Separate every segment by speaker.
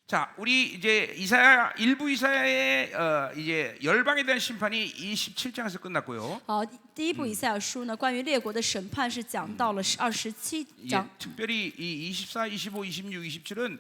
Speaker 1: 자, 우리 이제 이사야 일부 이사야의 이제 열방에 대한 심판이 27장에서 끝났고요.
Speaker 2: 好，第一部以赛亚书呢，关于列国的审判是讲到了27
Speaker 1: 예,
Speaker 2: 章。
Speaker 1: 특별히 이 24, 25, 26, 27은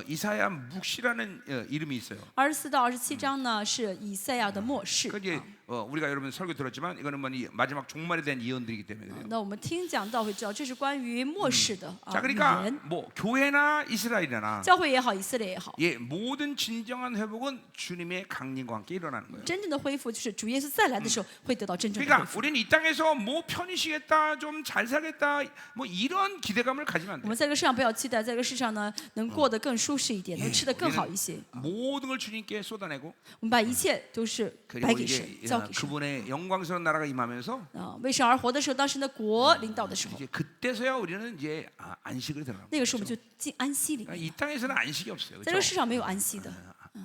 Speaker 1: 이사야 묵시라는 이름이 있어요.
Speaker 2: 24到27章呢是以赛亚的末世。
Speaker 1: 그 이제 우리가 여러분 설교 들었지만 이거는 뭐 마지막 종말에 대한 예언들이기 때문에 그래요.
Speaker 2: 那我们听讲道会知道，这是关于末世的
Speaker 1: 자,
Speaker 2: 预
Speaker 1: 그러니까
Speaker 2: 言。
Speaker 1: 뭐 교회나 이스라엘이나
Speaker 2: 教会也好，以色列也好，
Speaker 1: 예, 모든 진정한 회복은 주님의 강림과 함께 일어나는 거예요.
Speaker 2: 真正的恢复就是主耶稣再来的时候会得到真正的恢
Speaker 1: 그러니까
Speaker 2: 复。
Speaker 1: 우리는 이 땅에서 뭐 편히 쉬겠다, 좀 잘 살겠다, 뭐 이런 기대감을 가지면 안
Speaker 2: 我
Speaker 1: 돼요.
Speaker 2: 们在这个世上不要期待，在这个世上呢能过得更舒适一点，能吃得更好一些。
Speaker 1: 모든 걸 주님께 쏟아내고
Speaker 2: 我们把一切都是摆
Speaker 1: 그리고
Speaker 2: 给神，
Speaker 1: 이제
Speaker 2: 交给神。
Speaker 1: 그분의 영광스러운 나라가 임하면서
Speaker 2: 为神而活的时候，当神的国领导的时候，
Speaker 1: 이제 그때서야 우리는 이제 안식을 들어갑니다.
Speaker 2: 那个时候我们就进安息里
Speaker 1: 그러니까
Speaker 2: 面。
Speaker 1: 이 땅에서는 안식이 없어요.
Speaker 2: 在这个
Speaker 1: 그렇죠?
Speaker 2: 世上没有安息的，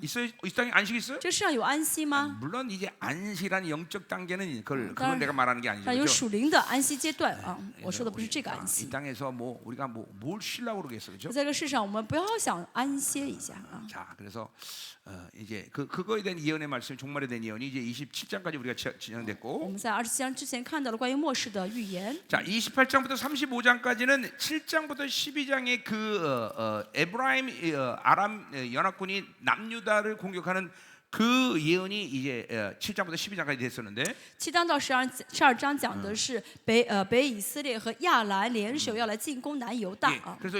Speaker 1: 있어요? 이 땅에 안식 있어요?
Speaker 2: 这个世上有安息吗？
Speaker 1: 물론 이제 안식이라는 영적 단계는 그건
Speaker 2: 当然
Speaker 1: 내가 말하는 게 아니죠.
Speaker 2: 但有
Speaker 1: 그렇죠?
Speaker 2: 属灵的安息阶段啊，我说的不是这个安
Speaker 1: 이
Speaker 2: 息。
Speaker 1: 땅에서 뭐 우리가 뭘 쉬려고 그러겠어, 그렇죠?
Speaker 2: 在这个世上，我们不要想安歇一下啊。
Speaker 1: 자, 그래서 이제 그거에 대한 예언의 말씀, 종말에 대한 예언이 이제 27장까지 우리가
Speaker 2: 我
Speaker 1: 진행됐고,
Speaker 2: 们在27章之前看到了关于末世的预言。
Speaker 1: 자, 28장부터 35장까지는 7장부터 12장의 에브라임 아람 연합군이 남유다를 공격하는 그 예언이 이제 7장부터 12장까지 됐었는데,
Speaker 2: 7章到12章讲的是北以色列和亚兰联手要来进攻南犹大
Speaker 1: 예,
Speaker 2: 啊。
Speaker 1: 그래서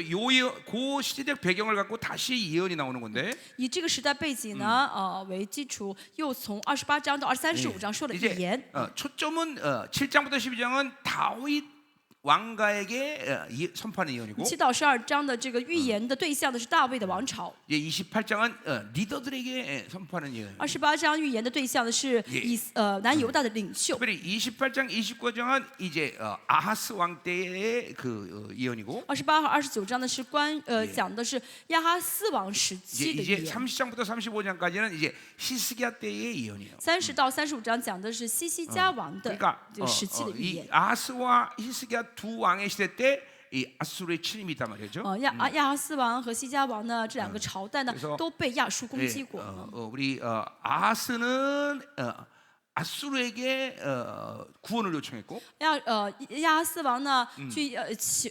Speaker 1: 그 시대적 배경을 갖고 다시 예언이 나오는 건데,
Speaker 2: 以这个时代背景呢，为基础，又从28章到35章说了预
Speaker 1: 이제
Speaker 2: 言。
Speaker 1: 초점은 7장부터 12장은 다윗 왕가에게 선포하는 예언이고,
Speaker 2: 7到12章的这个预言的对象的是大卫的王朝。
Speaker 1: 이제 28장은 리더들에게 선포하는 예언.
Speaker 2: 28章预言的对象的是南犹大的领袖。
Speaker 1: 특별히 28장, 29장은 이제 아하스 왕 때의 그 예언이고,
Speaker 2: 28和29章呢是讲的是亚哈斯王时期的预
Speaker 1: 이제
Speaker 2: 言。
Speaker 1: 30장부터 35장까지는 이제 히스기야 때의 예언이에요.
Speaker 2: 30到35章讲的是西西家王的
Speaker 1: 그러니까
Speaker 2: 这个时期的预
Speaker 1: 이
Speaker 2: 言。
Speaker 1: 아하스와 히스기야 두 왕의 시대 때 이 아수르의 침입이 있단 말이죠.
Speaker 2: 亚哈斯王和西家王呢，这两个朝代呢
Speaker 1: 그래서
Speaker 2: 都被亚述攻击
Speaker 1: 예,
Speaker 2: 过。
Speaker 1: 우리 아하스는 아수르에게 구원을 요청했고,
Speaker 2: 亚哈斯王呢去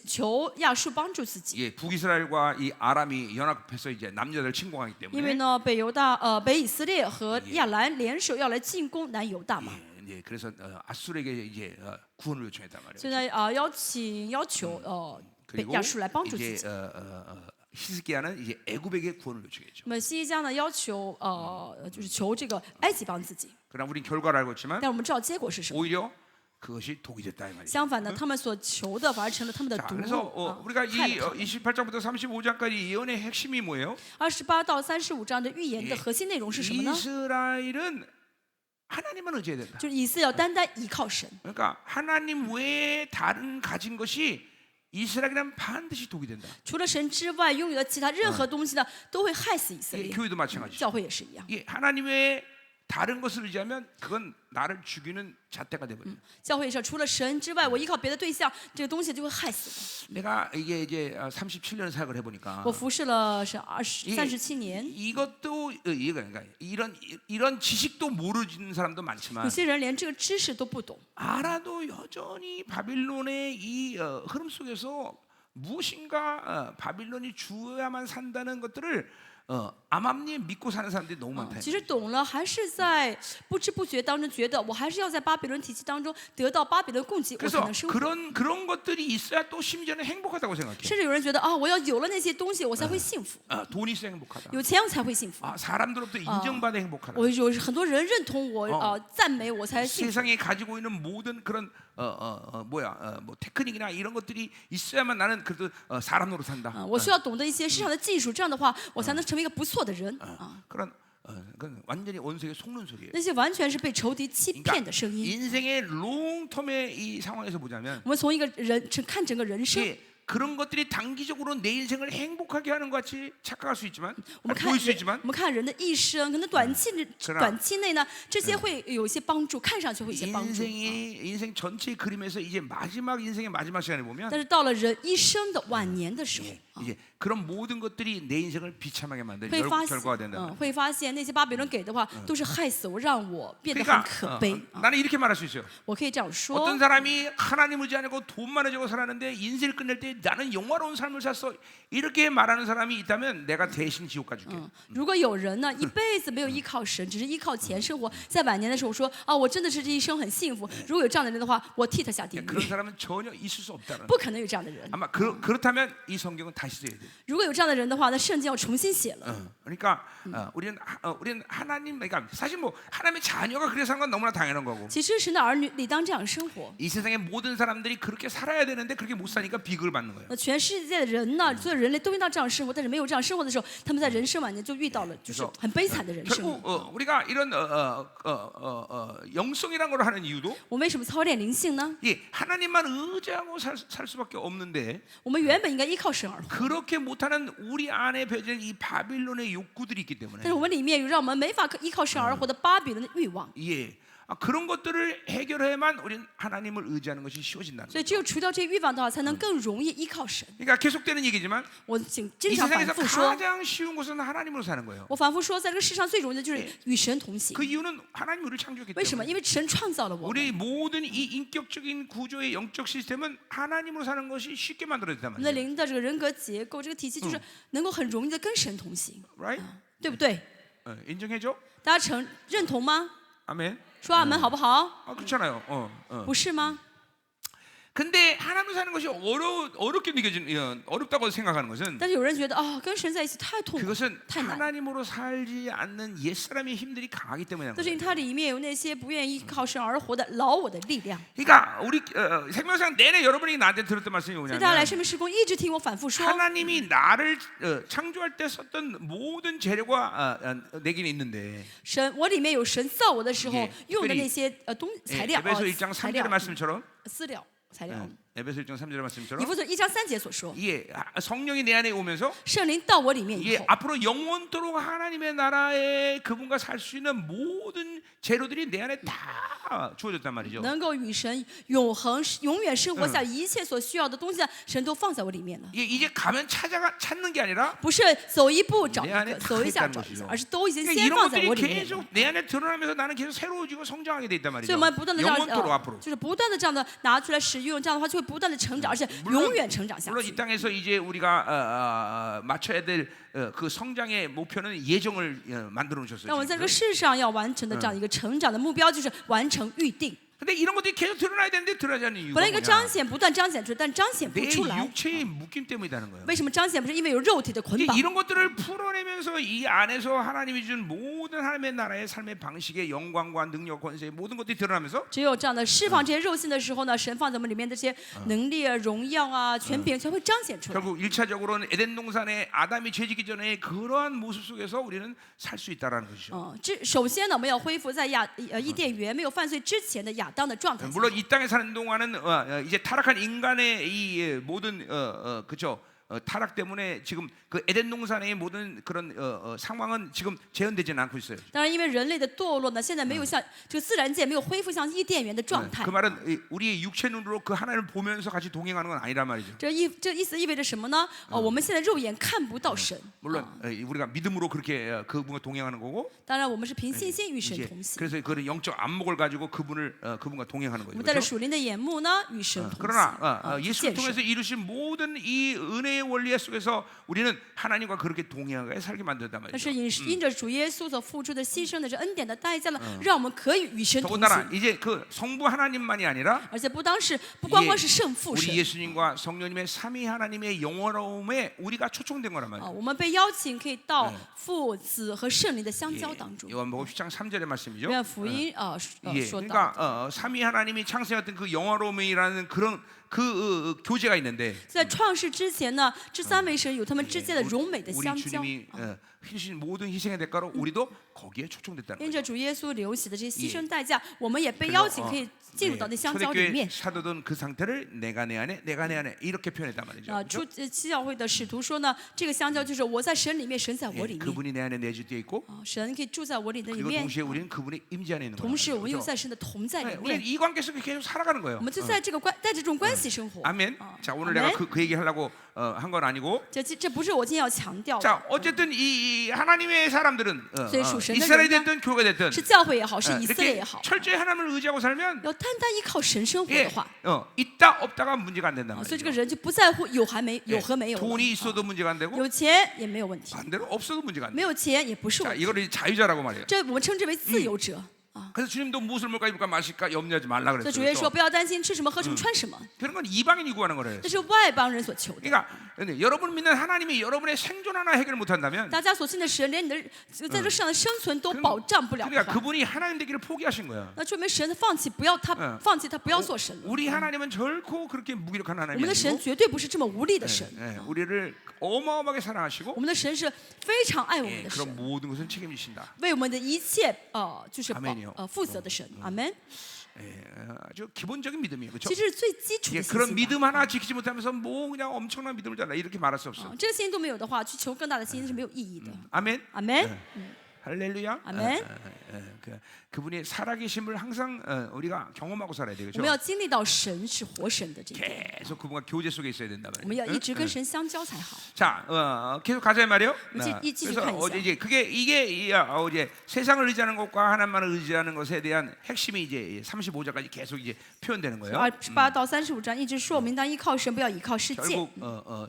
Speaker 2: 求亚述帮助自己，
Speaker 1: 예, 북이스라엘과 이 아람이 연합해서 이제 남유다를 침공하기
Speaker 2: 因为
Speaker 1: 때문에
Speaker 2: 呢北以色列和亚兰联手要来进攻南犹大嘛，
Speaker 1: 예, 그래서 아수르에게 이제 구원을 요청했단 말이에요.
Speaker 2: 所以呢要求
Speaker 1: 그리고
Speaker 2: 亚述来帮助自
Speaker 1: 이제
Speaker 2: 己。
Speaker 1: 히스기야는 이제 애굽에게 구원을 요청했죠.
Speaker 2: 那么西家呢要求就是求这个埃及帮自己，
Speaker 1: 그러나 우린 결과를 알고 있지만
Speaker 2: 但我们知道结果是什么？
Speaker 1: 오히려 그것이 독이 됐다 이 말이죠.
Speaker 2: 相反呢，他们所求的反而成了他们的
Speaker 1: 자,
Speaker 2: 毒。
Speaker 1: 그래서 우리가
Speaker 2: 害
Speaker 1: 이
Speaker 2: 了他们
Speaker 1: 28장부터 35장까지 예언의 핵심이 뭐예요?
Speaker 2: 28到35章的预言的核心内容是什么呢？
Speaker 1: 이스라엘은 하나님만 의지해야 된다.
Speaker 2: 就是以色列要单单依靠神，
Speaker 1: 그러니까 하나님 외에 다른 가진 것이 이스라엘이란 반드시 독이 된다.
Speaker 2: 除了神之外，拥有的其他任何东西呢，都会害死以色
Speaker 1: 예,
Speaker 2: 列。
Speaker 1: 교회도 마찬가지죠.
Speaker 2: 教会也是一样，
Speaker 1: 예, 하나님 외에 다른 것을 의지하면 그건 나를 죽이는 잣대가 돼버려요.
Speaker 2: 教会也是除了神之外，我依靠别的对象，这个东西就会害死
Speaker 1: 내가 이게 이제 37년 사역을 해보니까
Speaker 2: 我。我服侍了是37年，
Speaker 1: 이것도 그러니까 이런 지식도 모르는 사람도
Speaker 2: 有
Speaker 1: 많지만
Speaker 2: 些人连这个知识都不懂，
Speaker 1: 알아도 여전히 바빌론의 이 흐름 속에서 무엇인가 바빌론이 주어야만 산다는 것들을 암암리에 믿고 사는 사람들이 너무 많다.
Speaker 2: 其实懂了，还是在不知不觉当中觉得我还是要在巴比伦体系当中得到巴比伦供给，我才
Speaker 1: 그래서
Speaker 2: 能生活。
Speaker 1: 그런 것들이 있어야 또 심지어는 행복하다고 생각해.
Speaker 2: 甚至有人觉得我要有了那些东西，我才会幸福，
Speaker 1: 돈이 있어야 행복하다.
Speaker 2: 有钱我才会幸福。
Speaker 1: 사람들로부터 인정받아 행복하다.
Speaker 2: 我有很多人认同我，赞美我才幸福。
Speaker 1: 세상에 가지고 있는 모든 그런 뭐 테크닉이나 이런 것들이 있어야만 나는 그래도 사람 노릇 한다.
Speaker 2: 我需要懂得一些市场的技术，这样的话，我才能成为一个不错的人。
Speaker 1: 그런 그건 완전히 원수에게 속는 소리예요.
Speaker 2: 那些完全是被仇敌欺骗的声音。
Speaker 1: 인생의 롱텀의 이 상황에서 보자면
Speaker 2: 我们从一个人看整个人生，
Speaker 1: 그런 것들이 단기적으로 내 인생을 행복하게 하는 것 같이 착각할 수 있지만,
Speaker 2: 我们看
Speaker 1: 보일 수
Speaker 2: 人
Speaker 1: 있지만
Speaker 2: 我们看人的一生，可能短期内呢，这些会有一些帮助，看上去会有一些帮助。
Speaker 1: 인생 전체의 그림에서 이제 마지막 인생의 마지막 시간에 보면
Speaker 2: 但是到了人一生的晚年的时候，
Speaker 1: 이제 그런 모든 것들이 내 인생을 비참하게 만드는
Speaker 2: 会发
Speaker 1: 결과가 된다.
Speaker 2: 会发现那些巴比伦给的话，都是害死我，让我变得很
Speaker 1: 그러니까
Speaker 2: 可悲。
Speaker 1: 나는 이렇게 말할 수 있어요.
Speaker 2: 我可以这样说
Speaker 1: 어떤 ， 사람이 하나님 의지 안 하고 돈 많아지고 살았는데 인생을 끝낼 때 나는 영화로운 삶을 샀어, 이렇게 말하는 사람이 있다면 내가 대신 지옥 가줄게.
Speaker 2: 如果有人呢一辈子没有依靠神，只是依靠钱生活，在晚年的时候说啊，我真的是这一生很幸福。如果有这样的人的话，我替他下地狱，
Speaker 1: 그런 사람은 전혀 있을 수 없다는.
Speaker 2: 不可能有这样的人。
Speaker 1: 아마 그렇다면 이 성경은 다시 써야 돼.
Speaker 2: 如果有这样的人的话，那圣经要重新写了。
Speaker 1: 그러니까 우리는 하나님, 그러니까 사실 뭐 하나님의 자녀가 그래서 사는 건 너무나 당연한 거고.
Speaker 2: 其实神的儿女理当这样生活。
Speaker 1: 이 세상의 모든 사람들이 그렇게 살아야 되는데 그렇게 못 사니까 비극을 받는 거예요.
Speaker 2: 那全世界的人呢，所有人类都应当这样生活，但是没有这样生活的时候，他们在人生晚年就遇到了就是很悲惨的人生。
Speaker 1: 결국 우리가 이런 영성이라는 걸 하는 이유도
Speaker 2: 我们为什么操练灵性呢？
Speaker 1: 예, 하나님만 의지하고 살 수밖에 없는데
Speaker 2: 我们原本应该依靠神而活，
Speaker 1: 그렇게 못하는 우리 안에 배어진 이 바빌론의 욕구들이 있기
Speaker 2: 但
Speaker 1: 때문에
Speaker 2: 是我们里面有让我们没法依靠神而活的巴比伦的欲望，
Speaker 1: 예, 그런 것들을 해결해야만 우리는 하나님을 의지하는 것이 쉬워진다는
Speaker 2: 所以
Speaker 1: 거예요.
Speaker 2: 只有除掉这些欲望的话，才能更容易依靠神。
Speaker 1: 그러니까 계속되는 얘기지만
Speaker 2: 我经
Speaker 1: 이
Speaker 2: 常反
Speaker 1: 세상에서
Speaker 2: 复说，
Speaker 1: 가장 쉬운 것은 하나님으로 사는 거예요.
Speaker 2: 我反复说，在这个世上最容易的就是与神同行
Speaker 1: 그 。 이유는 하나님이 우리를 창조했기
Speaker 2: 为什么？
Speaker 1: 때문에
Speaker 2: 因为神创造了我们，
Speaker 1: 우리 모든 이 인격적인 구조의 영적 시스템은 하나님으로 사는 것이 쉽게 만들어졌단
Speaker 2: 我们的
Speaker 1: 말이에요.
Speaker 2: 灵的这个人格结构，这个体系就是能够很容易的跟神同行，
Speaker 1: Right?
Speaker 2: 对不对？
Speaker 1: 인정해줘?
Speaker 2: 大家认同吗？
Speaker 1: 아멘.
Speaker 2: 说阿门好不好？
Speaker 1: 그렇잖아요.
Speaker 2: 不是吗？
Speaker 1: 근데 하나님으로 사는 것이 어렵게 느껴지는, 어렵다고 생각하는 것은
Speaker 2: 但是有人觉得啊，跟神在一起太痛苦，
Speaker 1: 그것은
Speaker 2: 太难。
Speaker 1: 하나님으로 살지 않는 옛사람의 힘들이 강하기 때문에.
Speaker 2: 但是因为它里面有那些不愿意依靠神而活的老我的力量。
Speaker 1: 그러니까 우리 생명상 내내 여러분이 나한테 들었던 말씀이
Speaker 2: 所以大家来
Speaker 1: 뭐냐면
Speaker 2: 生命施工一直听我反复说，
Speaker 1: 하나님이 나를 창조할 때 썼던 모든 재료가 내게 있는데
Speaker 2: 神我里面有神造我的时候
Speaker 1: 예
Speaker 2: 用的那些材料
Speaker 1: 에베소 1장
Speaker 2: 材
Speaker 1: 3절의
Speaker 2: 料
Speaker 1: 말씀처럼
Speaker 2: 饲料材料。
Speaker 1: 에베소 1장 3절의
Speaker 2: 以
Speaker 1: 말씀처럼
Speaker 2: 弗所1章3节所说，
Speaker 1: 예, 성령이 내 안에 오면서
Speaker 2: 圣灵到我里面以
Speaker 1: 예,
Speaker 2: 后，
Speaker 1: 앞으로 영원토록 하나님의 나라에 그분과 살 수 있는 모든 재료들이 내 안에 다 주어졌단 말이죠.
Speaker 2: 能够与神永远生活下一切所需要的东西，神都放在我里面了。
Speaker 1: 이제 가면 찾는 게 아니라
Speaker 2: 不是走一步找一
Speaker 1: 내 안에
Speaker 2: 个，
Speaker 1: 다
Speaker 2: 走一下
Speaker 1: 있다는
Speaker 2: 找一下
Speaker 1: 것이죠 ，
Speaker 2: 而是都已经
Speaker 1: 그러니까
Speaker 2: 先
Speaker 1: 이런
Speaker 2: 放在我
Speaker 1: 것들이
Speaker 2: 里面了。
Speaker 1: 계속 내 안에 드러나면서 나는 계속 새로워지고 성장하게 돼 있단
Speaker 2: 所以
Speaker 1: 말이죠.
Speaker 2: 我们不断的这样
Speaker 1: 영원토록 앞으로.
Speaker 2: 就是不断的这样的拿出来使用，这样的话就会不断的成长，而且永远成长下
Speaker 1: 물론
Speaker 2: 去
Speaker 1: 이 。 땅에서 이제 우리가 맞춰야 될 그 성장의 목표는 예정을 만들어
Speaker 2: 那
Speaker 1: 놓으셨어요.
Speaker 2: 我们在这个世上要完成的这样一个成长的目标，就是完成预定。
Speaker 1: 근데 이런 것들이 계속 드러나야 되는데 드러나지 않는 이유가
Speaker 2: 本来应该
Speaker 1: 뭐냐?
Speaker 2: 彰显，不断彰显出来，但彰显不
Speaker 1: 내
Speaker 2: 出来。
Speaker 1: 육체의 묶임 때문이라는 거예요.
Speaker 2: 为什么彰显？不是因为有肉体的捆
Speaker 1: 이제
Speaker 2: 绑。
Speaker 1: 이런 것들을 풀어내면서 이 안에서 하나님이 준 모든 하나님의 나라의 삶의 방식의 영광과 능력, 권세 모든 것들이 드러나면서
Speaker 2: 只有这样的释放这些肉性的时候呢，神放在我们里面的这些能力啊、荣耀啊、权柄全会彰显出来。
Speaker 1: 결국 1차적으로는 에덴 동산에 아담이 죄지기 전에 그러한 모습 속에서 우리는 살 수 있다라는 것이죠.
Speaker 2: 首先呢，我们要恢复在伊甸园没有犯罪之前的亚当的状态下。
Speaker 1: 물론 이 땅에 사는 동안은 이제 타락한 인간의 이 모든 그죠 타락 때문에 지금 그 에덴 동산의 모든 그런 상황은 지금 재현되지는 않고 있어요.
Speaker 2: 当然，因为人类的堕落呢，现在没有像这个自然界没有恢复像伊甸园的状态
Speaker 1: 그 。 말은 우리의 육체 눈으로 그 하나님을 보면서 같이 동행하는 건 아니란 말이죠.
Speaker 2: 这意思意味着什么呢？我们现在肉眼看不到神。
Speaker 1: 물론 우리가 믿음으로 그렇게 그분과 동행하는 거고.
Speaker 2: 当然，我们是凭信心与神
Speaker 1: 이제
Speaker 2: 同行。
Speaker 1: 그래서 그 영적 안목을 가지고 그분과 동행하는
Speaker 2: 我
Speaker 1: 거죠.
Speaker 2: 们带着
Speaker 1: 그렇죠?
Speaker 2: 属灵的眼目呢，与神同行。
Speaker 1: 그러나 예수를
Speaker 2: 见
Speaker 1: 통해서
Speaker 2: 神。
Speaker 1: 이루신 모든 이 은혜의 원리 속에서 우리는 하나님과 그렇게 동행하게 살게 만든단
Speaker 2: 但是
Speaker 1: 말이죠.
Speaker 2: 因着主耶稣所付出的牺牲的这恩典的代价呢，让我们可以与神同
Speaker 1: 더군다나
Speaker 2: 行。
Speaker 1: 이제 그 성부 하나님만이 아니라
Speaker 2: 而且不光光是圣父
Speaker 1: 우리
Speaker 2: 神
Speaker 1: 예수님과 성령님의 삼위 하나님의 영원함에 우리가 초청된 거란 말이죠.
Speaker 2: 我们被邀请可以到父子和圣灵的相交当中。
Speaker 1: 요한복음 10장 3절의 말씀이죠.
Speaker 2: 愿福音
Speaker 1: 예,
Speaker 2: 说到，
Speaker 1: 그러니까 삼위 하나님이 창세했던 그 영원함이라는 그런 그 교제가 있는데
Speaker 2: 在创世之前呢，这三位神有他们之间的荣美的
Speaker 1: 우리
Speaker 2: 相交。
Speaker 1: 주님이 희신 모든 희생의 대가로 우리도 거기에 초청됐다는
Speaker 2: 因
Speaker 1: 거죠.
Speaker 2: 着主耶稣流血的这些牺牲代价，我们也被邀请可以进入到那香蕉里
Speaker 1: 초대교회
Speaker 2: 面。
Speaker 1: 사도든 그 상태를 내가 내 안에, 내가 내 안에 이렇게 표현했단 말이죠.
Speaker 2: 七教会的使徒说呢，这个香蕉就是我在神里面，神在我
Speaker 1: 예,
Speaker 2: 里面。
Speaker 1: 그분이 내 안에 내주 뒤에 있고
Speaker 2: 神可以住在我里的里
Speaker 1: 그리고
Speaker 2: 面，
Speaker 1: 동시에 우리는 그분의 임재 안에 있는 거예요.
Speaker 2: 同时我们又在神的同在里
Speaker 1: 우리는
Speaker 2: 面，
Speaker 1: 이 관계 속에 계속 살아가는 거예요.
Speaker 2: 我们就在这个带着这种关系生活。
Speaker 1: 아멘. 자, 오늘
Speaker 2: 아멘.
Speaker 1: 내가 그 얘기 하려고 한 건 아니고.
Speaker 2: 这不是我今天要强调的，
Speaker 1: 자, 어쨌든 이 하나님의 사람들은 이스라엘이 됐든 교회가 됐든
Speaker 2: 是教会也好，是以色列
Speaker 1: 이렇게
Speaker 2: 也好，
Speaker 1: 철저히 하나님을 의지하고 살면
Speaker 2: 要单单依靠神生活
Speaker 1: 예,
Speaker 2: 的话，
Speaker 1: 있다 없다가 문제가 안 된단
Speaker 2: 所以这个
Speaker 1: 말이죠.
Speaker 2: 人就不在乎有还没
Speaker 1: 예,
Speaker 2: 有和没有了。
Speaker 1: 돈이 있어도 문제가 안 되고
Speaker 2: 有钱也没有问题，
Speaker 1: 반대로 없어도 문제가 안
Speaker 2: 没
Speaker 1: 돼.
Speaker 2: 有钱也不是
Speaker 1: 자,
Speaker 2: 问题。
Speaker 1: 이거를 자유자라고 말해요.
Speaker 2: 这我们称之为自由者啊。
Speaker 1: 그래서 주님도 무엇을 먹을까 입을까 마실까 염려하지 말라
Speaker 2: 所以主耶稣说
Speaker 1: 그랬어요.
Speaker 2: 不要担心吃什么喝什么穿什么，
Speaker 1: 그런 건 이방인이 구하는 거래요.
Speaker 2: 这是外邦人所求的。
Speaker 1: 그러니까 여러분 믿는 하나님이 여러분의 생존 하나 해결 못한다면
Speaker 2: 大家所信的神，连你的在这世上的生存都保障不了的
Speaker 1: 그러니까
Speaker 2: 话，
Speaker 1: 그분이 하나님 되기를 포기하신 거야.
Speaker 2: 那说明神放弃不要他放弃他不要做神了。
Speaker 1: 우리 하나님은 결코 그렇게 무기력한
Speaker 2: 我
Speaker 1: 하나님이
Speaker 2: 们的神
Speaker 1: 아니고
Speaker 2: 绝对不是这么无力的神，
Speaker 1: 우리를 어마어마하게 사랑하시고
Speaker 2: 我们的神是非常爱我们的
Speaker 1: 그런
Speaker 2: 神，
Speaker 1: 모든 것을 책임지신다.
Speaker 2: 为我们的一切就是
Speaker 1: 阿门哟
Speaker 2: 负责的神。阿门。
Speaker 1: 아주 기본적인 믿음이에요, 그렇죠?
Speaker 2: 其实是最基础
Speaker 1: 예,
Speaker 2: 的信
Speaker 1: 그런
Speaker 2: 心吧。
Speaker 1: 믿음 하나 지키지 못하면서 뭐 그냥 엄청난 믿음을 달라 이렇게 말할 수 없어.
Speaker 2: 这个信心都没有的话，去求更大的信心是没有意义的。
Speaker 1: 아멘.
Speaker 2: 阿门。
Speaker 1: 할렐루야.
Speaker 2: 아멘.
Speaker 1: 그분의 살아계심을 항상 우리가 경험하고 살아야 돼요,
Speaker 2: 我
Speaker 1: 그렇죠?
Speaker 2: 们要经历到神是活神的这一点，
Speaker 1: 계속 그분과 교제 속에 있어야 된다
Speaker 2: 我们要
Speaker 1: 말이에요.
Speaker 2: 一直跟神相交才好。
Speaker 1: 자, 계속 가자 말이요.
Speaker 2: 继续
Speaker 1: 그래서
Speaker 2: 看一下。
Speaker 1: 어제 이제 이게 이제 세상을 의지하는 것과 하나님만을 의지하는 것에 대한 핵심이 이제 35절까지 계속 이제 표현되는 거예요.
Speaker 2: 28到35章一直说明，当依靠神，不要依靠世界。
Speaker 1: 결국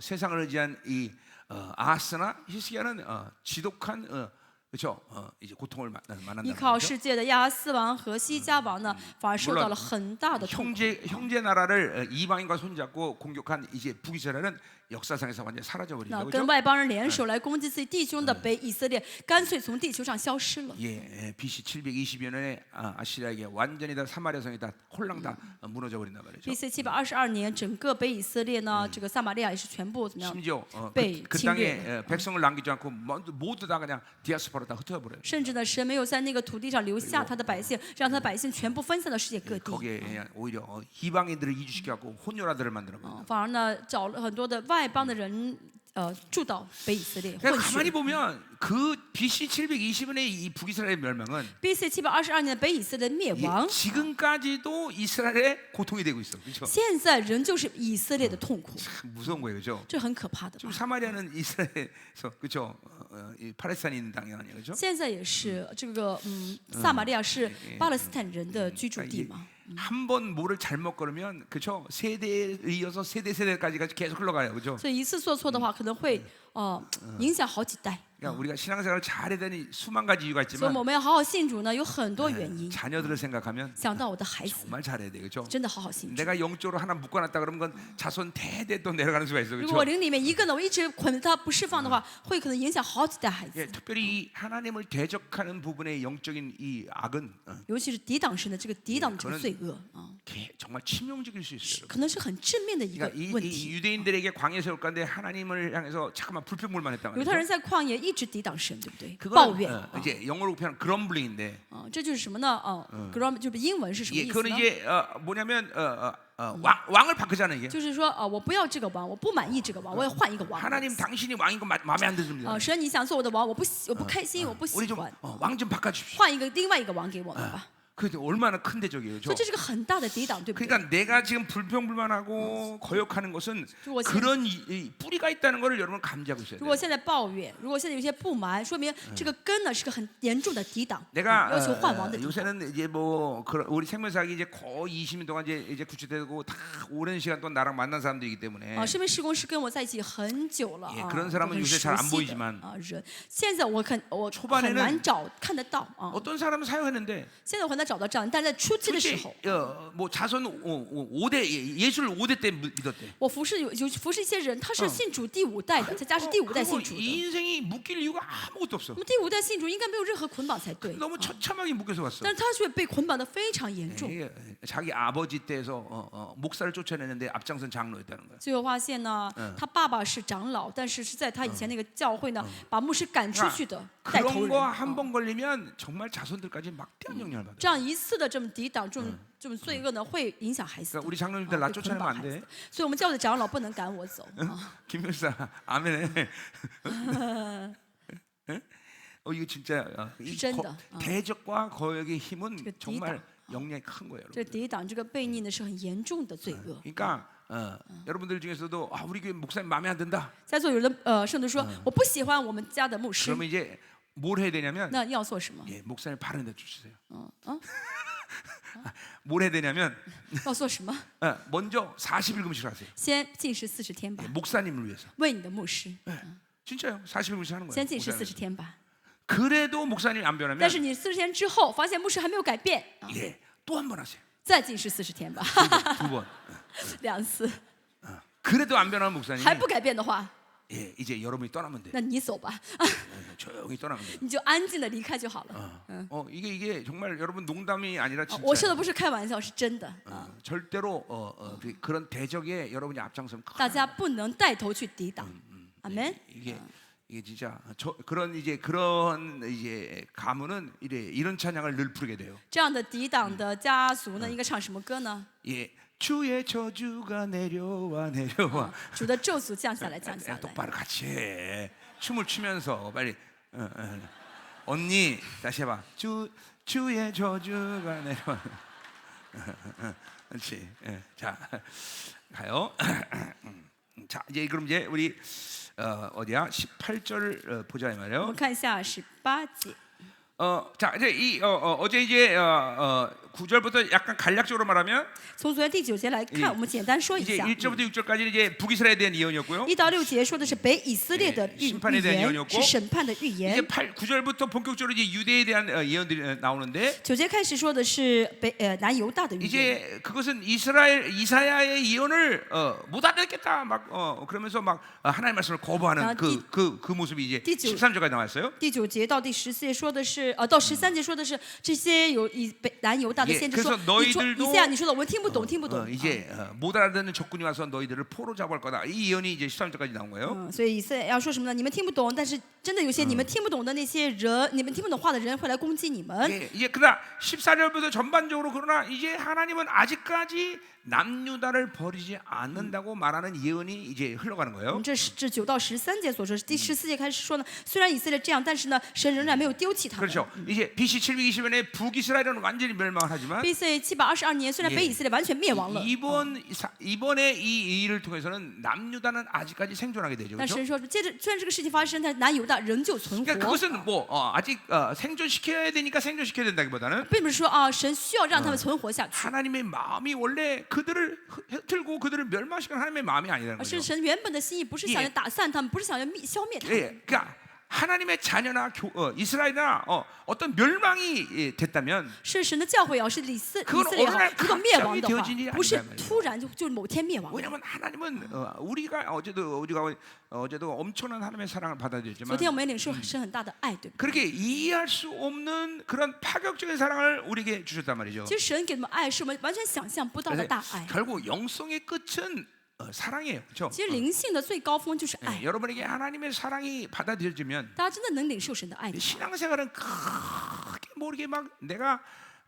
Speaker 1: 세상을 의지한 이 아하스나 히스기야는 지독한 그렇죠? 이제 고통을
Speaker 2: 依
Speaker 1: 만난다는
Speaker 2: 靠
Speaker 1: 거죠.
Speaker 2: 世界的亚哈斯王和西迦王呢，反而受到了很大的痛苦。
Speaker 1: 형제 나라를 이방인과 손잡고 공격한 이제 북이스라엘은 역사상에서 완전 히 사라져
Speaker 2: 那
Speaker 1: 버린다.
Speaker 2: 跟
Speaker 1: 그렇죠?
Speaker 2: 外邦人联手来攻击自己弟兄的北以色列，干脆从地球上消失了。
Speaker 1: 예, BC 720여 년에 아시리아에게 완전히 다 사마리아 성이 다 홀랑 다 무너져 버린단 말이죠.
Speaker 2: BC 722年，整个北以色列呢，这个撒玛利亚也是全部怎么样？
Speaker 1: 심지어
Speaker 2: 被
Speaker 1: 그
Speaker 2: 侵略
Speaker 1: 땅에 백성을 남기지 않고 모두 다 그냥 디아스포라 다 흩어져 버려요.
Speaker 2: 甚至呢，神没有在那个土地上留下他的百姓，让他的百姓全部分散到世界各地。
Speaker 1: 거기에 그냥 오히려 이방인들을 이주시켜 갖고 혼혈아들을 만드는 거예요.
Speaker 2: 反而呢，找了很多的外邦的人，住到北以色列
Speaker 1: 그러니까
Speaker 2: 混
Speaker 1: 가만히
Speaker 2: 血。
Speaker 1: 보면 그 BC 720년의 이 북이스라엘 멸망은
Speaker 2: BC 722年的北以色列灭
Speaker 1: 예,
Speaker 2: 亡，
Speaker 1: 지금까지도 이스라엘의 고통이 되고 있어, 그렇죠?
Speaker 2: 现在仍旧是以色列的痛苦，
Speaker 1: 참 무서운 거예요, 그렇죠?
Speaker 2: 这很可怕的吧
Speaker 1: 지금 ？ 사마리아는 이스라엘에서 그렇죠? 이 팔레스타인이 있는 땅이 아니에요, 그렇죠?
Speaker 2: 现在也是这个，撒玛利亚是巴勒斯坦人的居住地嘛。
Speaker 1: 한 번 뭐를 잘못 걸으면 그렇죠? 세대에 이어서 세대까지 계속 흘러가요, 그렇죠?
Speaker 2: 所以一次做错的话，可能会影响好几代。
Speaker 1: 그러니까 우리가 신앙생활을 잘해야 되니 수만 가지 이유가
Speaker 2: 所以
Speaker 1: 있지만
Speaker 2: 我们要好好信主呢，有很多原因。
Speaker 1: 자녀들을 생각하면
Speaker 2: 想到我的孩子，
Speaker 1: 정말 잘해야 돼, 그렇죠?
Speaker 2: 真的好好信主。
Speaker 1: 내가 영적으로 하나 묶어놨다 그러면 그건 자손 대대 또 내려가는 수가 있어,
Speaker 2: 如果我
Speaker 1: 그렇죠?
Speaker 2: 灵里面一个呢，我一直捆着他不释放的话，会可能影响好几代孩
Speaker 1: 예,
Speaker 2: 子。
Speaker 1: 특별히 이 하나님을 대적하는 부분의 영적인 이 악은
Speaker 2: 尤其是抵挡神的这个抵挡的这个罪恶啊，
Speaker 1: 정말 치명적일 수 있어요.
Speaker 2: 可能是很致命的一个
Speaker 1: 그러니까
Speaker 2: 问
Speaker 1: 이
Speaker 2: 题。
Speaker 1: 유대인들에게 광야 세울 가운데 하나님을 향해서 잠깐만 불평불만 했단
Speaker 2: 犹太
Speaker 1: 말이죠.
Speaker 2: 人在旷野一直抵挡神，对不对？抱
Speaker 1: 그거는
Speaker 2: 怨啊，
Speaker 1: 이제 영어로 표현 grumbling 인데
Speaker 2: 这就是什么呢？grum 就是英文是什么
Speaker 1: 예,
Speaker 2: 意思
Speaker 1: 그거는
Speaker 2: 呢？
Speaker 1: 이제 뭐냐면 왕을 바꾸자는 얘기예요.
Speaker 2: 就是说我不要这个王，我不满意这个王，我要换一个王。
Speaker 1: 하나님 당신이 왕인 거 마음에 안 듭니다.
Speaker 2: 神，你想做我的王，我不开心，我不喜
Speaker 1: 우리 좀
Speaker 2: 欢，
Speaker 1: 왕 좀 바꿔주십시오.
Speaker 2: 换一个另外一个王给我们吧。
Speaker 1: 그게 얼마나 큰 대적이에요,
Speaker 2: 所
Speaker 1: 저.
Speaker 2: 以这是个很大的抵挡，对不对？
Speaker 1: 그러니까 내가 지금 불평불만하고 거역하는 것은 그런 이 뿌리가 있다는 것을 여러분 감지하고 있어야
Speaker 2: 如
Speaker 1: 돼요.
Speaker 2: 果现在抱怨，如果现在有些不满，说明这个根呢是个很严重的抵挡，
Speaker 1: 내가
Speaker 2: 要求换王的抵挡。
Speaker 1: 요새는 이제 뭐 우리 생명사학이 이제 거의 20년 동안 이제 구축되고 다 오랜 시간 동안 나랑 만난 사람들이기 때문에
Speaker 2: 生命事工是跟我在一起很久了
Speaker 1: 예
Speaker 2: 啊，
Speaker 1: 그런 사람은
Speaker 2: 很
Speaker 1: 요새
Speaker 2: 熟
Speaker 1: 잘안
Speaker 2: 悉
Speaker 1: 보이지만
Speaker 2: 的人。现在我很
Speaker 1: 초반에는
Speaker 2: 难看得到啊。
Speaker 1: 어떤 사람은 사역했는데
Speaker 2: 现在我和他找到这样，但在初期的时
Speaker 1: 그치?
Speaker 2: 候，
Speaker 1: 뭐 자손 5대 예수를 5대 때 믿었대.
Speaker 2: 我服侍有服侍一些人，他是信主第5代的，再加上第5代
Speaker 1: 그리고
Speaker 2: 信主的。
Speaker 1: 이 인생이 묶일 이유가 아무것도 없어.
Speaker 2: 那么第5代信主应该没有任何捆绑才对，
Speaker 1: 너무 처참하게 묶여서 왔어.
Speaker 2: 但是他却被捆绑的非常严重。
Speaker 1: 이게 자기 아버지 때에서 목사를 쫓아내는데 앞장선 장로였다는 거야.
Speaker 2: 最后发现呢，他爸爸是长老，但是是在他以前那个教会呢，把牧师赶出去的带头
Speaker 1: 그런
Speaker 2: 人。
Speaker 1: 거 한 번 걸리면 정말 자손들까지 막대한 영향을 받아.
Speaker 2: 这样一次的这么抵挡这种罪恶呢，会影响孩子的。
Speaker 1: 그러니까 우리 장로님들 나
Speaker 2: 会捆
Speaker 1: 쫓아내면
Speaker 2: 绑
Speaker 1: 안
Speaker 2: 孩子
Speaker 1: 돼.
Speaker 2: 的。所以我们教会的长老不能赶我走。
Speaker 1: 김효사 아멘. 이거 진짜 이
Speaker 2: 是真的。
Speaker 1: 대적과 거역의 힘은
Speaker 2: 그
Speaker 1: 정말 영향이 큰 거예요.
Speaker 2: 这抵挡这个悖逆呢，是很严重的罪恶。
Speaker 1: 그러니까 여러분들 중에서도 우리 교회 목사님 마음에 안 든다.
Speaker 2: 在座有的圣徒说，我不喜欢我们家的牧师，
Speaker 1: 그러면 이제 뭘 해야 되냐면
Speaker 2: 那要做什么？
Speaker 1: 예, 목사님 바른 데 주세요.
Speaker 2: 嗯，
Speaker 1: 뭘 해야 되냐면
Speaker 2: 要做什么？
Speaker 1: 먼저 40일 금식을 하세요.
Speaker 2: 先禁食40天吧
Speaker 1: 예, ， 목사님을 위해서.
Speaker 2: 为你的牧师，
Speaker 1: 진짜요. 40일 금식 하는 거예요.
Speaker 2: 先禁食
Speaker 1: 목사님.
Speaker 2: 40天吧。
Speaker 1: 그래도 목사님이 안
Speaker 2: 但
Speaker 1: 변하면
Speaker 2: 是你40天之后发现牧师还没有改变，
Speaker 1: 예, 또 한 번 하세요.
Speaker 2: 再禁食40天吧，
Speaker 1: 두 번.
Speaker 2: 2次，
Speaker 1: 그래도 안 변하는 목사님이
Speaker 2: 还不改变的话，
Speaker 1: 예, 이제 여러분이 떠나면 돼요.
Speaker 2: 那你走吧，
Speaker 1: 조용히 떠나면 돼요.
Speaker 2: 你就安静的离开就好了。
Speaker 1: 이게 정말 여러분 농담이 아니라
Speaker 2: 我说
Speaker 1: 진짜
Speaker 2: 的不是开玩笑，是真的。
Speaker 1: 절대로 그런 대적에 여러분이 앞장서면
Speaker 2: 大家不能带头去抵挡。阿门。
Speaker 1: 이게 진짜 그런 이제 가문은 이런 찬양을 늘 부르게 돼요.
Speaker 2: 这样的抵挡的家族呢，应该唱什么歌呢？
Speaker 1: 예, 주의 저주가 내려와 내려와.
Speaker 2: 主的咒诅降下来，降下
Speaker 1: 야,
Speaker 2: 来。
Speaker 1: 똑바로 같이 해. 춤을 추면서 빨리. 언니 다시 해봐. 주의 저주가 내려와. 그렇지. 예, 자 가요. 자 이제 그럼 이제 우리 어디야? 18절 보자 이
Speaker 2: 我
Speaker 1: 말이에요.
Speaker 2: 们看一下18节。
Speaker 1: 자 이제 어제 이제 9절부터 약간 간략적으로 말하면
Speaker 2: 从昨天第9节来看，我们简单说一
Speaker 1: 이제
Speaker 2: 下。
Speaker 1: 1절부터 6절까지는 이제 북이스라엘에 대한 예언이었고요.
Speaker 2: 1到6节说的是北以色列的预
Speaker 1: 심판에 대한
Speaker 2: 言，
Speaker 1: 예언이었고
Speaker 2: 是审判的预
Speaker 1: 이제
Speaker 2: 言。
Speaker 1: 9절부터 본격적으로 이제 유대에 대한 예언들이 나오는데
Speaker 2: 9节开始说的是南犹大的预言。
Speaker 1: 이제 그것은 이사야의 예언을 못 알아듣겠다 막 그러면서 막 하나님의 말씀을 거부하는 그 모습이 이제 13절까지 나왔어요.
Speaker 2: 第9节到第14节说的是，到13节说的是这些南犹大的先知说，
Speaker 1: 예,
Speaker 2: 你说以赛亚，你说的我们听不懂，听不懂。
Speaker 1: 이제 못 알아듣는 적군이 와서 너희들을 포로 잡을 거다. 이 예언이 이제 13절까지 나온 거예요.
Speaker 2: 所以以赛亚要说什么呢？你们听不懂，但是真的有些你们听不懂的那些人，你们听不懂话的人会来攻击你们。
Speaker 1: 예, 이제 그러나 14절부터 전반적으로 그러나 이제 하나님은 아직까지 남유다를 버리지 않는다고 말하는 예언이 이제 흘러가는 거예요.
Speaker 2: 这是9到13节所说，第14节开始说呢，虽然以色列这样，但是呢，神仍然没有丢弃他们。
Speaker 1: 그렇죠. 이제 BC 720년에 북이스라엘은 완전히 멸망을 하지만
Speaker 2: BC 722年，虽然北以色列完全灭亡了，
Speaker 1: 이번에 이 일을 통해서는 남유다는 아직까지 생존하게 되죠.
Speaker 2: 但
Speaker 1: 그렇죠?
Speaker 2: 神说，接着虽然这个事情发生，但南犹大仍旧存
Speaker 1: 그러니까
Speaker 2: 活。
Speaker 1: 그것은 뭐 아직 생존시켜야 되니까 생존시켜야 된다기보다는
Speaker 2: 并不是说啊，神需要让他们存活下去，
Speaker 1: 하나님의 마음이 원래 그들을 흩틀고 그들을 멸망시키는 하나님의 마음이 아니라는
Speaker 2: 而是
Speaker 1: 거죠.
Speaker 2: 神原本的心意不是想要打散他们，不是想要消灭他们。
Speaker 1: 예, 그러니까 하나님의 자녀나 이스라엘이나 어떤 멸망이 됐다면
Speaker 2: 是神的教会也好，是以色
Speaker 1: 그건
Speaker 2: 列也好
Speaker 1: 어느 날，
Speaker 2: 如果灭亡的
Speaker 1: 갑자기
Speaker 2: 话
Speaker 1: 되어진 일이 ，
Speaker 2: 不是
Speaker 1: 아니다, 말이에요.
Speaker 2: 突然就某天灭亡。
Speaker 1: 왜냐하면 하나님은 우리가 어제도 엄청난 하나님의 사랑을
Speaker 2: 昨
Speaker 1: 받아들였지만
Speaker 2: 天我们也领受神很大的爱，对不对？
Speaker 1: 그렇게 이해할 수 없는 그런 파격적인 사랑을 우리에게 주셨단 말이죠.
Speaker 2: 其实神给我们爱是我们完全想象不到的
Speaker 1: 그래서
Speaker 2: 大爱。
Speaker 1: 결국 영성의 끝은 사랑이에요, 그렇죠?
Speaker 2: 其实灵性的最高峰就是爱。
Speaker 1: 여러분에게 하나님의 사랑이 받아들여지면
Speaker 2: 大家真的能领受神的爱的话，
Speaker 1: 신앙생활은 크게 모르게 막 내가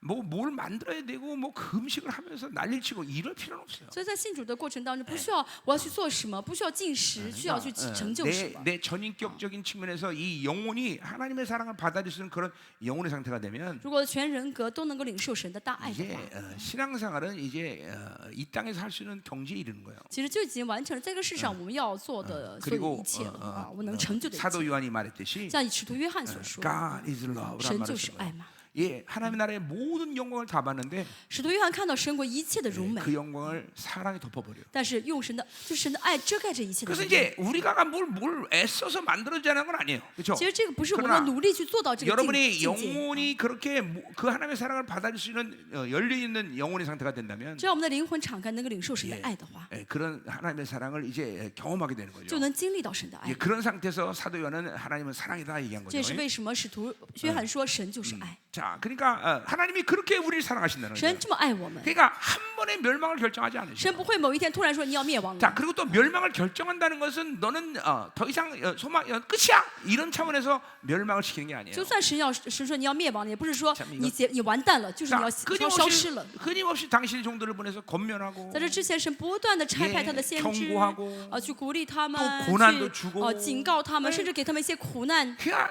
Speaker 1: 뭘 만들어야 되고 뭐 금식을 하면서 난리치고 이럴 필요는 없어요.
Speaker 2: 所以在信主的过程当中，不需要我要去做什么，不需要进食，需要去成就什么。
Speaker 1: 내 전인격적인 측면에서 이 영혼이 하나님의 사랑을 받아들일 수 있는 그런 영혼의 상태가 되면
Speaker 2: 如果全人格都能够领受神的大爱的
Speaker 1: 이제
Speaker 2: 话，
Speaker 1: 신앙생활은 이제 이 땅에서 할 수 있는 경지에 이르는 거예요.
Speaker 2: 其实就已经完成了这个世上我们要做的所有一切了啊，我们能成就的一
Speaker 1: 사도
Speaker 2: 切。
Speaker 1: 요한이 말했듯이
Speaker 2: 像使徒约翰所说，
Speaker 1: God is love.
Speaker 2: 神就是爱嘛。
Speaker 1: 예, 하나님의 나라의 모든 영광을 다 봤는데
Speaker 2: 使徒约翰看到神国一切的荣美，
Speaker 1: 그 영광을 사랑이 덮어버려.
Speaker 2: 但是用神的就是神的爱遮盖这一切的
Speaker 1: 그래서
Speaker 2: 荣美。
Speaker 1: 이제 우리가 뭘 애써서 만들어지는 건 아니에요, 그렇죠?
Speaker 2: 其实这个不是我
Speaker 1: 그러나
Speaker 2: 们努力去做到这个境
Speaker 1: 여러분이
Speaker 2: 界。
Speaker 1: 영혼이 그렇게 그 하나님의 사랑을 받아들일 수 있는 열려 있는 영혼의 상태가 된다면
Speaker 2: 只要我们的灵魂敞开，能够领受神的爱的话，
Speaker 1: 그런 하나님의 사랑을 이제 경험하게 되는 거죠.
Speaker 2: 就能经历到神的爱
Speaker 1: 예, 。 그런 상태에서 사도 요한은 하나님은 사랑이다 얘기한
Speaker 2: 这也是
Speaker 1: 거죠.
Speaker 2: 为什么使徒约翰说神就是爱，
Speaker 1: 자, 그러니까 하나님이 그렇게 우리를 사랑하신다는
Speaker 2: 神
Speaker 1: 거죠.
Speaker 2: 这么爱我们，
Speaker 1: 그러니까 한 번에 멸망을 결정하지 않으셔.
Speaker 2: 神不会某一天突然说你要灭亡
Speaker 1: 자,
Speaker 2: 了。
Speaker 1: 그리고 또 멸망을 결정한다는 것은 너는 더 이상 소망 끝이야 이런 차원에서 멸망을 시키는 게 아니에요.
Speaker 2: 就算神说你要灭亡了，也不是说
Speaker 1: 참
Speaker 2: 你完蛋了，就是你
Speaker 1: 자,
Speaker 2: 要消失了。
Speaker 1: 끊임없이 당신의 종들을 보내서 권면하고
Speaker 2: 在这之前，神不断的差派他的先知
Speaker 1: 경고하고
Speaker 2: 去鼓励他们，
Speaker 1: 또 고난도 주고
Speaker 2: 去警告他们，甚至给他们一些苦难。
Speaker 1: 그냥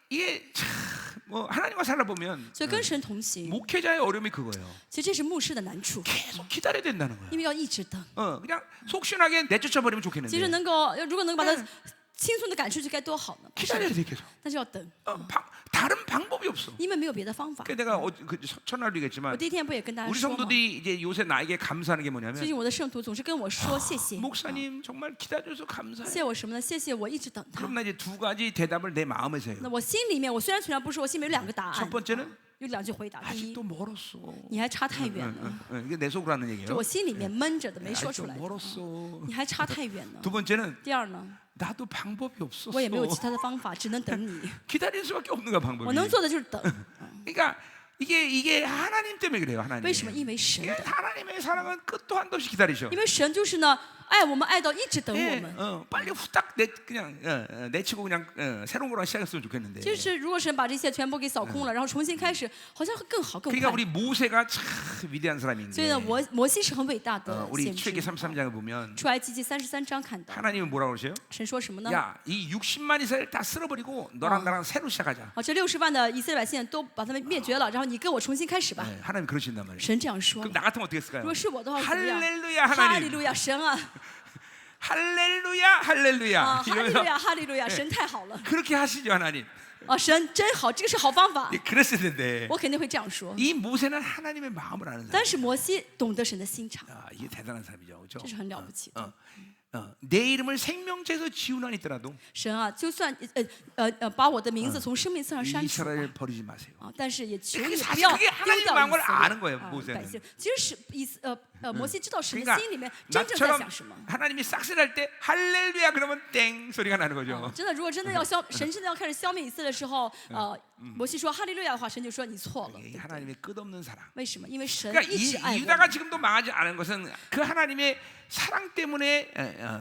Speaker 1: 이게 참, 뭐 하나님과 살아보면
Speaker 2: 所以跟神同行，
Speaker 1: 목회자의 어려움이 그거예요.
Speaker 2: 其实这是牧师的难处，
Speaker 1: 계속 기다려야 된다는 거야.
Speaker 2: 因为要一直等。
Speaker 1: 그냥 속 시원하게 내쫓아 버리면
Speaker 2: 其实
Speaker 1: 좋겠는데
Speaker 2: 如果能把他轻松的赶出去，该多好呢！
Speaker 1: 기다려야 돼 계속.
Speaker 2: 但是要等，
Speaker 1: 다른 방법이 없어.
Speaker 2: 因为没有别的方法。
Speaker 1: 그러니까 내가 첫날도
Speaker 2: 我
Speaker 1: 얘기했지만
Speaker 2: 第一天不也跟大家
Speaker 1: 우리
Speaker 2: 说吗？
Speaker 1: 성도들이 이제 요새 나에게 감사하는 게
Speaker 2: 最
Speaker 1: 뭐냐면
Speaker 2: 近我的圣徒总是跟我说谢谢，
Speaker 1: 목사님 정말 기다려줘서 감사해.
Speaker 2: 谢我什么呢？谢谢我一直等他
Speaker 1: 그럼 。 나 이제 두 가지 대답을 내 마음에서 해요.
Speaker 2: 那我心里面，我虽然不说，我心里面有两个答
Speaker 1: 첫
Speaker 2: 案，
Speaker 1: 번째는
Speaker 2: 有两句回答。第一，
Speaker 1: 아직도 멀었어.
Speaker 2: 你还差太远了，
Speaker 1: 이게 내 속으로 하는
Speaker 2: 这
Speaker 1: 얘기예요.
Speaker 2: 我心里面闷着的，没说
Speaker 1: 아직도
Speaker 2: 出来的。
Speaker 1: 멀었어.
Speaker 2: 你还差太远了。
Speaker 1: 두 번째는
Speaker 2: 第二呢，
Speaker 1: 나도 방법이 없었어.
Speaker 2: 我也没有其他的方法，只能等你。
Speaker 1: 기다릴 수밖에 없는 거야
Speaker 2: 我
Speaker 1: 방법이.
Speaker 2: 能做的就是等。
Speaker 1: 그러니까 이게 하나님 때문에 그래요. 하나님.
Speaker 2: 为什么？因为神
Speaker 1: 이게
Speaker 2: 的，
Speaker 1: 하나님의 사랑은 끝도 한도 없이 기다리셔.
Speaker 2: 因为神就是呢，爱我们爱到一直等我
Speaker 1: 예,
Speaker 2: 们。
Speaker 1: 빨리 후딱 그냥 내치고 그냥 새로운 거랑 시작했으면 좋겠는데.
Speaker 2: 就是如果神把这些全部给扫空了，然后重新开始，好像会更好更
Speaker 1: 그러니까
Speaker 2: 快。
Speaker 1: 우리 모세가 참 위대한
Speaker 2: 所以
Speaker 1: 사람인데
Speaker 2: 呢，摩西是很伟大的
Speaker 1: 우리
Speaker 2: 先
Speaker 1: 출애기
Speaker 2: 知。
Speaker 1: 33장을 보면
Speaker 2: 出埃及记33章看到，
Speaker 1: 하나님은 뭐라고 그러세요?
Speaker 2: 神说什么呢？
Speaker 1: 야, 이 60만 이스라엘 다 쓸어버리고 너랑 나랑 새로 시작하자.
Speaker 2: 这60万的以色列百姓都把他们灭绝了，然后你跟我重新开始吧。
Speaker 1: 네, 하나님 그러신단 말이에요.
Speaker 2: 神这样说。
Speaker 1: 그럼 나 같으면 어떻게 했을까요?
Speaker 2: 如果是我的话，怎么样？
Speaker 1: 할렐루야
Speaker 2: 哈利
Speaker 1: 하나님.
Speaker 2: 路亚，神啊！
Speaker 1: 할렐루야
Speaker 2: 啊，
Speaker 1: 할렐루야.
Speaker 2: 哈利路
Speaker 1: 이러면서
Speaker 2: 亚，哈利路亚，神太好了！
Speaker 1: 그렇게 하시죠 하나님.
Speaker 2: 啊，神真好，这个是好方法
Speaker 1: 예, ， 그랬을 텐데
Speaker 2: 我肯定会这样说。
Speaker 1: 이 모세는 하나님의 마음을 아는 사람.
Speaker 2: 但是摩西懂得神的心肠，
Speaker 1: 이게 대단한 사람이죠, 그렇죠?
Speaker 2: 这是很了不起的。
Speaker 1: 내 이름을 생명체에서 지우나 있더라도
Speaker 2: 神啊，就算把我的名字从生命册上删除
Speaker 1: 이스라엘 버리지 마세요.
Speaker 2: 啊，但是也求
Speaker 1: 그게
Speaker 2: 你不
Speaker 1: 사실
Speaker 2: 要
Speaker 1: 그게
Speaker 2: 丢
Speaker 1: 하나님의
Speaker 2: 掉
Speaker 1: 마음을
Speaker 2: 以
Speaker 1: 아는
Speaker 2: 色
Speaker 1: 거예요,
Speaker 2: 列。啊，
Speaker 1: 모세는.
Speaker 2: 感谢。其实摩西知道神的
Speaker 1: 그러니까
Speaker 2: 心里面真正在
Speaker 1: 나처럼
Speaker 2: 想什么。
Speaker 1: 하나님이 싹쓸이할 때 할렐루야 그러면 땡 소리가 나는 거죠.
Speaker 2: 真的，如果真的要神真的要开始消灭以色列的时候，摩西说哈利路亚的话，神就说你错了。
Speaker 1: 이게 하나님의 끝없는 사랑.
Speaker 2: 为什么？因为神
Speaker 1: 그러니까
Speaker 2: 一直爱我
Speaker 1: 유다가
Speaker 2: 们。
Speaker 1: 지금도 망하지 않은 것은 그 하나님의 사랑 때문에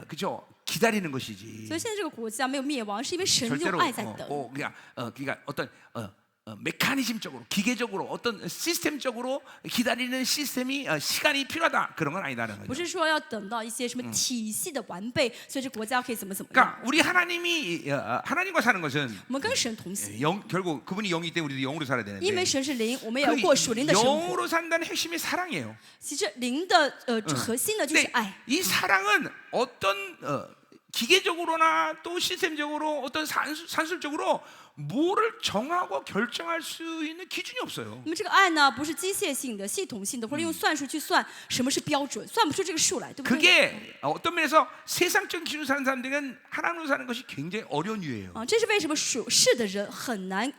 Speaker 1: 그죠 기다리는 것이지.
Speaker 2: 所以现在这个国家没有灭亡，是因为神用
Speaker 1: 절대로
Speaker 2: 爱在等。
Speaker 1: 그러니까 어떤 메커니즘적으로 기계적으로 어떤 시스템적으로 기다리는 시스템이 시간이 필요하다 그런 건 아니다는
Speaker 2: 不
Speaker 1: 거죠.
Speaker 2: 是说要等到一些什么体系的完备，所以这国家可以怎么样。
Speaker 1: 그러니까 우리 하나님이 하나님과 사는 것은
Speaker 2: 我们跟神同行，
Speaker 1: 결국 그분이 영이기 때문에 우리도 영으로 살아야
Speaker 2: 因为
Speaker 1: 되는데
Speaker 2: 神是灵，我们也要
Speaker 1: 그
Speaker 2: 过属灵的生活。
Speaker 1: 영으로 산다는 핵심이 사랑이에요.
Speaker 2: 其实灵的核心呢就是
Speaker 1: 근데
Speaker 2: 爱。
Speaker 1: 이 사랑은 어떤 기계적으로나 또 시스템적으로 어떤 산술적으로 뭐를 정하고 결정할 수 있는 기준이 없어요.
Speaker 2: 那么这个爱呢，不是机械性的、系统性的，或者用算术去算什么是标准，算不出这个数来，对不对？
Speaker 1: 그게 어떤 면에서 세상적 기준으로 사는 사람들은 하나님으로 사는 것이 굉장히 어려운 이유예요.
Speaker 2: 啊，这是为什么属世的人很难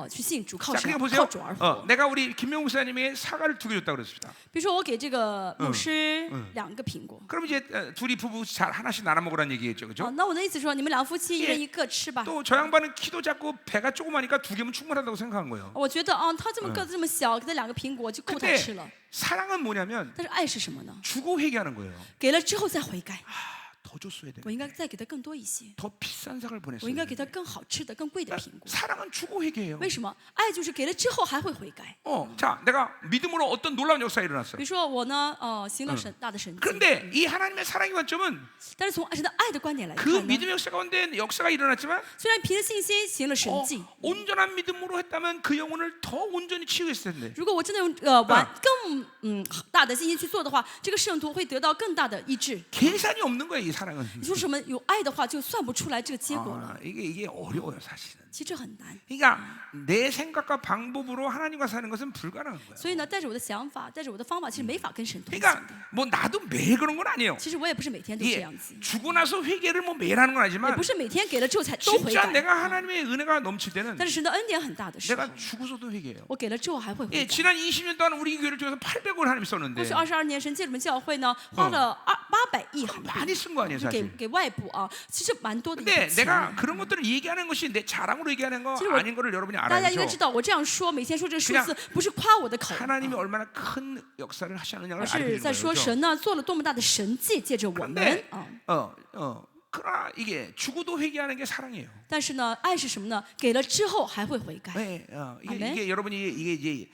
Speaker 2: 去信主，靠
Speaker 1: 자,
Speaker 2: 神
Speaker 1: 그러니까
Speaker 2: 靠
Speaker 1: 보세요.
Speaker 2: 主而活。
Speaker 1: 내가 우리 김명우 목사님에게 사과를 2개 줬다고 그랬습니다.
Speaker 2: 比如说，我给这个牧师2个苹果，
Speaker 1: 그럼 이제 둘이 부부 잘 하나씩 나눠 먹으라는 얘기겠죠,
Speaker 2: 啊
Speaker 1: 그렇죠? ，
Speaker 2: 那我的意思说，你们两夫妻一人一个吃吧。
Speaker 1: 또 저 양반은 키도 작고 배가 조그마니까 2개면 충분하다고 생각한 거예요.
Speaker 2: 我觉得啊，他这么个子这么小，给他2个苹果就够他吃
Speaker 1: 근데
Speaker 2: 了。
Speaker 1: 사랑은 뭐냐면
Speaker 2: 但是爱是什么呢？
Speaker 1: 주고 회개하는 거예요.
Speaker 2: 给了之后再悔改，
Speaker 1: 더 줬어야 돼.
Speaker 2: 我应该再给他更多一些，
Speaker 1: 더 비싼 상을
Speaker 2: 我
Speaker 1: 보냈어야
Speaker 2: 应该
Speaker 1: 돼.
Speaker 2: 给他更好吃的、更贵的苹果。
Speaker 1: 사랑은 주고 회개해요.
Speaker 2: 为什么？爱就是给了之后还会悔改。
Speaker 1: 자, 내가 믿음으로 어떤 놀라운 역사가 일어났어요.
Speaker 2: 比如说我呢，行了大的神迹，
Speaker 1: 그런데 이 하나님의 사랑의 관점은
Speaker 2: 但是从神的爱的观点来
Speaker 1: 그
Speaker 2: 看呢，
Speaker 1: 믿음의 역사 가운데 역사가 일어났지만
Speaker 2: 虽然凭着信心行了神迹，
Speaker 1: 온전한 믿음으로 했다면 그 영혼을 더 온전히 치유했을 텐데
Speaker 2: 如果我真的用更大的信心去做的话，这个圣徒会得到更大的医治。
Speaker 1: 계산이 없는 거예요, 이 사랑은.
Speaker 2: 你说什么有爱的话，就算不出来这个结果了。
Speaker 1: 이게 어려워요, 사실은.
Speaker 2: 其实很难。
Speaker 1: 그러니까 내 생각과 방법으로 하나님과 사는 것은 불가능한 거예요.
Speaker 2: 所以呢，带着我的想法，带着我的方法，其实没法跟神同行
Speaker 1: 그러니까
Speaker 2: 的。
Speaker 1: 뭐 나도 매일 그런 건 아니에요.
Speaker 2: 其实我也不是每天都这
Speaker 1: 예,
Speaker 2: 样子，
Speaker 1: 주고 나서 회개를 뭐 매일 하는 건
Speaker 2: 也
Speaker 1: 아니지만
Speaker 2: 不是每天给了之后才都悔
Speaker 1: 진짜
Speaker 2: 改。
Speaker 1: 내가 하나님의 은혜가 넘칠 때는
Speaker 2: 但是神的恩典很大的时候，
Speaker 1: 내가 주고서도 회개해요.
Speaker 2: 我给了之后还会悔
Speaker 1: 예,
Speaker 2: 改。
Speaker 1: 지난 20년 동안 우리 교회를 통해서 800을 하나님
Speaker 2: 过
Speaker 1: 썼는데
Speaker 2: 去22年，神借我们教会呢，花了800亿韩币
Speaker 1: 많이 쓴 거 아니에요
Speaker 2: 就给
Speaker 1: 사실.
Speaker 2: 给外部啊，其实蛮多的一
Speaker 1: 근데
Speaker 2: 笔钱。
Speaker 1: 내가 그런 것들을 얘기하는 것이 내 자랑으로 얘기하는 거
Speaker 2: 지금 뭐-
Speaker 1: 아닌 거를 여러분이
Speaker 2: 大家
Speaker 1: 알아야죠.
Speaker 2: 应该知道，我这样说，每天说这个数
Speaker 1: 그냥
Speaker 2: 字，不是夸我的口，
Speaker 1: 하나님이 얼마나 큰 역사를 하시느냐를
Speaker 2: 而是
Speaker 1: 알려주는
Speaker 2: 在说
Speaker 1: 거예요.
Speaker 2: 神呢做了多么大的神迹，借着我们
Speaker 1: 근데
Speaker 2: 啊。
Speaker 1: 그러나 이게 주고도 회개하는 게 사랑이에요.
Speaker 2: 但是呢，爱是什么呢？给了之后还会悔改，
Speaker 1: 네,
Speaker 2: 아멘.
Speaker 1: 이게 여러분이 이게 이제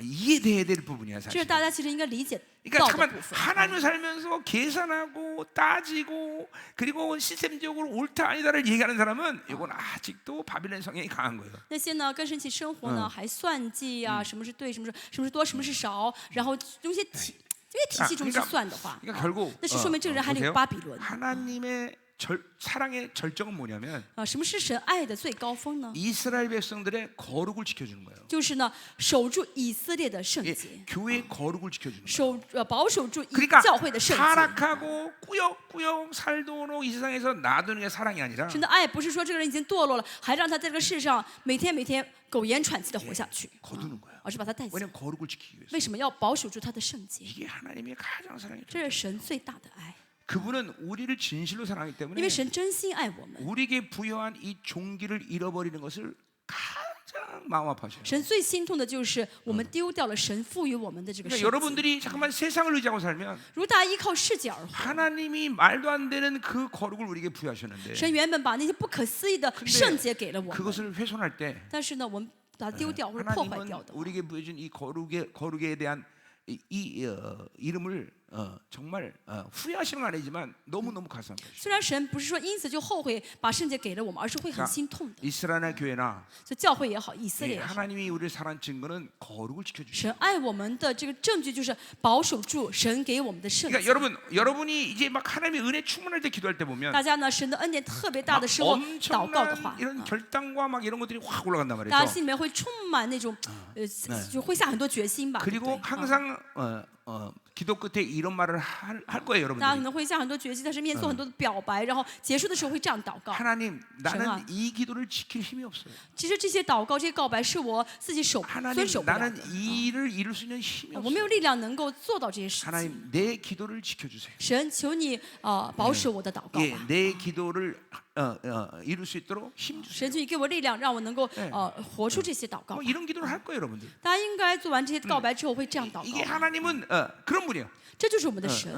Speaker 1: 이해돼야 될 부분이야
Speaker 2: 这
Speaker 1: 사실.
Speaker 2: 是大家其实应该理解
Speaker 1: 그러니까
Speaker 2: 到的
Speaker 1: 잠깐
Speaker 2: 部分。
Speaker 1: 하나님을 살면서 계산하고 따지고 그리고 시스템적으로 옳다 아니다를 얘기하는 사람은 이건 아직도 바빌론 성향이 강한 거예요.
Speaker 2: 那些呢跟神一起生活呢，还算计呀，什么是对，什么是多，什么是少，然后用一些这些体系中去算的话，
Speaker 1: 그러니까 결국
Speaker 2: 那是说明这个人还有
Speaker 1: 보세요.
Speaker 2: 巴比伦。
Speaker 1: 하나님의 사랑의 절정은 뭐냐면
Speaker 2: 什么是神爱的最高峰呢？
Speaker 1: 이스라엘 백성들의 거룩을 지켜주는 거예요.
Speaker 2: 就是呢，守住以色列的圣
Speaker 1: 예,
Speaker 2: 洁，
Speaker 1: 교회의 거룩을 지켜주는 거예요.
Speaker 2: 保守住
Speaker 1: 그러니까
Speaker 2: 教会的圣洁。
Speaker 1: 타락하고 꾸역꾸역 살도록 이 세상에서 놔두는 게 사랑이 아니라
Speaker 2: 神的爱不是说这个人已经堕落了，还让他在这个世上每天苟延喘气的活下去，
Speaker 1: 거두는 거예요.
Speaker 2: 而是把他带走。
Speaker 1: 왜냐면 거룩을 지키기 위해서.
Speaker 2: 为什么要保守住他的圣洁？
Speaker 1: 이게 하나님의 가장 사랑의
Speaker 2: 这是神最大的爱，
Speaker 1: 그분은 우리를 진실로 사랑하기
Speaker 2: 因为
Speaker 1: 때문에
Speaker 2: 神真心爱我们。
Speaker 1: 우리에게 부여한 이 종기를 잃어버리는 것을 가장 마음 아파하셔요.
Speaker 2: 神最心痛的就是我们丢掉了神赋予我们的这个
Speaker 1: 그러니까
Speaker 2: 圣洁。
Speaker 1: 여러분들이 잠깐만 세상을 의지하고 살면
Speaker 2: 如果大家依靠世界而活，
Speaker 1: 하나님이 말도 안 되는 그 거룩을 우리에게 부여하셨는데
Speaker 2: 神原本把那些不可思议的圣洁给了我们，
Speaker 1: 그것을 훼손할 때
Speaker 2: 但是呢，我们把它丢掉或者破坏
Speaker 1: 하나님은
Speaker 2: 掉的话，
Speaker 1: 우리에게 부여준 이 거룩에 대한 이름을 정말 후회하시는 건 아니지만 너무너무 가슴 아파요.
Speaker 2: 虽然神不是说因此就后悔把圣洁给了我们，而是会很心痛的。
Speaker 1: 이스라엘 교회나
Speaker 2: 所以教会也好，以色
Speaker 1: 예,
Speaker 2: 列也好，
Speaker 1: 하나님이 우리를 사랑한 증거는 거룩을 지켜주시죠.
Speaker 2: 神爱我们的这个证据就是保守住神给我们的圣
Speaker 1: 그러니까
Speaker 2: 洁。
Speaker 1: 여러분이 이제 막 하나님의 은혜 충만할 때 기도할 때 보면
Speaker 2: 大家呢，神的恩典特别大
Speaker 1: 막
Speaker 2: 的时候，祷告的
Speaker 1: 엄청난
Speaker 2: 话，
Speaker 1: 이런 결단과 막 이런 것들이 확 올라간단
Speaker 2: 大家
Speaker 1: 말이죠.
Speaker 2: 心里面会充满那种就会下很多决心吧。对不
Speaker 1: 그리고
Speaker 2: 对
Speaker 1: 항상 기도 끝에 이런 말을 할 거예요,
Speaker 2: 大家可
Speaker 1: 여러분들이.
Speaker 2: 能会下很多决心，在神面前做很多的表白，然后结束的时候会这样祷告。
Speaker 1: 하나님, 나는
Speaker 2: 정아.
Speaker 1: 이 기도를 지킬 힘이 없어요.
Speaker 2: 其实这些祷告、这些告白是我自己遵
Speaker 1: 하나님,
Speaker 2: 守不了
Speaker 1: 나는
Speaker 2: 的。
Speaker 1: 이 일을 이룰 수 있는 힘이
Speaker 2: 我没有
Speaker 1: 없어요.
Speaker 2: 力量能够做到这些事情。
Speaker 1: 하나님, 내 기도를 지켜주세요.
Speaker 2: 神，求你保守我的祷告
Speaker 1: 예,
Speaker 2: 吧。
Speaker 1: 내 기도를 이룰 수 있도록 힘 주세요.
Speaker 2: 神，求你给我力量，让我能够活出这些祷告
Speaker 1: 뭐
Speaker 2: 吧。
Speaker 1: 이런 기도를 할 거예요, 여러분들.
Speaker 2: 大家应该做完这些告白之后会这样祷
Speaker 1: 이게
Speaker 2: 告。
Speaker 1: 하나님은 그런 분이에요.
Speaker 2: 这就是我们的神。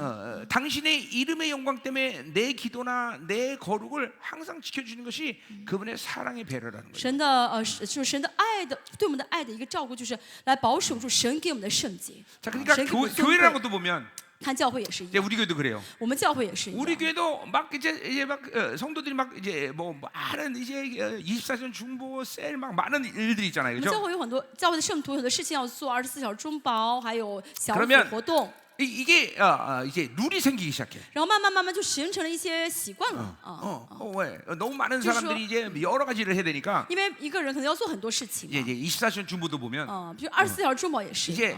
Speaker 1: 당신의 이름의 영광 때문에 내 기도나 내 거룩을 항상 지켜주는 것이 그분의 사랑의 배려라는 거예요.
Speaker 2: 神的就是神的爱的对我们的爱的一个照顾，就是来保守住神给我们的圣洁。
Speaker 1: 자, 그러니까
Speaker 2: 神给我们尊
Speaker 1: 교회라는
Speaker 2: 贵。
Speaker 1: 것도 보면
Speaker 2: 看教会也是一
Speaker 1: 이제
Speaker 2: 样，
Speaker 1: 우리 교회도 그래요.
Speaker 2: 我们教会也是一
Speaker 1: 우리
Speaker 2: 样。
Speaker 1: 교회도 막 이제 막 성도들이 막 이제 뭐 많은 이제 24시간 중보 셀 막 많은 일들이 있잖아요,
Speaker 2: 我们教
Speaker 1: 그렇죠?
Speaker 2: 会有很多教会的圣徒，有很多事情要做，24小时中保，还有小组
Speaker 1: 그러면
Speaker 2: 活动，
Speaker 1: 이게 이제 룰이 생기기 시작해.
Speaker 2: 然后慢慢就形成了一些习惯了啊。
Speaker 1: 왜? 너무 많은
Speaker 2: 그래서-
Speaker 1: 사람들이 이제 여러 가지를 해야 되니까
Speaker 2: 因为一个人可能要做很多事情
Speaker 1: 이제 24시간 중보도 보면
Speaker 2: 比如24小时中保也是。
Speaker 1: 이제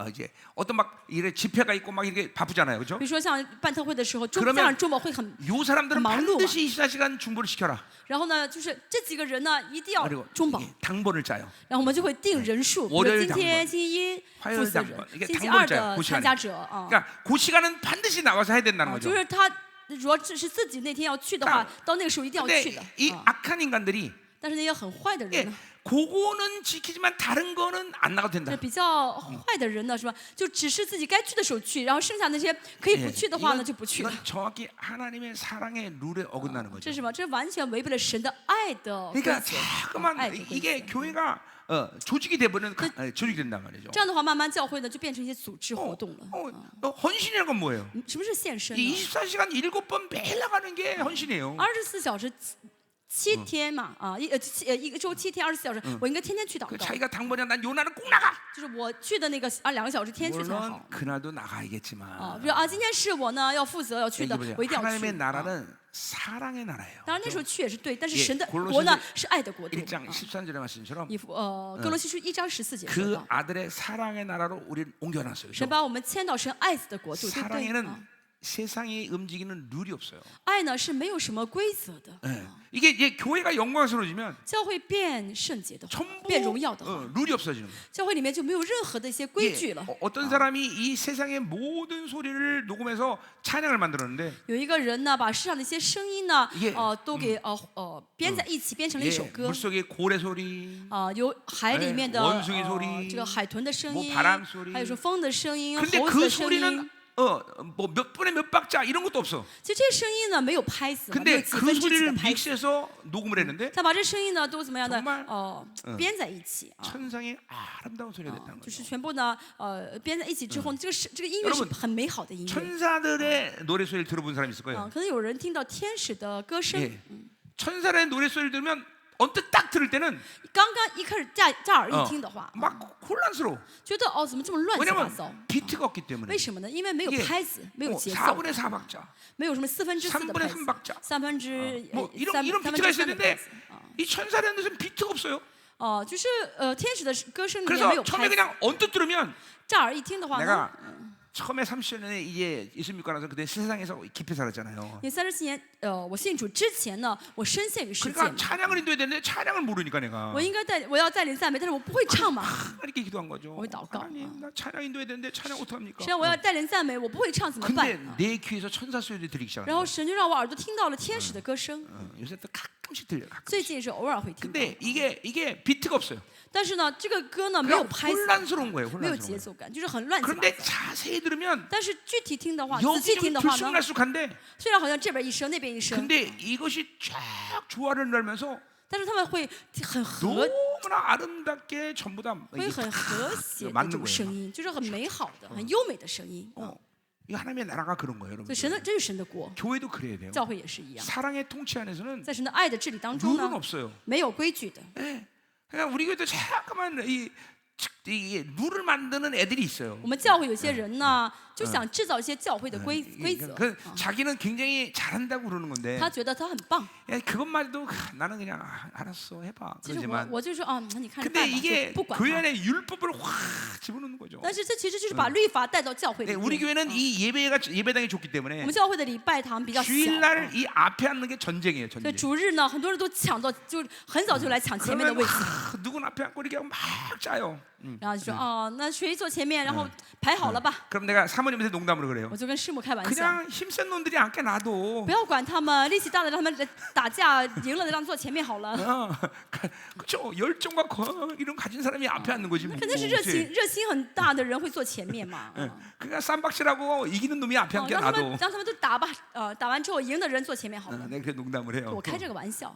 Speaker 1: 이제 어떤 막 이래 집회가 있고 막 이렇게 바쁘잖아요, 그렇죠?
Speaker 2: 比如说像办特会的时候，
Speaker 1: 그러면
Speaker 2: 加上中保会很，
Speaker 1: 요 사람들은
Speaker 2: 忙碌
Speaker 1: 반드시 24시간 중보를 시켜라.
Speaker 2: 然后呢，就是这几个人呢一定要
Speaker 1: 그리고
Speaker 2: 中保，
Speaker 1: 이게 당번을 짜요.
Speaker 2: 然后我们就会定人数，比如
Speaker 1: 월요일
Speaker 2: 今天
Speaker 1: 당번
Speaker 2: 星期一
Speaker 1: 화요일
Speaker 2: 负责
Speaker 1: 당번
Speaker 2: 人，
Speaker 1: 이게
Speaker 2: 星期
Speaker 1: 당번을
Speaker 2: 二
Speaker 1: 짜요.
Speaker 2: 的
Speaker 1: 그
Speaker 2: 参
Speaker 1: 시간에.
Speaker 2: 加者啊。
Speaker 1: 그러니까 그 시간은 반드시 나와서 해야 된다는
Speaker 2: 就
Speaker 1: 거죠.
Speaker 2: 是他如果只是自己那天要去的话
Speaker 1: 그러니까 ，
Speaker 2: 到那个时候一定要去
Speaker 1: 근데
Speaker 2: 的。
Speaker 1: 이
Speaker 2: 啊
Speaker 1: 악한 인간들이
Speaker 2: 但是那些很坏的人
Speaker 1: 예,
Speaker 2: 呢，
Speaker 1: 그거는 지키지만 다른 거는 안 나가도
Speaker 2: 这
Speaker 1: 된다.
Speaker 2: 比较坏的人呢，是吧？就只是自己该去的时候去，然后剩下那些可以不去的话呢，就不去了。
Speaker 1: 이건 정확히 하나님의 사랑의 룰에 어긋나는
Speaker 2: 这
Speaker 1: 거죠.
Speaker 2: 是什么？这完全违背了神的爱的规
Speaker 1: 그러니까
Speaker 2: 则。
Speaker 1: 자꾸만
Speaker 2: 爱的规
Speaker 1: 이게
Speaker 2: 则。
Speaker 1: 교회가 조직이 돼버리는 조직이 된단 말이죠.
Speaker 2: 这样的话，慢慢教会呢就变成一些组织活动了。
Speaker 1: 헌신이라는 건 뭐예요?
Speaker 2: 什么是献身
Speaker 1: 이
Speaker 2: 呢？
Speaker 1: 24시간 7번 매일 나가는 게 헌신이에요.
Speaker 2: 24小时7天嘛，一个周7天24小时，我应该天天去祷
Speaker 1: 그
Speaker 2: 告。
Speaker 1: 자기가 당번이야 난 요 날은 꼭 나가.
Speaker 2: 就是我去的那个2个小时，天天去才
Speaker 1: 물론
Speaker 2: 好。
Speaker 1: 그날도 나가야겠지만
Speaker 2: 比如今天是我呢要负责要去的，
Speaker 1: 이게
Speaker 2: 我一定要去。
Speaker 1: 하나님의 나라는 사랑의 나라예요.
Speaker 2: 当然那时候去也是对，但是
Speaker 1: 예
Speaker 2: 神的
Speaker 1: 골로새서
Speaker 2: 国呢是爱的国度。
Speaker 1: 1장 13절의 말씀처럼
Speaker 2: 哥罗西书1章14节说
Speaker 1: 그
Speaker 2: 到，
Speaker 1: 아들의 사랑의 나라로 우리를 옮겨놨어요.
Speaker 2: 神
Speaker 1: 그죠?
Speaker 2: 把我们迁到神爱子的国度，对不对？
Speaker 1: 사랑에는 세상이 움직이는 룰이 없어요.
Speaker 2: 爱呢是没有什么规则的。
Speaker 1: 예. 이게 이제 교회가 영광스러워지면
Speaker 2: 教会变圣洁的话，
Speaker 1: 전부
Speaker 2: 变荣耀的话，
Speaker 1: 룰이 없어지는 거예요.
Speaker 2: 教会里面就没有任何的一些规矩
Speaker 1: 예,
Speaker 2: 了。
Speaker 1: 어떤 사람이 이 세상의 모든 소리를 녹음해서 찬양을 만들었는데
Speaker 2: 有一个人呢，把世上的一些声音呢
Speaker 1: 예 ，
Speaker 2: 都给编在一起，编成了一首
Speaker 1: 예,
Speaker 2: 歌。
Speaker 1: 물속의 고래 소리,
Speaker 2: 有海里面的
Speaker 1: 원숭이 소리
Speaker 2: 这个海豚的声
Speaker 1: 뭐
Speaker 2: 音
Speaker 1: 바람 소리 ，
Speaker 2: 还有说风的声音、
Speaker 1: 근데
Speaker 2: 猴子
Speaker 1: 그
Speaker 2: 的声音
Speaker 1: 소리는 。 뭐 몇 분에 몇 박자 이런 것도 없어.
Speaker 2: 其实这些声音呢没有拍死，没有
Speaker 1: 근데
Speaker 2: 几
Speaker 1: 그
Speaker 2: 分之几
Speaker 1: 소리를
Speaker 2: 的拍死，
Speaker 1: 믹스해서 녹음을 했는데
Speaker 2: 他把这声音呢都怎么样的
Speaker 1: 정말
Speaker 2: 编在一起啊，
Speaker 1: 천상의 아름다운 소리가 됐다는
Speaker 2: 就是
Speaker 1: 거죠.
Speaker 2: 全部呢编在一起之后，这个音乐是
Speaker 1: 여러분
Speaker 2: 很美好的音乐。
Speaker 1: 천사들의 노래 소리를 들어본 사람 있을 거예요.
Speaker 2: 可能有人听到天使的歌声，
Speaker 1: 예. 천사의 노래 소리를 들으면 언뜻 딱 들을 때는
Speaker 2: 刚刚一开始乍耳一听的话，
Speaker 1: 막 혼란스러워.
Speaker 2: 觉得怎么这么乱七八
Speaker 1: 왜냐면
Speaker 2: 糟？
Speaker 1: 비트가 없기 때문에.
Speaker 2: 为什么呢？因为没有
Speaker 1: 이게
Speaker 2: 拍子，没有
Speaker 1: 뭐
Speaker 2: 节奏，
Speaker 1: 4분의 4박자.
Speaker 2: 没有什么4分之4的拍
Speaker 1: 3분의
Speaker 2: 子
Speaker 1: 3박자.
Speaker 2: 3分之
Speaker 1: 뭐 이런
Speaker 2: 3
Speaker 1: 이런
Speaker 2: 分
Speaker 1: 비트가
Speaker 2: 之
Speaker 1: 있어야
Speaker 2: 3的拍
Speaker 1: 되는데
Speaker 2: 子。
Speaker 1: 이 천사라는 데서는 비트가 없어요.
Speaker 2: 就是天使的歌声里面没有
Speaker 1: 그래서 처음에
Speaker 2: 拍子，
Speaker 1: 그냥 언뜻 들으면
Speaker 2: 乍耳一听的话呢，
Speaker 1: 내가 처음에 30년에 이제 예수 믿고 나서 그때 세상에서 깊이 살았잖아요.
Speaker 2: 因为37年我信主之前呢，我深陷于世界
Speaker 1: 그러니까
Speaker 2: 嘛，
Speaker 1: 찬양을 인도해야 되는데 찬양을 모르니까 내가
Speaker 2: 我要带领赞美，但是我不会唱嘛。
Speaker 1: 이렇게 기도한 거죠.
Speaker 2: 거의祷告.
Speaker 1: 하나님, 나 찬양 인도해야 되는데 찬양 어떡합니까?
Speaker 2: 实际上我要带领赞美，我不会唱怎么办？
Speaker 1: 근데 내 귀에서 천사 소리를 들리기
Speaker 2: 然
Speaker 1: 시작한
Speaker 2: 后
Speaker 1: 거예요.
Speaker 2: 神就让我耳朵听到了天使的歌声，
Speaker 1: 요새 또 가끔씩 들려요. 가끔.
Speaker 2: 最近是偶尔会听到。
Speaker 1: 근데 이게 비트가 없어요.
Speaker 2: 但是呢，这个歌呢没有
Speaker 1: 그냥
Speaker 2: 拍子，
Speaker 1: 혼란스러운 거예요.
Speaker 2: 没有
Speaker 1: 혼란스러운
Speaker 2: 节
Speaker 1: 거예요.
Speaker 2: 奏感，就是很乱七八
Speaker 1: 그런데
Speaker 2: 糟。
Speaker 1: 자세히 들으면
Speaker 2: 但是具体听的话，仔细
Speaker 1: 여기
Speaker 2: 听
Speaker 1: 좀
Speaker 2: 的话呢，
Speaker 1: 들쑥날쑥한데
Speaker 2: 虽然好像这边一声那边一声，
Speaker 1: 근데 이것이 쫙 조화를 날면서
Speaker 2: 但是他们会很和
Speaker 1: 너무나 아름답게 전부 다
Speaker 2: 会
Speaker 1: 이게
Speaker 2: 很和谐的这
Speaker 1: 맞는
Speaker 2: 种
Speaker 1: 거예요.
Speaker 2: 声音，就是很美好的、很优美的声音。
Speaker 1: 이 하나님의 나라가 그런 거예요,
Speaker 2: 所
Speaker 1: 여러분.
Speaker 2: 以神的这是神的国，
Speaker 1: 교회도 그래야 돼요.
Speaker 2: 教会也是一样，
Speaker 1: 사랑의 통치 안에서는
Speaker 2: 在神的爱的治理当中
Speaker 1: 룰은
Speaker 2: 呢，
Speaker 1: 없어요.
Speaker 2: 没有规矩的。
Speaker 1: 예. 그러니까 우리 교회도 잠깐만 이 룰을 만드는 애들이 있어요.
Speaker 2: 我们教会有些人呢，就想制造一些教会的规则，
Speaker 1: 그 자기는 굉장히 잘한다고 그러는 건데
Speaker 2: 他觉得他很棒。
Speaker 1: 야, 그것만도 나는 그냥 알았어 해봐
Speaker 2: 其实
Speaker 1: 그러지만
Speaker 2: 我就说你看着
Speaker 1: 근데
Speaker 2: 办吧，
Speaker 1: 이게
Speaker 2: 就不管
Speaker 1: 교회
Speaker 2: 他。
Speaker 1: 안에 율법을 확 집어넣는 거죠.
Speaker 2: 但是这其实就是把律法带到教会
Speaker 1: 네,
Speaker 2: 里
Speaker 1: 우리
Speaker 2: 面。
Speaker 1: 교회는 이 예배당이 좋기
Speaker 2: 我
Speaker 1: 때문에
Speaker 2: 们教会的礼拜堂比较小，
Speaker 1: 주일날 이 앞에 앉는 게 전쟁이에요.
Speaker 2: 所以
Speaker 1: 전쟁.
Speaker 2: 主日呢，很多人都抢到，就很早就来抢前面的
Speaker 1: 그러면
Speaker 2: 位置，
Speaker 1: 누군 앞에 앉고 이렇게 막 짜요.
Speaker 2: 然后就说那谁坐前面，然后排好了吧。
Speaker 1: 그럼 내가 사모님한테 농담으로 그래요.
Speaker 2: 我就跟师母开玩笑，
Speaker 1: 그냥 힘센 놈들이 앉게 놔둬.
Speaker 2: 不要管他们，力气大的让他们打架，赢了的让坐前面好了。
Speaker 1: 그렇죠. 열정과 이런 가진 사람이 앞에 앉는 거지. 뭐.
Speaker 2: 肯定是热心很大的人会坐前面嘛。
Speaker 1: 그러니까 쌈박질하고 이기는 놈이 앞에 앉게
Speaker 2: 让他们
Speaker 1: 놔둬.
Speaker 2: 让他们都打吧，打完之后赢的人坐前面好了。
Speaker 1: 내가 그 농담을 해요.
Speaker 2: 我开这个玩笑。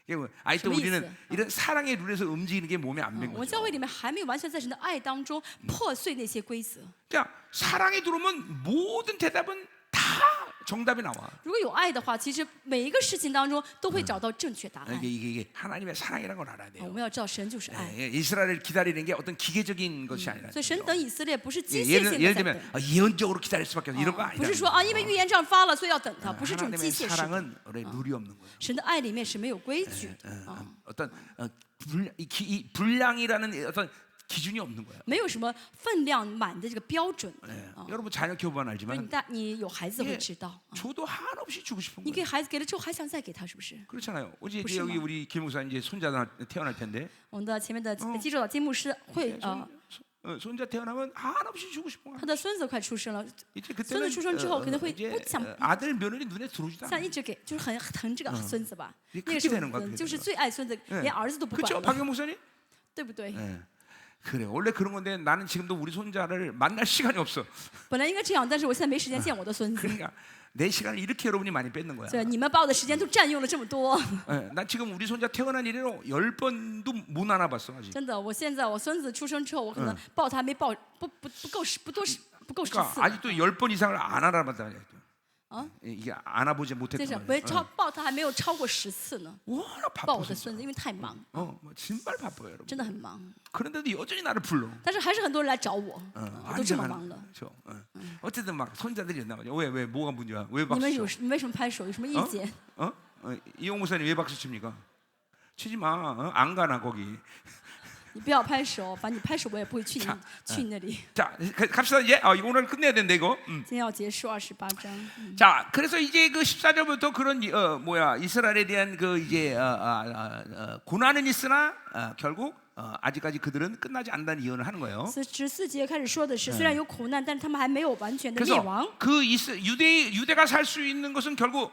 Speaker 1: 이게 뭐, 아니 또
Speaker 2: 什么意思？
Speaker 1: 우리는 이런 사랑의 룰에서 움직이는 게 몸에 안 밴
Speaker 2: 我们
Speaker 1: 거죠.
Speaker 2: 教会里面还没有完全在神的爱当中破碎那些规则。
Speaker 1: 그러니까 사랑이 들어오면 모든 대답은 다 정답이 나와.
Speaker 2: 如果有爱的话，其实每一个事情当中都会找到正确答案。
Speaker 1: 이게 하나님의 사랑이라는 걸 알아야
Speaker 2: 我
Speaker 1: 돼요.
Speaker 2: 们要知道神就是爱，
Speaker 1: 이스라엘을 기다리는 게 어떤 기계적인 것이 아니라.
Speaker 2: 所以神等以色列不是机械
Speaker 1: 예를
Speaker 2: 性的
Speaker 1: 예를
Speaker 2: 在等
Speaker 1: 들면 ， 예언적으로 기다릴 수밖에 없어 이런 거
Speaker 2: 不
Speaker 1: 아니라.
Speaker 2: 是说因为预言这样发了，所以要等他，不是这种机
Speaker 1: 하나님의
Speaker 2: 械式的。
Speaker 1: 사랑은 우리 룰이 없는 거예요.
Speaker 2: 神的爱里面是没有规矩的，
Speaker 1: 어떤 이 분량이라는 어떤 기준이 없는 거예요.
Speaker 2: 没有什么分量满的这个标准。
Speaker 1: 여러분 자녀 교부는
Speaker 2: 所以
Speaker 1: 알지만
Speaker 2: 你有孩子会知道，
Speaker 1: 줘도 한없이 주고 싶은
Speaker 2: 你
Speaker 1: 거예요.
Speaker 2: 给孩子给了之后还想再给他，是不是？
Speaker 1: 그렇잖아요. 어제
Speaker 2: 그
Speaker 1: 이제 여기
Speaker 2: 심한-
Speaker 1: 우리 김 목사 이제 손자 태어날 텐데
Speaker 2: 我们的前面的济州岛金牧师会
Speaker 1: 손자 태어나면 한없이 주고 싶은 거야.
Speaker 2: 他的孙子快出生了，
Speaker 1: 이제
Speaker 2: 孙子
Speaker 1: 그때는
Speaker 2: 出生之后肯定会
Speaker 1: 이제
Speaker 2: 不想
Speaker 1: 아들 며느리 눈에 들어오지도
Speaker 2: 像
Speaker 1: 않아.
Speaker 2: 一直给，就是很疼这个孙子吧。
Speaker 1: 이게
Speaker 2: 那个
Speaker 1: 그렇게
Speaker 2: 时候
Speaker 1: 되는 거야.
Speaker 2: 就是最爱孙子，连儿子都不管
Speaker 1: 그렇죠,
Speaker 2: 了，
Speaker 1: 박영 목사님?
Speaker 2: 对不对？
Speaker 1: 예. 그래 원래 그런 건데 나는 지금도 우리 손자를 만날 시간이 없어.
Speaker 2: 本来应该这样，但是我现在没时间见我的孙子，
Speaker 1: 그러니까 내 시간을 이렇게 여러분이 많이 뺏는 거야.
Speaker 2: 所以你们把我的时间都占用了这么多。
Speaker 1: 예, 난 지금 우리 손자 태어난 이래로 10번도 못 안아봤어 아직.
Speaker 2: 真的，我现在我孙子出生之后，我可能抱他还没抱不够10次。
Speaker 1: 그러니까 아직도 10번 이상을 안 알아봤다. 이게 안아보지
Speaker 2: 就
Speaker 1: 못했단
Speaker 2: 是
Speaker 1: 말이에요.
Speaker 2: 没超抱他还没有超过10次呢，
Speaker 1: 워낙
Speaker 2: 抱我
Speaker 1: 바빠서
Speaker 2: 的孙子，因为太忙，
Speaker 1: 뭐 정말 바빠요, 여러분.
Speaker 2: 真的很忙。
Speaker 1: 그런데도 여전히 나를 불러.
Speaker 2: 但是还是很多人来找我， 都这么
Speaker 1: 아니잖아.
Speaker 2: 忙了。
Speaker 1: 그렇죠. 어쨌든 막 손자들이 있나 봐요. 왜 뭐가 문제야? 왜
Speaker 2: 你们
Speaker 1: 박수
Speaker 2: 有
Speaker 1: 쳐?
Speaker 2: 你为什么拍手？有什么意见？
Speaker 1: 이용 목사님 왜 박수 칩니까? 치지 마. 안 가나 거기.
Speaker 2: 你不要拍手，反正你拍手我也不会去你去你那里。
Speaker 1: 자, 갑시다 이제. 이거 오늘 끝내야 된다 이거.
Speaker 2: 今天要结束28章。
Speaker 1: 자, 그래서 이제 그 14절부터 그런 이스라엘에 대한 그 이제 고난은 있으나 결국 아직까지 그들은 끝나지 않는다는 예언을 하는 거예요.
Speaker 2: 14节开始说的是，虽然有苦难，但是他们还没有完全的灭
Speaker 1: 그래서
Speaker 2: 亡。
Speaker 1: 그 유대가 살 수 있는 것은 결국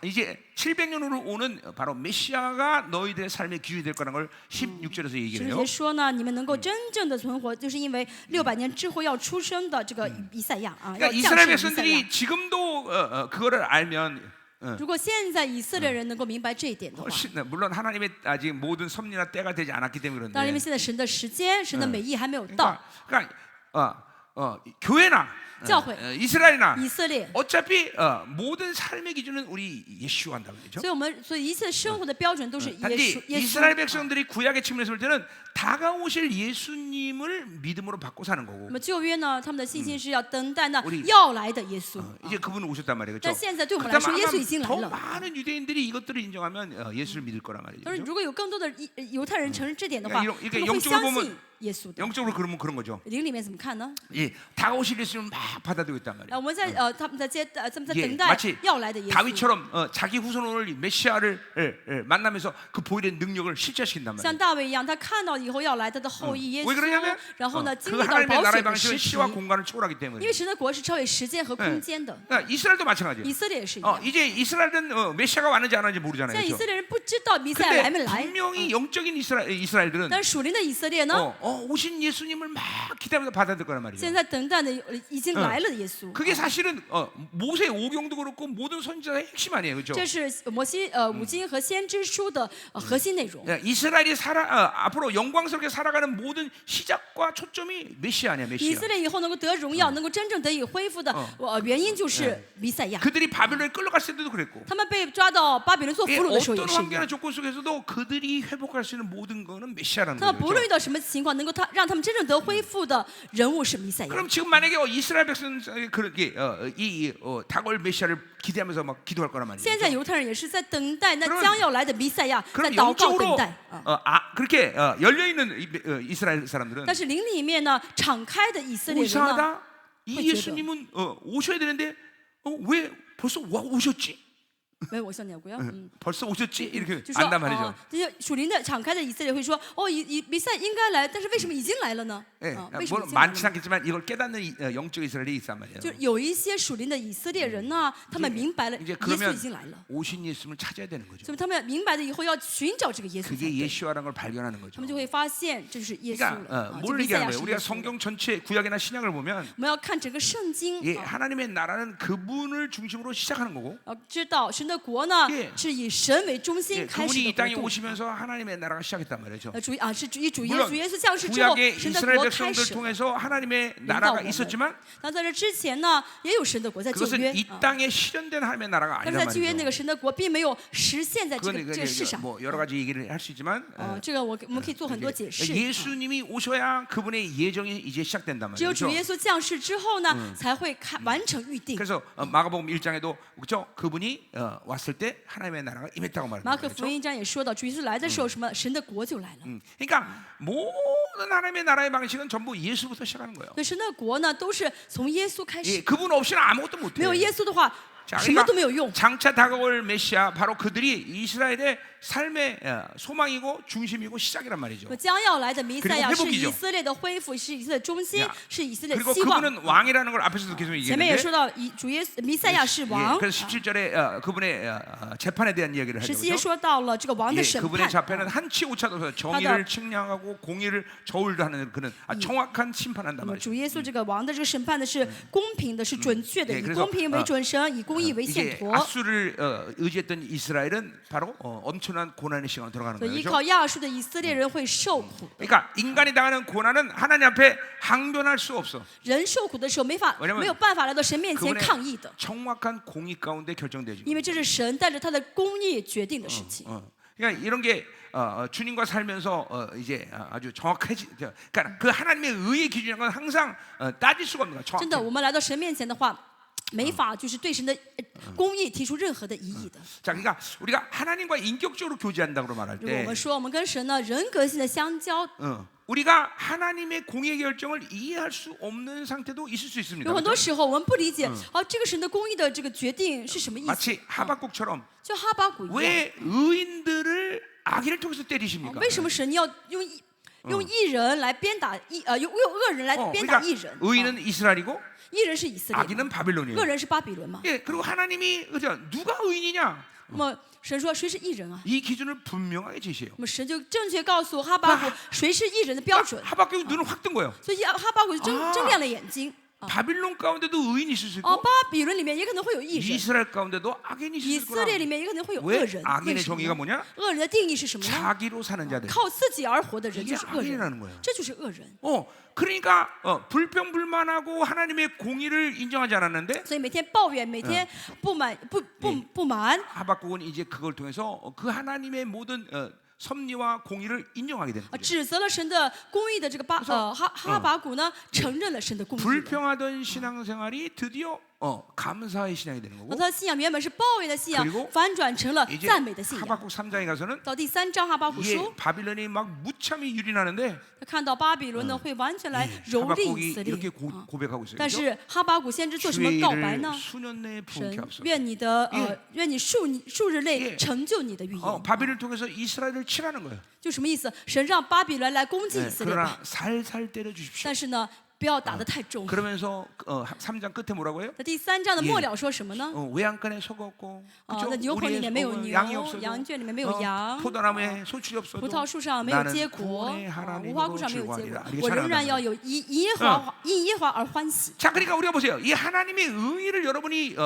Speaker 1: 이제 700년으로 오는 바로 메시아가 너희들의 삶의 기준이 될 거라는 걸 16절에서 얘기를
Speaker 2: 16
Speaker 1: 해요.
Speaker 2: 节说呢，你们能够真正的存活，就是因为600年之后要出生的这个以赛亚啊，要
Speaker 1: 그러니까
Speaker 2: 降
Speaker 1: 이스라엘
Speaker 2: 世的以赛亚。
Speaker 1: 백성들이 지금도 그거를 알면
Speaker 2: 如果现在以色列人能够明白这一点的话，
Speaker 1: 물론 하나님의 아직 모든 섭리나 때가 되지 않았기 때문에
Speaker 2: 当然因为
Speaker 1: 그런데
Speaker 2: 现在神的时间、神的美意还没有到，
Speaker 1: 그러니까 교회나
Speaker 2: 教会
Speaker 1: 이스라엘이나
Speaker 2: 以色列。
Speaker 1: 어차피 모든 삶의 기준은 우리 예수와 한다고 그러죠.
Speaker 2: 所以一切生活的标准都是耶
Speaker 1: 단지
Speaker 2: 稣。耶
Speaker 1: 이스라엘
Speaker 2: 稣。
Speaker 1: 백성들이 구약의 측면에서 볼 때는 다가오실 예수님을 믿음으로 받고 사는
Speaker 2: 那
Speaker 1: 거고
Speaker 2: 么旧约呢，他们的信心是要等待那
Speaker 1: 우리
Speaker 2: 要来的耶稣。
Speaker 1: 이제 그분은 오셨단 말이에요.
Speaker 2: 但
Speaker 1: 그렇죠?
Speaker 2: 现在对我们来说，耶稣已经来
Speaker 1: 더
Speaker 2: 了。
Speaker 1: 많은 유대인들이 이것들을 인정하면 예수를 믿을 거란 말이죠.
Speaker 2: 但是
Speaker 1: 그렇죠?
Speaker 2: 如果有更多的犹太人承认这点的话，
Speaker 1: 이렇게
Speaker 2: 他们会
Speaker 1: 영적으로
Speaker 2: 相
Speaker 1: 보면
Speaker 2: 信耶稣的。
Speaker 1: 영적으로 그러면 그런 거죠.
Speaker 2: 灵里面怎么看呢？
Speaker 1: 예, 다가오실 예수님을 막 받아들이고 있단 말이에요.
Speaker 2: 我们在他们在等
Speaker 1: 예,
Speaker 2: 待
Speaker 1: 마치
Speaker 2: 要来的耶稣。
Speaker 1: 다윗처럼 자기 후손을 메시아를 만나면서 그 보이는 능력을 실제시킨단
Speaker 2: 像
Speaker 1: 말이에요.
Speaker 2: 大卫一样，他看到以后要来他的后裔耶
Speaker 1: 왜
Speaker 2: 稣
Speaker 1: 그러냐면 ，
Speaker 2: 然后呢经
Speaker 1: 그
Speaker 2: 历到
Speaker 1: 하나님의
Speaker 2: 保
Speaker 1: 나라의
Speaker 2: 险的
Speaker 1: 방식은
Speaker 2: 实体。
Speaker 1: 시와 공간을 초월하기
Speaker 2: 因
Speaker 1: 때문에.
Speaker 2: 为神的国是超越时间和空间的，
Speaker 1: 그러니까 이스라엘도 마찬가지예요.
Speaker 2: 以色列也是一样。
Speaker 1: 이제 이스라엘은 메시아가 왔는지 안 왔는지
Speaker 2: 现
Speaker 1: 모르잖아요.
Speaker 2: 在以
Speaker 1: 그렇죠?
Speaker 2: 色列人不知道弥赛亚来没
Speaker 1: 근데
Speaker 2: 来，
Speaker 1: 분명히 영적인 이스라엘들은
Speaker 2: 但是属灵的以色列呢，
Speaker 1: 오신 예수님을 막 기다리면서 받아들일 거란 말이에요.
Speaker 2: 现在等待的已经来了的耶稣。
Speaker 1: 그게 사실은 모세 오경도 그렇고 모든 선지자의 핵심 아니에요, 그렇죠?
Speaker 2: 这是摩西五经和先知书的核心内容。
Speaker 1: 이스라엘이 앞으로 영광스럽게 살아가는 모든 시작과 초점이 메시아 아니야,
Speaker 2: 以
Speaker 1: 메시아.
Speaker 2: 色列以后能够得荣耀，能够真正得以恢复的原因就是弥赛亚。
Speaker 1: 그들이 바벨론에 끌려갔을 때도 그랬고.
Speaker 2: 他们被抓到巴比伦做
Speaker 1: 예,
Speaker 2: 俘虏的时候也
Speaker 1: 어떤
Speaker 2: 是一
Speaker 1: 환경이나
Speaker 2: 样。
Speaker 1: 조건 속에서도 그들이 회복할 수 있는 모든 거는 메시아라는
Speaker 2: 他们不论
Speaker 1: 거죠.
Speaker 2: 遇到什么情况，能够让他们真正得恢复的人物是弥赛亚。
Speaker 1: 그럼 지금 만약에 이스라엘 백성 그렇게 다가올 메시아를 기대하면서 막 기도할 거란 말이에요.
Speaker 2: 现在犹太人也是在等待那
Speaker 1: 그럼
Speaker 2: 将要来的弥赛亚，在
Speaker 1: 그럼
Speaker 2: 祷告等
Speaker 1: 영적으로
Speaker 2: 待。
Speaker 1: 그렇게 열려 있는 이스라엘 사람들은
Speaker 2: 但是灵里面呢，敞开的以色列人呢，
Speaker 1: 이상하다. 이
Speaker 2: 그렇죠.
Speaker 1: 예수님은 오셔야 되는데 왜 벌써 오셨지?
Speaker 2: 没有，我向你讲过，
Speaker 1: 벌써 오셨지? 이렇게
Speaker 2: 就说
Speaker 1: 안단 말이죠.
Speaker 2: 这些属灵的敞开的以色列会说，弥赛应该来，但是为什么已经来了呢？
Speaker 1: 예,
Speaker 2: 为什么
Speaker 1: 뭐
Speaker 2: 已经来了
Speaker 1: 많지
Speaker 2: 呢？
Speaker 1: 않겠지만 이걸 깨닫는 영적 이스라엘이 있단 말이에요.
Speaker 2: 就有一些属灵的以色列人呢，他们明白了
Speaker 1: 이제
Speaker 2: 耶稣
Speaker 1: 그러면
Speaker 2: 已经来了，
Speaker 1: 오신 예수님을 찾아야 되는 거죠.
Speaker 2: 所以他们明白了以后要寻找这个耶稣才
Speaker 1: 그게
Speaker 2: 对，
Speaker 1: 예수라는 걸 발견하는 거죠.
Speaker 2: 他们就会发现这就是耶稣
Speaker 1: 그러니까
Speaker 2: 了。这
Speaker 1: 뭘
Speaker 2: 弥赛
Speaker 1: 얘기하는
Speaker 2: 亚
Speaker 1: 거예요?
Speaker 2: 是
Speaker 1: 우리가
Speaker 2: 耶稣了。
Speaker 1: 성경 전체 구약이나 신약을 보면
Speaker 2: 我们要看整个圣经，
Speaker 1: 예, 하나님의 나라는 그분을 중심으로 시작하는 거고
Speaker 2: 知道神的国呢
Speaker 1: 예
Speaker 2: 是以神为中
Speaker 1: 예,
Speaker 2: 心开始
Speaker 1: 그분이 이
Speaker 2: 的
Speaker 1: 땅에
Speaker 2: 国度。
Speaker 1: 오시면서 하나님의 나라가 시작했단 말이죠.
Speaker 2: 是以主耶
Speaker 1: 물론
Speaker 2: 稣，耶稣降世之后，
Speaker 1: 구약의
Speaker 2: 神的
Speaker 1: 이스라엘
Speaker 2: 国开
Speaker 1: 백성들
Speaker 2: 始。
Speaker 1: 통해서 하나님의
Speaker 2: 领导
Speaker 1: 나라가
Speaker 2: 我们
Speaker 1: 있었지만
Speaker 2: 但在这之前呢，也有神的国在旧
Speaker 1: 그것은
Speaker 2: 约，
Speaker 1: 이 땅에 실현된 하나님의 나라가
Speaker 2: 但是
Speaker 1: 아니란
Speaker 2: 在旧约那
Speaker 1: 말이죠.
Speaker 2: 个神的国并没有实现在这
Speaker 1: 그건
Speaker 2: 个世上。
Speaker 1: 뭐 여러 가지 얘기를 할 수 있지만
Speaker 2: 这个我们可以做很多解释。
Speaker 1: 예수님이 오셔야 그분의 예정이 이제 시작된단
Speaker 2: 只有
Speaker 1: 말이죠.
Speaker 2: 主耶稣降世之后呢，才会完成预定。
Speaker 1: 그래서 마가복음 1장에도 그죠? 그분이 왔을 때 하나님의 나라가 임했다고
Speaker 2: 马
Speaker 1: 말합니다.
Speaker 2: 可福音章也说到，主耶稣来的时候，什么神的国就来了。
Speaker 1: 그러니까 모든 하나님의 나라의 방식은 전부 예수부터 시작하는 거예요.
Speaker 2: 所以神的国呢，都是从耶稣开
Speaker 1: 예,
Speaker 2: 始。
Speaker 1: 그분 없이는 아무것도
Speaker 2: 没
Speaker 1: 못해.
Speaker 2: 有耶稣的话，
Speaker 1: 자,
Speaker 2: 什么都没有用。
Speaker 1: 장차 다가올 메시아 바로 그들이 이스라엘의 삶의 소망이고 중심이고 시작이란 말이죠.
Speaker 2: 将要来的弥赛亚
Speaker 1: 그리고
Speaker 2: 是
Speaker 1: 회복이죠
Speaker 2: 以色列的恢复，是以色列中心
Speaker 1: 야 ，
Speaker 2: 是以色列
Speaker 1: 그리고
Speaker 2: 希望。
Speaker 1: 그분은 왕이라는 걸 앞에서도 계속
Speaker 2: 前面也
Speaker 1: 얘기했는데
Speaker 2: 说到，主耶稣弥赛亚是
Speaker 1: 예,
Speaker 2: 王。
Speaker 1: 그래서 17절에 그분의 재판에 대한 이야기를 하죠.
Speaker 2: 17节
Speaker 1: 그렇죠?
Speaker 2: 说到了这个王
Speaker 1: 예,
Speaker 2: 的审
Speaker 1: 그분의
Speaker 2: 判。
Speaker 1: 자편은 한치 오차도 정의를 측량하고 공의를 저울도 하는 그런 정확한 심판한단
Speaker 2: 那么
Speaker 1: 말이죠.
Speaker 2: 主耶稣这个王的这个审判呢是公平的，是准确的，
Speaker 1: 예
Speaker 2: 以
Speaker 1: 그래서
Speaker 2: 公平为准绳，以公公义为线
Speaker 1: 이제
Speaker 2: 砣。
Speaker 1: 아수를 의지했던 이스라엘은 바로 엄청난 고난의 시간을 들어가는
Speaker 2: 所以
Speaker 1: 거예요.
Speaker 2: 依
Speaker 1: 그렇죠?
Speaker 2: 靠亚述的以色列人会受苦的。
Speaker 1: 그러니까 인간이 당하는 고난은 하나님 앞에 항변할 수 없어.
Speaker 2: 人受苦的时候没
Speaker 1: 왜냐면
Speaker 2: 有办法来到神面前
Speaker 1: 그분의
Speaker 2: 抗议的，
Speaker 1: 정확한 공의 가운데 결정되지.
Speaker 2: 因为这是神带着他的公义决定的事情。
Speaker 1: 그러니까 이런 게 주님과 살면서 이제 아주 정확해지. 그러니까 그 하나님의 의의 기준이라는 건 항상 따질 수가 없는 거야.
Speaker 2: 真的，
Speaker 1: 정확해.
Speaker 2: 我们来到神面前的话，没法就是对神的公义提出任何的异议的。
Speaker 1: 자, 그러니까 우리가 하나님과 인격적으로 교제한다고 말할
Speaker 2: 如果我
Speaker 1: 때,
Speaker 2: 们说我们跟神呢人格性的相交，
Speaker 1: 우리가 하나님의 공의 결정을 이해할 수 없는 상태도 있을 수 있습니다.
Speaker 2: 有很多
Speaker 1: 그렇죠?
Speaker 2: 时候我们不理解，这个神的公义的这个决定是什么意思？
Speaker 1: 마치 하박국처럼
Speaker 2: 就哈巴谷一样，
Speaker 1: 왜 의인들을 악인을 통해서 때리십니까?
Speaker 2: 为什么神要用义人来鞭打用恶人来鞭打
Speaker 1: 그러니까
Speaker 2: 义人？
Speaker 1: 의인은 이스라엘이고
Speaker 2: 义人是以色列嘛，
Speaker 1: 악인은 바빌론이에요.
Speaker 2: 恶人是巴比伦嘛。
Speaker 1: 예, 그리고 하나님이 그죠? 누가 의인이냐?
Speaker 2: 那么神说谁是义人啊？
Speaker 1: 이 기준을 분명하게 제시해요.
Speaker 2: 那么神就正确告诉哈巴谷谁是义人的标准，
Speaker 1: 하박국이 눈을 확 뜬 거예요.
Speaker 2: 所以哈巴谷就睁亮了眼睛。
Speaker 1: 바빌론 가운데도 의인이 있을 수
Speaker 2: 哦，
Speaker 1: 있고
Speaker 2: 巴比伦里面也可能会有义人，
Speaker 1: 이스라엘 가운데도 악인이
Speaker 2: 以
Speaker 1: 있을 수
Speaker 2: 色列
Speaker 1: 있구나.
Speaker 2: 里面也可能会有恶
Speaker 1: 왜
Speaker 2: 人。为
Speaker 1: 악인의
Speaker 2: 什么
Speaker 1: 정의가
Speaker 2: 呢？
Speaker 1: 뭐냐?
Speaker 2: 恶人的定义是什么呢？
Speaker 1: 자기로 사는 자들.
Speaker 2: 靠自己而活的人
Speaker 1: 이게
Speaker 2: 就是恶
Speaker 1: 악인이라는
Speaker 2: 人，
Speaker 1: 거예요.
Speaker 2: 这就是恶人。
Speaker 1: 그러니까 불평불만하고 하나님의 공의를 인정하지 않았는데
Speaker 2: 所以每天抱怨，每天不满，
Speaker 1: 하박국은 이제 그걸 통해서 그 하나님의 모든 섭리와 공의를 인정하게 되는 거죠.
Speaker 2: 指责了神的公义的这个哈巴谷呢，承认了神的公义。
Speaker 1: 불평하던 신앙생활이 드디어 감사의 신앙이 되는 거고
Speaker 2: 他的信仰原本是抱怨的信仰
Speaker 1: 그리고 ，
Speaker 2: 反转成了
Speaker 1: 이제
Speaker 2: 赞美的信仰。
Speaker 1: 하박국 3장에 가서는
Speaker 2: 到第3章哈巴谷
Speaker 1: 이게
Speaker 2: 书，
Speaker 1: 바빌론이 막 무참히 유린하는데
Speaker 2: 他看到巴比伦呢会完全来蹂躏以
Speaker 1: 하박국이
Speaker 2: 色列
Speaker 1: 이렇게 。 고백하고 있어요.
Speaker 2: 但
Speaker 1: 그죠?
Speaker 2: 是哈巴谷先知做什么
Speaker 1: 주의
Speaker 2: 告白
Speaker 1: 일을
Speaker 2: 呢？
Speaker 1: 수년 내에 부흥케
Speaker 2: 神
Speaker 1: 하옵소서.
Speaker 2: 愿你的愿你数日内
Speaker 1: 예
Speaker 2: 成就你的预言。
Speaker 1: 바빌을 통해서 이스라엘을 치라는 거예요.
Speaker 2: 就什么意思？神让巴比伦来攻击以
Speaker 1: 네,
Speaker 2: 色列吧，
Speaker 1: 그러나 살살 때려 주십시오.
Speaker 2: 但是呢，不要打得太重。
Speaker 1: 그러면서 3장 끝에 뭐라고 해요?
Speaker 2: 在第3章的末了说什么呢？
Speaker 1: 외양간에 소가 없고
Speaker 2: 那牛棚里面没有
Speaker 1: 양이
Speaker 2: 牛，
Speaker 1: 없어도
Speaker 2: 羊圈里面没有羊，
Speaker 1: 포도나무에 소출이
Speaker 2: 葡
Speaker 1: 없어도
Speaker 2: 萄树上没有
Speaker 1: 나는
Speaker 2: 结果，
Speaker 1: 구원의
Speaker 2: 无花果
Speaker 1: 하나님으로
Speaker 2: 上没有结果
Speaker 1: 즐거워하리라. ，이렇게
Speaker 2: 我仍然
Speaker 1: 찬양한다.
Speaker 2: 要有因耶和华而欢喜。
Speaker 1: 자, 그러니까 우리가 보세요. 이 하나님의 의의를 여러분이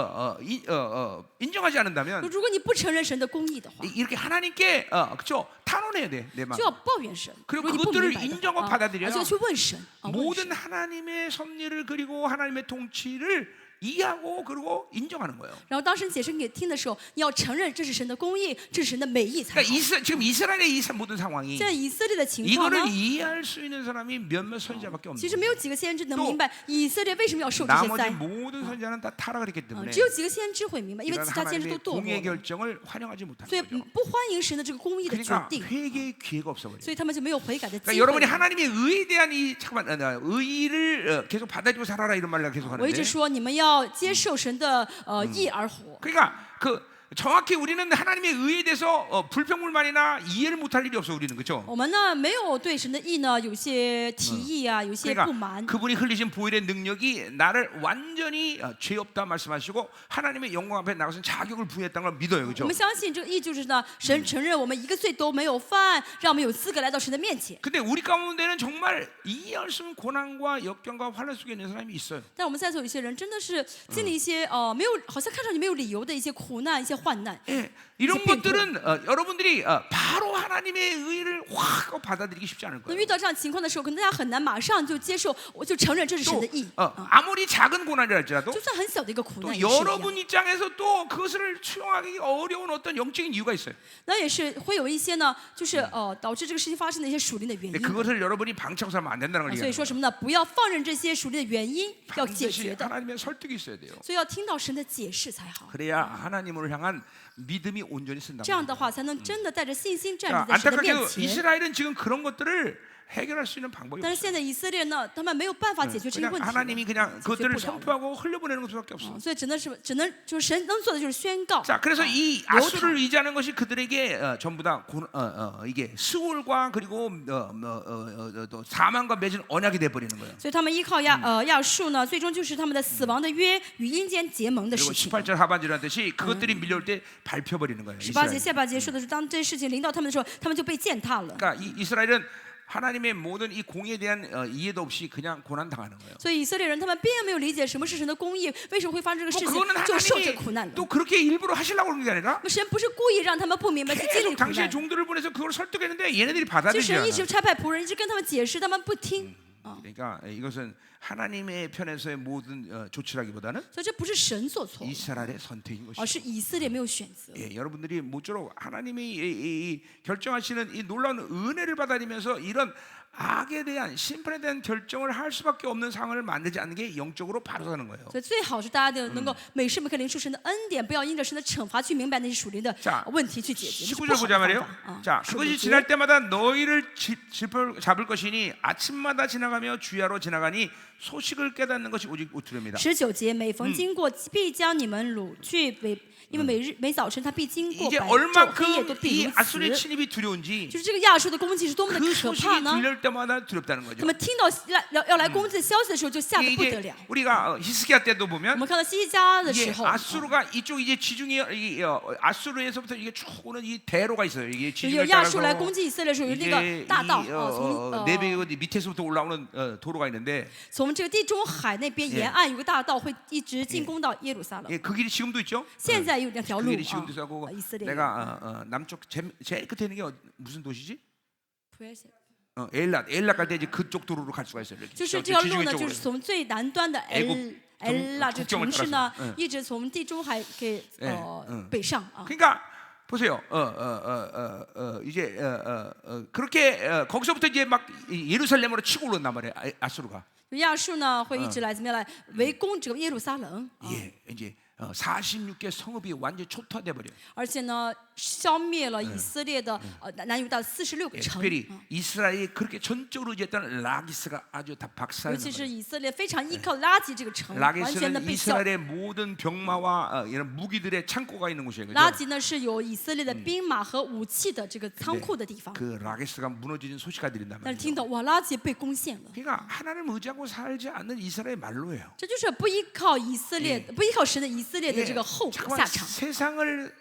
Speaker 1: 인정하지 않는다면
Speaker 2: 如果你不承认神的公义的话，
Speaker 1: 이렇게 하나님께 그렇죠? 탄원해야 돼, 내 마음.
Speaker 2: 就要抱怨神。
Speaker 1: 그리고
Speaker 2: 如果你不
Speaker 1: 그것들을
Speaker 2: 明白
Speaker 1: 인정하고
Speaker 2: 的
Speaker 1: 받아들여야
Speaker 2: 就要去问神啊，问神
Speaker 1: 모든 하나님의 섭리를 그리고 하나님의 통치를 이해하고 그리고 인정하는 거예요.
Speaker 2: 然后当神解释给你听的时候，你要承认这是神的公义，这是神的美意才
Speaker 1: 그러니까
Speaker 2: 好。
Speaker 1: 지금 이스라엘의 이 모든 상황이
Speaker 2: 在以色列的情况呢
Speaker 1: 이거를 ， 이해할 수 있는 사람이 몇몇 선지자밖에
Speaker 2: 其
Speaker 1: 없는
Speaker 2: 实没
Speaker 1: 거예요.
Speaker 2: 有几个先知能明白以色列为什么要受这些
Speaker 1: 나머지
Speaker 2: 灾。
Speaker 1: 모든 선지자는 다 타락을 했기 때문에
Speaker 2: 只有几个先知会明白，因为
Speaker 1: 이런
Speaker 2: 其他先知都
Speaker 1: 하나님의
Speaker 2: 堕
Speaker 1: 공의
Speaker 2: 落了，
Speaker 1: 결정을 환영하지 못하는
Speaker 2: 所以
Speaker 1: 거죠.
Speaker 2: 不欢迎神的这个公义的决
Speaker 1: 그러니까
Speaker 2: 定，
Speaker 1: 회개의 기회가 없어버려요.
Speaker 2: 所以他们就没有悔改的机
Speaker 1: 그러니까
Speaker 2: 会。
Speaker 1: 여러분이 하나님의 의에 대한 이 의의를 계속 받아들이고 살아라 이런 말을 계속
Speaker 2: 我一直
Speaker 1: 하는데
Speaker 2: 说你们要接受神的义而活。
Speaker 1: 그러니까 정확히 우리는 하나님의 의에 대해서 불평불만이나 이해를 못할 일이 없어 우리는 그렇죠?
Speaker 2: 我们呢没有对神的义呢有些提议啊，有些不满
Speaker 1: 그러니까 。 그분이 흘리신 보혈의 능력이 나를 완전히 죄 없다 말씀하시고 하나님의 영광 앞에 나가서 자격을 부여했다는 걸 믿어요,
Speaker 2: 我
Speaker 1: 그렇죠?
Speaker 2: 们相信这个义就是呢，神承认我们一个罪都没有犯，让我们有资格来到神的面前。
Speaker 1: 근데 우리 가운데는 정말 이해할 수 없는 고난과 역경과 환란 속에 있는 사람이 있어요.
Speaker 2: 但我们在座有些人真的是经历一些没有，好像看上去没有理由的一些苦难、一些患难。
Speaker 1: 예, 이런 것들은 여러분들이 바로 하나님의 의를 확 받아들이기 쉽지 않을
Speaker 2: 那
Speaker 1: 거예요.
Speaker 2: 遇到这样情况的时候，可能大家很难马上就接受，我就承认这是神
Speaker 1: 또
Speaker 2: 的义。
Speaker 1: 아무리 작은 고난이라 할지라도
Speaker 2: 就算很小的一个苦
Speaker 1: 또
Speaker 2: 难也是一样，
Speaker 1: 여러분 입장에서 또 그것을 수용하기 어려운 어떤 영적인 이유가 있어요.
Speaker 2: 那也是会有一些呢，就是导致这个事情发生的一些属灵的原
Speaker 1: 근데
Speaker 2: 因的。
Speaker 1: 그것을 여러분이 방치하고 살면 안 된다는 걸
Speaker 2: 所以
Speaker 1: 얘기해요.
Speaker 2: 说什么呢？不要放任这些属灵的原因，要解
Speaker 1: 반드시
Speaker 2: 决的。
Speaker 1: 하나님의 설득이 있어야 돼요.
Speaker 2: 所以要听到神的解释才好，
Speaker 1: 그래야 하나님을 향한 믿음이 온전히 쓴다.
Speaker 2: 这样的话才能真的带着信心站
Speaker 1: 자,
Speaker 2: 立在神的面
Speaker 1: 안타깝게도
Speaker 2: 前。
Speaker 1: 이스라엘은 지금 그런 것들을 해결할 수 있는 방법이
Speaker 2: 但
Speaker 1: 없어요.
Speaker 2: 是现在以色列呢，他们没有办法解决这个
Speaker 1: 그냥
Speaker 2: 问题了，
Speaker 1: 하나님이 그냥
Speaker 2: 解决
Speaker 1: 그것들을
Speaker 2: 不了了。
Speaker 1: 선포하고 흘려보내는 것밖에 없어.
Speaker 2: 所以只能就是神能做的就是宣告。
Speaker 1: 자, 그래서 이 아수를 의지하는 것이 그들에게 전부 다 이게 수월과 그리고 또 사망과 맺은 언약이 돼 버리는 거예요.
Speaker 2: 所以他们依靠亚述呢，最终就是他们的死亡的约与阴间结盟的
Speaker 1: 그리고
Speaker 2: 事情。
Speaker 1: 18절 하반절 하듯이 그것들이 밀려올 때 밟혀버리는 거예요.
Speaker 2: 18节
Speaker 1: 이스라엘.
Speaker 2: 下半节说的是，当这些事情临到他们的时候，他们就被践踏了。
Speaker 1: 그러니까 이스라엘은 하나님의 모든 이 공에 대한 이해도 없이 그냥 고난 당하는 거예요.
Speaker 2: 所以以色列人他们并没有理解什么是神的公义，为什么会发生这个
Speaker 1: 뭐
Speaker 2: 事
Speaker 1: 그거는
Speaker 2: 情，就受这苦难
Speaker 1: 하나님이
Speaker 2: 了。
Speaker 1: 또 그렇게 일부러 하시려고 그러는 게 아니라
Speaker 2: 神不是故意让他们不明白去经历
Speaker 1: 계속
Speaker 2: 苦
Speaker 1: 당시의
Speaker 2: 难，
Speaker 1: 종들을 보내서 그걸 설득했는데 얘네들이
Speaker 2: 其
Speaker 1: 받아들이지
Speaker 2: 实一直
Speaker 1: 않아.
Speaker 2: 差派仆人，一直跟他们解释，他们不听。
Speaker 1: 그러니까 이것은 하나님의 편에서의 모든 조치라기보다는
Speaker 2: 所以这不是神做错，
Speaker 1: 이스라엘의 선택인
Speaker 2: 而
Speaker 1: 것이죠.
Speaker 2: 是以色列没有选择。
Speaker 1: 예, 여러분들이 모쪼록 하나님이 이 결정하시는 이 놀라운 은혜를 받아들이면서 이런 악에 대한 심판에 대한 결정을 할 수밖에 없는 상황을 만들지 않는 게 영적으로 바로 사는 거예요.
Speaker 2: 所以最好是大家能够每时每刻领受神的恩典，不要因着神的惩罚去明白那些属灵的
Speaker 1: 자
Speaker 2: 问题去解决，这是不
Speaker 1: 19절
Speaker 2: 好
Speaker 1: 보자
Speaker 2: 的
Speaker 1: 말이에요.
Speaker 2: 方法。
Speaker 1: 자,
Speaker 2: 15
Speaker 1: 그것이
Speaker 2: 节
Speaker 1: 지날 때마다 너희를 잡을 것이니 아침마다 지나가며 주야로 지나가니 소식을 깨닫는 것이 오직 우투입니다.
Speaker 2: 19节，每逢经过，必将你们掳去为，因为每早晨他必经过
Speaker 1: 이제
Speaker 2: 白昼黑夜，都
Speaker 1: 얼만큼
Speaker 2: 必
Speaker 1: 이
Speaker 2: 如
Speaker 1: 아수르의
Speaker 2: 此。
Speaker 1: 침입이 두려운지
Speaker 2: 就是这个亚述的攻击是多么的
Speaker 1: 그
Speaker 2: 可
Speaker 1: 소식이
Speaker 2: 怕呢？
Speaker 1: 들릴 때마다 두렵다는
Speaker 2: 那
Speaker 1: 거죠.
Speaker 2: 么听到要来攻击的消息的时候，就吓得
Speaker 1: 이게
Speaker 2: 不得
Speaker 1: 이제
Speaker 2: 了。
Speaker 1: 우리가 히스기야 때도
Speaker 2: 我
Speaker 1: 보면
Speaker 2: 们看到西西家的时
Speaker 1: 이게
Speaker 2: 候，
Speaker 1: 아수르가 이쪽 이제 지중해 아수르에서부터 이게 쭉 오는 이 대로가 있어요. 이게
Speaker 2: 有
Speaker 1: 지중해
Speaker 2: 亚述来
Speaker 1: 따라서
Speaker 2: 攻击以色列的时候，有那
Speaker 1: 이게
Speaker 2: 个大道
Speaker 1: 이 내배 밑에서부터 올라오는 도로가 있는데
Speaker 2: 从这个地中海那边沿岸有个大道，会一直进攻到耶路撒冷。
Speaker 1: 예, 그 길이 지금도 있죠.
Speaker 2: 现在有两条
Speaker 1: 그
Speaker 2: 路
Speaker 1: 길이 지금도 있고
Speaker 2: 啊，以色列。
Speaker 1: 내가 남쪽 제일 끝에 있는 게 무슨 도시지?
Speaker 2: 普约县
Speaker 1: 엘라 갈 때 이제 그쪽 도로로 갈 수가 있어요. 이렇게.
Speaker 2: 就是这
Speaker 1: 저
Speaker 2: 条路
Speaker 1: 지중해
Speaker 2: 呢，
Speaker 1: 쪽으로.
Speaker 2: 就是从最南端的
Speaker 1: 애굽
Speaker 2: 엘라 这个
Speaker 1: 국경을
Speaker 2: 城市呢
Speaker 1: 따라서 ，
Speaker 2: 一直从地中海给北上啊。
Speaker 1: 그러니까 보세요. 이제 그렇게 거기서부터 이제 막 예루살렘으로 치고 올랐단 말이에요. 아수르가.
Speaker 2: 亚述呢会一直来怎么样来围攻这个耶路撒冷啊，
Speaker 1: 예, 이제 46개 성읍이 완전 초토화돼 버려.
Speaker 2: 而且呢消灭了以色列的南犹大46个
Speaker 1: 예,
Speaker 2: 城。
Speaker 1: 특별히 이스라엘이 그렇게 전적으로 의지했던 라기스가 아주 다
Speaker 2: 尤
Speaker 1: 박살난
Speaker 2: 其
Speaker 1: 거예요.
Speaker 2: 是以色列非常依靠拉吉这个城，完全的
Speaker 1: 라기스는
Speaker 2: 被消。
Speaker 1: 이스라엘의 모든 병마와 이런 무기들의 창고가 있는 곳이에요.
Speaker 2: 拉
Speaker 1: 그죠?
Speaker 2: 吉呢是有以色列的兵马和武器的这个仓库的地方。
Speaker 1: 그 라기스가 무너지는 소식가 들린단
Speaker 2: 但是
Speaker 1: 말이에요.
Speaker 2: 听到哇，拉吉被攻陷了，
Speaker 1: 그러니까 하나님을 의지하고 살지 않는 이스라엘 말로예요.
Speaker 2: 这就是不依靠以色列、不依靠神的以色列的
Speaker 1: 예,
Speaker 2: 这个后果
Speaker 1: 잠깐만
Speaker 2: 下场，
Speaker 1: 세상을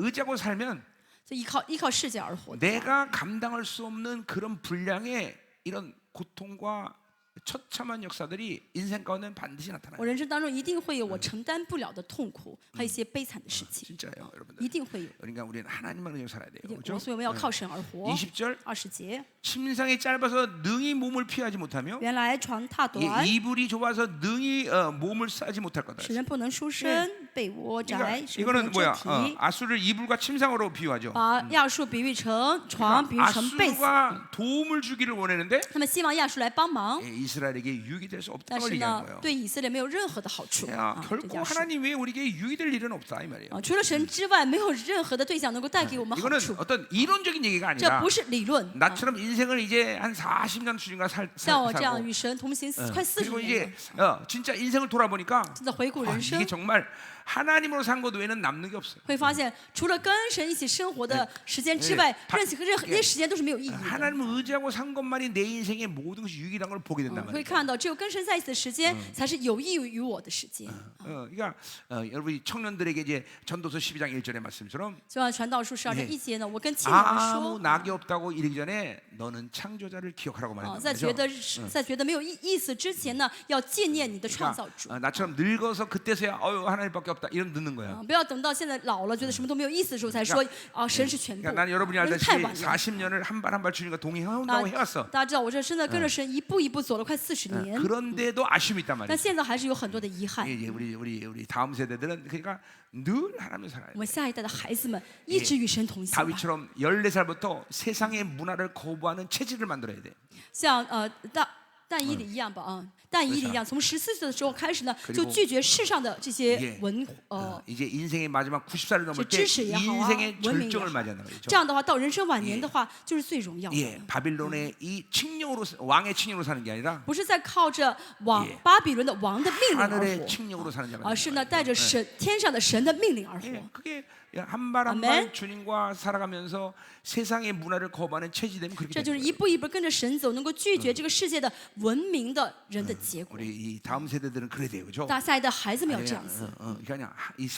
Speaker 1: 의지하고 살면
Speaker 2: 就依靠世界而活。
Speaker 1: 내가 감당할 수 없는 그런 분량의 이런 고통과 처참한 역사들이 인생 가운데 반드시 나타나요.
Speaker 2: 我人生当中一定会有我承担不了的痛苦，还有一些悲惨的事情，
Speaker 1: 진짜요, 여러분들.
Speaker 2: 一定会有。
Speaker 1: 그러니까 우리는 하나님만 의지하고 살아야 돼요.
Speaker 2: 一定
Speaker 1: 그렇죠?
Speaker 2: 所以我们要靠神而活。
Speaker 1: 20절
Speaker 2: 20节，
Speaker 1: 침상이 짧아서 능히 몸을 피하지 못하며
Speaker 2: 原来床榻短，
Speaker 1: 이불이 좁아서 능히 몸을 싸지 못할 거다.
Speaker 2: 使人不能舒身，被窝
Speaker 1: 그러니까
Speaker 2: 窄，使人不
Speaker 1: 이거는
Speaker 2: 能
Speaker 1: 뭐야?
Speaker 2: 遮体。
Speaker 1: 아수를 이불과 침상으로 비유하죠.
Speaker 2: 把亚述比喻成床，比喻成被子。
Speaker 1: 아수가 도움을 주기를 원했는데
Speaker 2: 他们希望亚述来帮忙，
Speaker 1: 이스라엘에게 유익이 될 수
Speaker 2: 但
Speaker 1: 없다는
Speaker 2: 是
Speaker 1: 걸
Speaker 2: 呢
Speaker 1: 얘기하는 ， 거예요.
Speaker 2: 对以色列没有任何的好处
Speaker 1: 야,
Speaker 2: 啊。这
Speaker 1: 결코
Speaker 2: 亚述
Speaker 1: 하나님 외에 우리에게 유익이 될 일은 없다 이 말이에요.
Speaker 2: 除了神之外，没有任何的对象能够带给我们好
Speaker 1: 이거는
Speaker 2: 处。
Speaker 1: 어떤 이론적인 얘기가
Speaker 2: 这
Speaker 1: 아니라
Speaker 2: 不是理论。啊
Speaker 1: 나처럼 인생을 이제 한 40년 수준가
Speaker 2: 像我这样
Speaker 1: 살고
Speaker 2: 与神同行快40
Speaker 1: 그리고
Speaker 2: 年
Speaker 1: 이제
Speaker 2: 了，
Speaker 1: 진짜 인생을 돌아보니까
Speaker 2: 现在回顾
Speaker 1: 와,
Speaker 2: 人生
Speaker 1: 이게 ， 정말 하나님으로 산 것 외에는 남는 게 없어요.
Speaker 2: 会发现除了跟神一起生活的时间之外，任何一些时间都是没有意义的。
Speaker 1: 하나님을 의지하고 산 것만이 내 인생의 모든 것이 유익이라는 걸 보게 된단
Speaker 2: 会
Speaker 1: 말이에요.
Speaker 2: 看到只有跟神在一起的时间，才是有益于我的时间。
Speaker 1: 그러니까 여러분이 청년들에게 이제 전도서 12장 1절의 말씀처럼
Speaker 2: 就像传道书12章
Speaker 1: 예
Speaker 2: 1节呢，我跟青年们
Speaker 1: 아무
Speaker 2: 说，
Speaker 1: 낙이 없다고 이르기 전에 너는 창조자를 기억하라고
Speaker 2: 啊，
Speaker 1: 말했단
Speaker 2: 在觉
Speaker 1: 말이죠.
Speaker 2: 得在觉得没有意思之前呢，要纪念你的创造主。
Speaker 1: 나처럼 늙어서 그때서야 하나님밖에 없다 이런 듣는 거야.
Speaker 2: 不要等到现在老了，觉得什么都没有意思的时候才说啊，神是全部。
Speaker 1: 그러니까 난 여러분이
Speaker 2: 那是太
Speaker 1: 알다시피
Speaker 2: 晚了。
Speaker 1: 40년을 한 발 한 발 주님과 동행한다고 해왔어.
Speaker 2: 大家知道，我这真的跟着神一步一步走了快40年，
Speaker 1: 그런데도 아쉬움이 있단
Speaker 2: 但
Speaker 1: 말이야.
Speaker 2: 现在还是有很多的遗憾。
Speaker 1: 이제 우리 다음 세대들은 그러니까 늘 하나님 살아야
Speaker 2: 我
Speaker 1: 돼.
Speaker 2: 们下一代的孩子们一直与神同行吧，
Speaker 1: 다윗처럼 14살부터 세상의 문화를 거부하는 체질을 만들어야 돼.
Speaker 2: 像但以理一样吧啊，但以理一样，从14岁的时候开始呢，就拒绝世上的这些
Speaker 1: 이제 인생의 마지막 90살을 넘을 때
Speaker 2: 知识也好啊，
Speaker 1: 인생의
Speaker 2: 文明也
Speaker 1: 절정을
Speaker 2: 好，
Speaker 1: 맞이한다는 거죠.
Speaker 2: 这样的话，到人生晚年的话，就是最荣耀的，
Speaker 1: 예, 바빌론의 이 칙령으로 왕의 칙령으로 사는 게 아니라
Speaker 2: 不是在靠着
Speaker 1: 예
Speaker 2: 巴比伦的王的命令而
Speaker 1: 하늘의
Speaker 2: 活，
Speaker 1: 칙령으로 사는 자가
Speaker 2: 而是呢带着天上的神的命令而活。
Speaker 1: 예, 그게 한 발 한 발
Speaker 2: 아멘.
Speaker 1: 주님과 살아가면서 세상의 문화를 거부하는 체질되면 그렇게
Speaker 2: 这
Speaker 1: 되는
Speaker 2: 就是一
Speaker 1: 거예요.
Speaker 2: 步一步跟着神走，能够拒绝这个世界的文明的人的结果。
Speaker 1: 우리 이 다음 세대들은 그래야 돼요, 그렇죠?
Speaker 2: 大下一代孩子们要这样子。
Speaker 1: 그러니까 이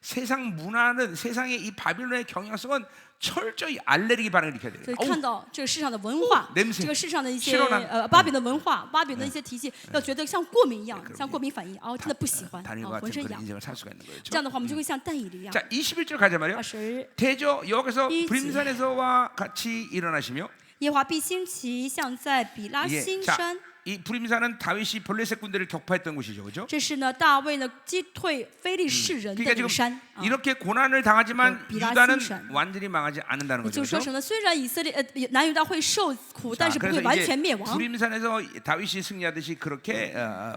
Speaker 1: 세상 문화는 세상의 이 바빌론의 경향성은 철저히 알레르기 반응을 일으켜야 돼요.
Speaker 2: 所以看到这个世上的文化，
Speaker 1: 냄새
Speaker 2: 这个世上的一些
Speaker 1: 싫어나
Speaker 2: 巴比伦文化，巴比伦的一些体系，要觉得像过敏一样，像过敏反应，真的不喜欢，
Speaker 1: 다니엘과
Speaker 2: 浑
Speaker 1: 같은
Speaker 2: 身
Speaker 1: 그런
Speaker 2: 痒。
Speaker 1: 인생을 살 수가 있는 거예요.
Speaker 2: 这样的话，我们就会像但以理一样。
Speaker 1: 자, 21절 가자 말이요.
Speaker 2: 20
Speaker 1: 대저 여기서
Speaker 2: 1节.
Speaker 1: 브림산에서와 같이 일어나시며
Speaker 2: 耶和华必兴起，像在比拉
Speaker 1: 예,
Speaker 2: 新
Speaker 1: 자,
Speaker 2: 山。
Speaker 1: 이 브림산은 다윗이 블레셋 군대를 격파했던 곳이죠, 그렇죠?
Speaker 2: 这是呢，大卫呢击退非利士人的
Speaker 1: 그러니까
Speaker 2: 那个
Speaker 1: 지금
Speaker 2: 山。
Speaker 1: 이렇게 고난을 당하지만
Speaker 2: 비라
Speaker 1: 유다는
Speaker 2: 신산.
Speaker 1: 완전히 망하지 않는다는
Speaker 2: 也
Speaker 1: 거죠.
Speaker 2: 就是说
Speaker 1: 그렇죠?
Speaker 2: 什么呢？虽然以色列南犹大会受苦，但
Speaker 1: 자,
Speaker 2: 是不会
Speaker 1: 그래서
Speaker 2: 完
Speaker 1: 이제
Speaker 2: 全灭亡。
Speaker 1: 브림산에서 다윗이 승리하듯이 그렇게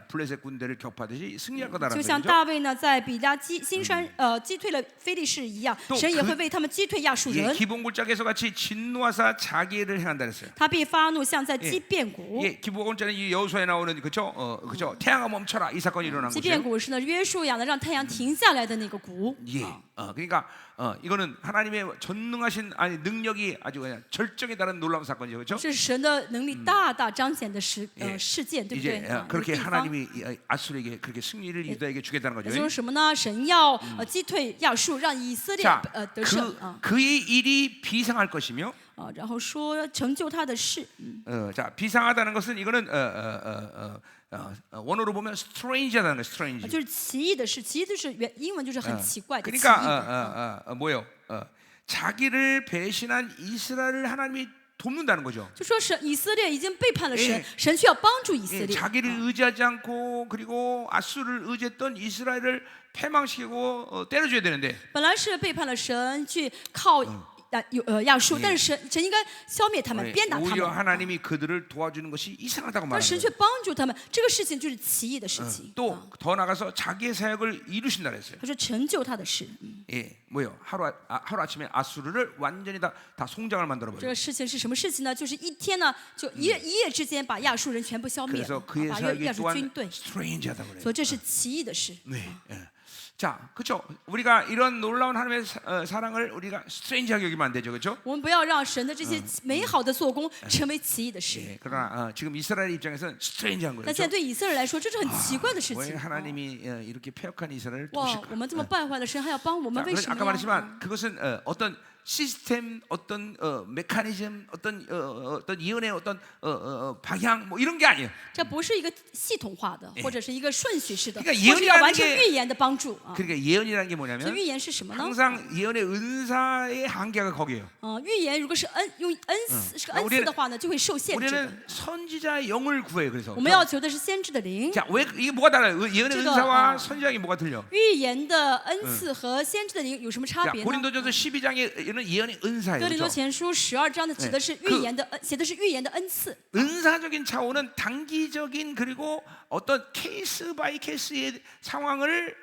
Speaker 1: 블레셋 군대를 격파하듯이 승리할 거다라는
Speaker 2: 就像
Speaker 1: 거죠.
Speaker 2: 大卫呢，在比拉新山击退了非利士一样，
Speaker 1: 또
Speaker 2: 神也
Speaker 1: 그
Speaker 2: 会为他们击退亚述
Speaker 1: 예,
Speaker 2: 人。
Speaker 1: 기본골짜기에서 같이 진노하사 자기를 행한다 그랬어요.
Speaker 2: 他必发怒，像在基变谷。
Speaker 1: 예, 기본골짜기 이 여호수아에 나오는 그죠? 그죠? 태양아 멈춰라 이 사건이 일어난
Speaker 2: 基变
Speaker 1: 거죠.
Speaker 2: 谷是呢约书亚呢让太阳停下来的那个谷。
Speaker 1: 예, 그러니까 이거는 하나님의 전능하신 아니 능력이 아주 그냥 절정에 달한 놀라운 사건이죠, 그렇죠?
Speaker 2: 是神的能力大大彰显的事件，对不对？
Speaker 1: 이제
Speaker 2: 一个
Speaker 1: 그렇게
Speaker 2: 地方
Speaker 1: 하나님이 아수르에게 그렇게 승리를 유다에게 주겠다는
Speaker 2: 也
Speaker 1: 거죠.
Speaker 2: 就是什么呢？神要击退亚述，让以色列
Speaker 1: 자,
Speaker 2: 得胜啊。
Speaker 1: 그의 일이 비상할 것이며,
Speaker 2: 然后说成就他的事。
Speaker 1: 자 비상하다는 것은 이거는 원어로 보면 strange하다는 거, strange.
Speaker 2: 就是奇异的事，奇异就是英文就是很奇怪的奇异的。
Speaker 1: 그러니까 뭐요? 자기를 배신한 이스라엘을 하나님이 돕는다는 거죠.
Speaker 2: 就说是以色列已经背叛了神
Speaker 1: 예 ，
Speaker 2: 神需要帮助以色
Speaker 1: 예,
Speaker 2: 列。
Speaker 1: 자기를 의지하지 않고 그리고 아수를 의지했던 이스라엘을 패망시키고 때려줘야 되는데
Speaker 2: 本来是背叛了神，去靠亚述，但是神应该消灭他们，鞭打他
Speaker 1: 오히려
Speaker 2: 们。
Speaker 1: 하나님이 그들을 도와주는 것이 이상하다고
Speaker 2: 但
Speaker 1: 말하는
Speaker 2: 神
Speaker 1: 거예요.
Speaker 2: 却帮助他们，这个事情就是奇异的事情。
Speaker 1: 또 더 나가서 자기의 사역을 이루신다 그랬어요.
Speaker 2: 他说成就他的事，
Speaker 1: 예, 뭐요? 하루 아침에 아수르를 완전히 다 송장을 만들어
Speaker 2: 这
Speaker 1: 버려요.
Speaker 2: 个事情是什么事情呢？就是一天呢，就一夜之间把亚述人全部消灭
Speaker 1: 그래서
Speaker 2: 了，
Speaker 1: 그의
Speaker 2: 把
Speaker 1: 사역이
Speaker 2: 亚述
Speaker 1: 또한
Speaker 2: 军队，
Speaker 1: 스트레인지하다고 그래요.
Speaker 2: 所以这是奇异的事。
Speaker 1: 네. 예. 자, 그렇죠. 우리가 이런 놀라운 하나님의 사랑을 우리가 스트레인지하게 여기면 안 되죠, 그렇죠?
Speaker 2: 我们不要让神的这些美好的做工成为奇异的事。
Speaker 1: 예, 그러나 지금 이스라엘 입장에서는 스트레인지한 거예요.
Speaker 2: 但现在
Speaker 1: 그렇죠?
Speaker 2: 对以色列来说，这是很奇怪的事
Speaker 1: 왜
Speaker 2: 情。
Speaker 1: 하나님이 이렇게 패역한 이스라엘을
Speaker 2: 哇，
Speaker 1: 도우실까?
Speaker 2: 我们这么败坏的神还要帮我
Speaker 1: 자,
Speaker 2: 们，为
Speaker 1: 그래서
Speaker 2: 什
Speaker 1: 아까
Speaker 2: 么呀？
Speaker 1: 말했지만 그것은 어떤 시스템, 어떤 메커니즘, 어떤 예언의 어떤 방향 뭐 이런 게 아니에요.
Speaker 2: 这不是一个系统化的，或者是一个顺序式的，
Speaker 1: 그러니까
Speaker 2: 或是要完成
Speaker 1: 예언이라는 게
Speaker 2: 预言的帮助啊。
Speaker 1: 그러니까 예언이라는 게
Speaker 2: 所以
Speaker 1: 뭐냐면
Speaker 2: 预言是什么呢？
Speaker 1: 항상 예언의 은사의 한계가 거기에요.
Speaker 2: 预言如果是用恩赐是个恩赐的话呢，就会受限制的。
Speaker 1: 우리는 선지자의 영을 구해요. 그래서
Speaker 2: 我们要求的是先知的灵。
Speaker 1: 자, 왜 이게 뭐가 달라요? 예언의
Speaker 2: 제가,
Speaker 1: 은사와 선지자의 뭐가 틀려?
Speaker 2: 预言的恩赐和先知的灵有什么差
Speaker 1: 자,
Speaker 2: 别呢？
Speaker 1: 고린도전서 12장에 이런 예언의 은사예요.
Speaker 2: 哥林多
Speaker 1: 그렇죠?
Speaker 2: 前书12章的指的是预言的写的是预言的恩赐。
Speaker 1: 은사적인 차원은 단기적인 그리고 어떤 케이스 바이 케이스의 상황을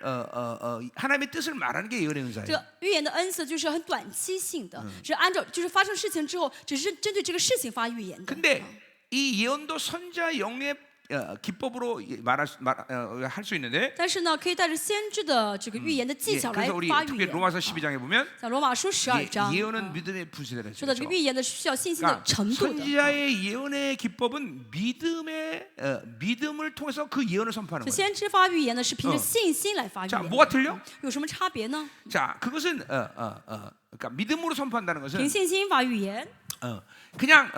Speaker 1: 하나님의 뜻을 말하는 게 예언의
Speaker 2: 这
Speaker 1: 은사예요.
Speaker 2: 个预言的恩赐就是很短期性的，是按照就是发生事情之后，只是针对这个事情发预言的。
Speaker 1: 근데 이 예언도 선지자 영의 기법으로 할 수 있는데
Speaker 2: 但是呢，可以带着先知的这个预言的
Speaker 1: 예,
Speaker 2: 技巧来
Speaker 1: 그래서 우리
Speaker 2: 发预
Speaker 1: 특히
Speaker 2: 言。
Speaker 1: 로마서 12장에 보면
Speaker 2: 像罗马书12章
Speaker 1: 예언은 믿음의 부시대라
Speaker 2: 说到这
Speaker 1: 했죠.
Speaker 2: 个预言的需要信心的
Speaker 1: 그러니까
Speaker 2: 程度的。
Speaker 1: 선지자의 예언의 기법은 믿음을 통해서 그 예언을 선포하는
Speaker 2: 就
Speaker 1: 거예요.
Speaker 2: 先知发预言呢，是凭着信心来发预
Speaker 1: 자,
Speaker 2: 言。
Speaker 1: 뭐가 틀려?
Speaker 2: 有什么差别呢？
Speaker 1: 자, 그것은 그러니까 믿음으로 선포한다는
Speaker 2: 凭
Speaker 1: 것은
Speaker 2: 信心发预言，
Speaker 1: 그냥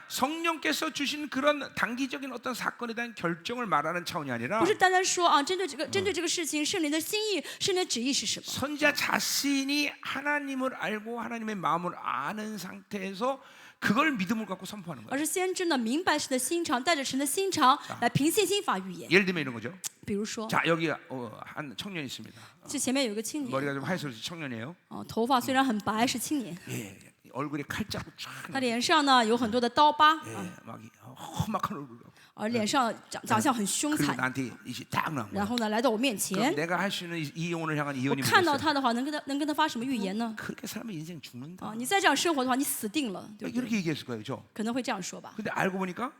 Speaker 1: 성령께서 주신 그런 단기적인 어떤 사건에 대한 결정을 말하는 차원이 아니라
Speaker 2: 不是单单说啊，针对这个事情，圣灵的心意、圣灵的旨意是什么？
Speaker 1: 선지자 자신이 하나님을 알고 하나님의 마음을 아는 상태에서 그걸 믿음을 갖고 선포하는 거예요.
Speaker 2: 而是先知呢明白神的心肠，带着神的心肠来凭信心发预言。
Speaker 1: 예를 들면 이런 거죠.
Speaker 2: 比如说，
Speaker 1: 자, 여기 한 청년이 있습니다.
Speaker 2: 这前面有一个青年，
Speaker 1: 머리가 좀 하얘서 청년이에요.
Speaker 2: 头发虽然很白，是青年，
Speaker 1: 예, 얼굴에 칼자국 쫙.
Speaker 2: 他脸上呢有很多的刀疤，
Speaker 1: 예, 막 험악한 얼굴.
Speaker 2: 而脸上长相很凶
Speaker 1: 그리고
Speaker 2: 残。
Speaker 1: 나한테 이제 딱 나온
Speaker 2: 然
Speaker 1: 거야.
Speaker 2: 后呢，来到我面
Speaker 1: 그럼
Speaker 2: 前，
Speaker 1: 내가 할 수 있는 이 영혼을 향한
Speaker 2: 我
Speaker 1: 이혼이
Speaker 2: 看到
Speaker 1: 뭐겠어요?
Speaker 2: 他的话，能跟他发什么预言呢？
Speaker 1: 그렇게 살면 인생 죽는다.
Speaker 2: 你再这样生活的话，你死定了，对不对？
Speaker 1: 이렇게 얘기했을 거예요, 그렇죠?
Speaker 2: 可能会这样说吧。
Speaker 1: 근데 알고 보니까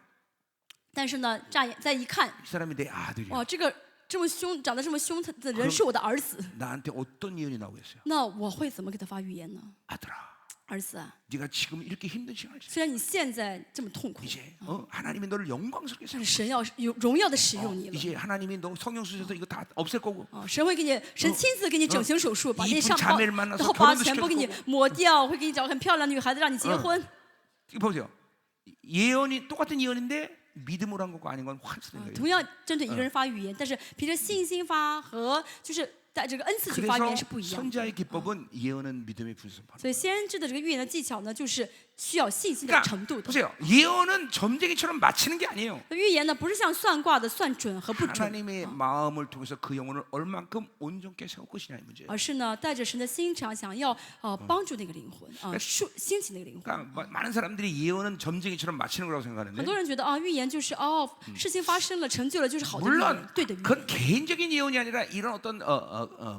Speaker 2: 但是呢，乍眼再一看，
Speaker 1: 이 사람이 내 아들이야.
Speaker 2: 哇，这个这么凶，长得这么凶的人是我的儿子，
Speaker 1: 나한테 어떤 예언이 나오겠어요?
Speaker 2: 那我会怎么给他发预言呢？
Speaker 1: 아들아,
Speaker 2: 儿子啊，
Speaker 1: 네가 지금 이렇게 힘든 시간을 지내.
Speaker 2: 虽然你现在这么痛苦，
Speaker 1: 이제 하나님이 너를 영광스럽게
Speaker 2: 但
Speaker 1: 삼.
Speaker 2: 是神要有荣耀的使用你了。
Speaker 1: 이제 하나님이 너 성령 쓰셔서 이거 다 없앨 거고.
Speaker 2: 神会给你，神亲自给你整形手术，把那
Speaker 1: 이쁜
Speaker 2: 伤疤
Speaker 1: 자매를 만나서
Speaker 2: 然后把
Speaker 1: 결혼도
Speaker 2: 全部给你
Speaker 1: 시켜줄 거고.
Speaker 2: 抹掉，会给你找个很漂亮的女孩子让你结婚。
Speaker 1: 이거 보세요. 예언이 똑같은 예언인데 믿음으로 한 것과 아닌 건 환수된 거예요.
Speaker 2: 同样针对一个人发预言，但是凭着信心发和就是带这个恩赐去发预
Speaker 1: 그래서
Speaker 2: 言是不一样的。
Speaker 1: 선자의 기법은 예언은 믿음의 분수판.
Speaker 2: 所以先知的这个预言的技巧呢，就是需要信心的
Speaker 1: 그러니까
Speaker 2: 程度的。
Speaker 1: 보세요. 예언은 점쟁이처럼 맞히는 게 아니에요.
Speaker 2: 预言呢，不是像算卦的算准和不准，
Speaker 1: 하나님의 마음을 통해서 그 영혼을 얼만큼 온전케 세울 것이냐 이 문제예요.
Speaker 2: 而是呢带着神的心肠，想要帮助那个灵魂兴起那个灵魂。
Speaker 1: 그러니까 많은 사람들이 예언은 점쟁이처럼 맞히는 거라고
Speaker 2: 很
Speaker 1: 생각하는데
Speaker 2: 多人觉得啊，预言就是事情发生了，成就了就是好的预
Speaker 1: 물론
Speaker 2: 言，对的预
Speaker 1: 그건
Speaker 2: 言。
Speaker 1: 개인적인 예언이 아니라 이런 어떤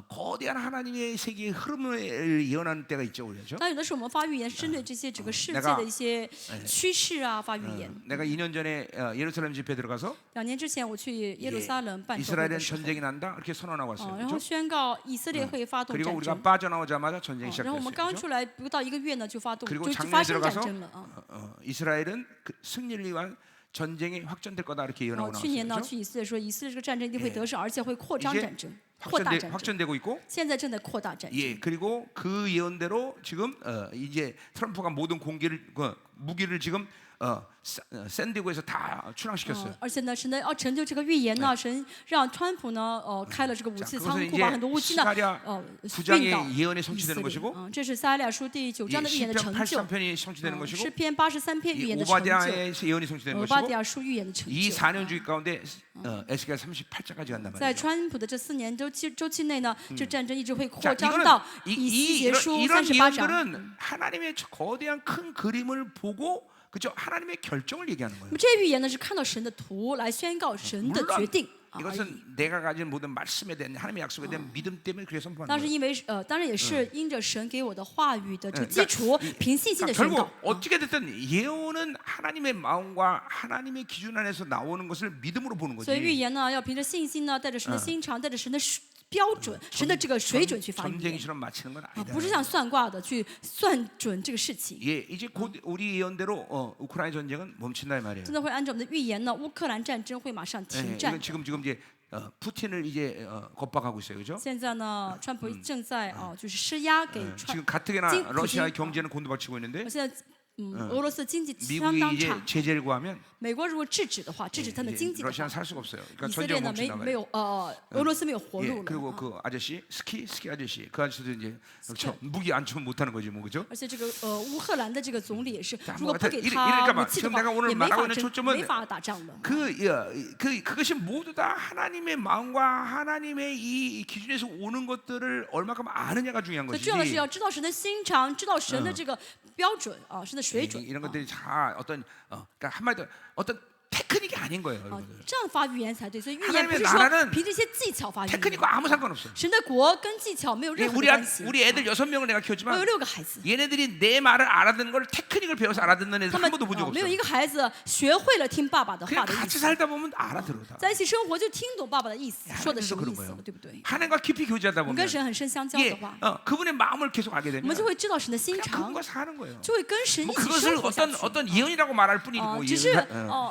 Speaker 1: 거대한 하나님의 세계의 흐름을 예언하는 때가 있죠, 그렇죠?
Speaker 2: 但有的时候我们发预言是针对这些整个世界的一些趋势啊发预言。
Speaker 1: 내가 2년 전에 예루살렘 집회 들어가서
Speaker 2: 2年之前我去耶路撒冷办周会
Speaker 1: 이스라엘은
Speaker 2: 的时候，
Speaker 1: 전쟁이 난다 이렇게 선언하고 왔어요,
Speaker 2: 然后
Speaker 1: 그렇죠?
Speaker 2: 宣告以色列会发动
Speaker 1: 그리고
Speaker 2: 战
Speaker 1: 우리가
Speaker 2: 争。
Speaker 1: 빠져나오자마자 전쟁이
Speaker 2: 然后我们
Speaker 1: 시작됐어요,
Speaker 2: 刚
Speaker 1: 그렇죠?
Speaker 2: 出来不到1个月呢，就发
Speaker 1: 그리고
Speaker 2: 就
Speaker 1: 작년에
Speaker 2: 发生战
Speaker 1: 들어가서
Speaker 2: 争了啊。
Speaker 1: 이스라엘은 그 승리를 위한 전쟁이 확전될 거다 이렇게
Speaker 2: 然后
Speaker 1: 예언하고
Speaker 2: 去年
Speaker 1: 나왔어요,
Speaker 2: 呢
Speaker 1: 그렇죠?
Speaker 2: 去以色列说以色列这个战争一定会得胜，而且会扩张
Speaker 1: 이제
Speaker 2: 战争，扩大战争。
Speaker 1: 확전되고 있고
Speaker 2: 现在正在扩大战争。
Speaker 1: 예, 그리고 그 예언대로 지금 이제 트럼프가 모든 공기를 무기를 지금 샌디고에서 다 출항시켰어요.
Speaker 2: 而且呢，神呢要成就这个预言呢，神让川普呢开了这个武器
Speaker 1: 자,
Speaker 2: 仓
Speaker 1: 그것은
Speaker 2: 库，把很多武
Speaker 1: 이제
Speaker 2: 器呢
Speaker 1: 시가랴
Speaker 2: 运
Speaker 1: 9장의
Speaker 2: 到
Speaker 1: 예언이
Speaker 2: 以
Speaker 1: 성취되는
Speaker 2: 色列。
Speaker 1: 것이고
Speaker 2: 这是撒利亚书第9
Speaker 1: 예,
Speaker 2: 章的预言的
Speaker 1: 시편
Speaker 2: 成就，
Speaker 1: 83편이 성취되는 것이고
Speaker 2: 诗篇83篇预
Speaker 1: 이
Speaker 2: 言的成就，
Speaker 1: 오바댜의 예언이 성취되는
Speaker 2: 俄巴
Speaker 1: 것이고
Speaker 2: 底亚书预言的成
Speaker 1: 이
Speaker 2: 就。
Speaker 1: 4년 주기 가운데 에스겔 38장까지 간단
Speaker 2: 在
Speaker 1: 말이에요.
Speaker 2: 川普的这4年周期内呢，这战争一直会扩
Speaker 1: 자,
Speaker 2: 张
Speaker 1: 이거는
Speaker 2: 到以西结书
Speaker 1: 이런
Speaker 2: 38章。
Speaker 1: 예언들은 하나님의 거대한 큰 그림을 보고 그죠? 하나님의 결정을 얘기하는
Speaker 2: 那
Speaker 1: 거예요.
Speaker 2: 么这些预言呢，是看到神的图来宣告神的决
Speaker 1: 물론
Speaker 2: 定而已。
Speaker 1: 이것은 내가 가진 모든 말씀에 대한 하나님의 약속에 대한 믿음 때문에 그렇게 선포하는
Speaker 2: 当然
Speaker 1: 거예요.
Speaker 2: 因为当然也是因着神给我的话语的这个基础，凭信心的
Speaker 1: 그러니까
Speaker 2: 宣
Speaker 1: 결국
Speaker 2: 告。
Speaker 1: 어떻게 됐든 예언은 하나님의 마음과 하나님의 기준 안에서 나오는 것을 믿음으로 보는
Speaker 2: 所以预
Speaker 1: 거지.
Speaker 2: 言呢，要凭着信心呢，带着神的心肠，带着神的标准、神的这个水准去发预言
Speaker 1: 전쟁이처럼 맞히는 건
Speaker 2: 啊，
Speaker 1: 아니다.
Speaker 2: 不是像算卦的去算准这个事情。
Speaker 1: 예, 이제 곧 우리 예언대로 우크라이나 전쟁은 멈춘다 이 말이에요.
Speaker 2: 真的会按照我们的预言呢，乌克兰战争会马上
Speaker 1: 예,
Speaker 2: 停战
Speaker 1: 이건 。 지금 이제 푸틴을 이제 겁박하고 있어요, 그렇죠?
Speaker 2: 现在呢，川普正在就是施压给
Speaker 1: 지금 가뜩이나
Speaker 2: 진-
Speaker 1: 러시아의
Speaker 2: 푸틴-
Speaker 1: 경제는 곤두박치고 있는데
Speaker 2: 现在俄罗斯经济相
Speaker 1: 미국이
Speaker 2: 当
Speaker 1: 이제
Speaker 2: 差，
Speaker 1: 제재를 구하면
Speaker 2: 美国如果制止的话，制止他们
Speaker 1: 이제
Speaker 2: 经济的
Speaker 1: 러시아는
Speaker 2: 话，
Speaker 1: 살 수가 없어요. 그러니까
Speaker 2: 以色列
Speaker 1: 전쟁
Speaker 2: 呢
Speaker 1: 멈춘단
Speaker 2: 没
Speaker 1: 말이에요.
Speaker 2: 有俄罗斯没有活
Speaker 1: 예,
Speaker 2: 路
Speaker 1: 그리고
Speaker 2: 了。
Speaker 1: 그 아저씨 스키 아저씨 그 아저씨도 이제 그렇죠. 무기 안 주면 못하는 거지 뭐 그죠?
Speaker 2: 而且这个乌克兰的这个总理也是，
Speaker 1: 자
Speaker 2: 如
Speaker 1: 뭐
Speaker 2: 果不
Speaker 1: 하여튼
Speaker 2: 给
Speaker 1: 이러니까
Speaker 2: 他
Speaker 1: 봐
Speaker 2: 武器的
Speaker 1: 지금
Speaker 2: 话
Speaker 1: 내가 ， 오늘
Speaker 2: 也没
Speaker 1: 말하고
Speaker 2: 法
Speaker 1: 있는
Speaker 2: 争，
Speaker 1: 초점은
Speaker 2: 没法打仗了。
Speaker 1: 그것이 모두 다 하나님의 마음과 하나님의 이 기준에서 오는 것들을 얼마큼 아느냐가 중요한
Speaker 2: 所以
Speaker 1: 것이지.
Speaker 2: 重要的是要知道神的心肠，知道神的这个标准啊，神的水准。
Speaker 1: 이런 것들이 다 어떤 그러니까 한마디로 어떤 테크닉이 아닌 거예요.
Speaker 2: 啊
Speaker 1: 여러분들.
Speaker 2: 这样发预言才对。所以预言
Speaker 1: 하나님의
Speaker 2: 不是
Speaker 1: 나라는
Speaker 2: 说凭这些技巧发预言。
Speaker 1: 테크닉과 아무 상관없어.
Speaker 2: 神的国跟技巧没有
Speaker 1: 예,
Speaker 2: 任何的
Speaker 1: 우리
Speaker 2: 关系。
Speaker 1: 우리 애들 6명을 내가
Speaker 2: 我有
Speaker 1: 키웠지만
Speaker 2: 6个孩子，
Speaker 1: 얘네들이 내 말을 알아듣는 걸 테크닉을 배워서 알아듣는 애들
Speaker 2: 他
Speaker 1: 한
Speaker 2: 们
Speaker 1: 번도 본 적
Speaker 2: 没有
Speaker 1: 없어.
Speaker 2: 一个孩子学会了听爸爸的
Speaker 1: 그냥
Speaker 2: 话的意
Speaker 1: 같이
Speaker 2: 思，
Speaker 1: 살다 보면 알아들어 다.
Speaker 2: 在一起生活就听懂爸爸的意思，说的什么
Speaker 1: 그런
Speaker 2: 意思
Speaker 1: 거예요
Speaker 2: 了，对不对？
Speaker 1: 하나님과 깊이 교제하다
Speaker 2: 我们
Speaker 1: 보면
Speaker 2: 跟神很深相交
Speaker 1: 예,
Speaker 2: 的话，
Speaker 1: 그분의 마음을 계속 알게
Speaker 2: 我
Speaker 1: 되면
Speaker 2: 们就会知道神的心
Speaker 1: 그냥
Speaker 2: 肠，
Speaker 1: 그분과 사는 거예요.
Speaker 2: 就会跟神一
Speaker 1: 뭐
Speaker 2: 起
Speaker 1: 그것을
Speaker 2: 生活下去。
Speaker 1: 어떤 예언이라고 말할 뿐이고
Speaker 2: 啊，
Speaker 1: 뭐
Speaker 2: 只是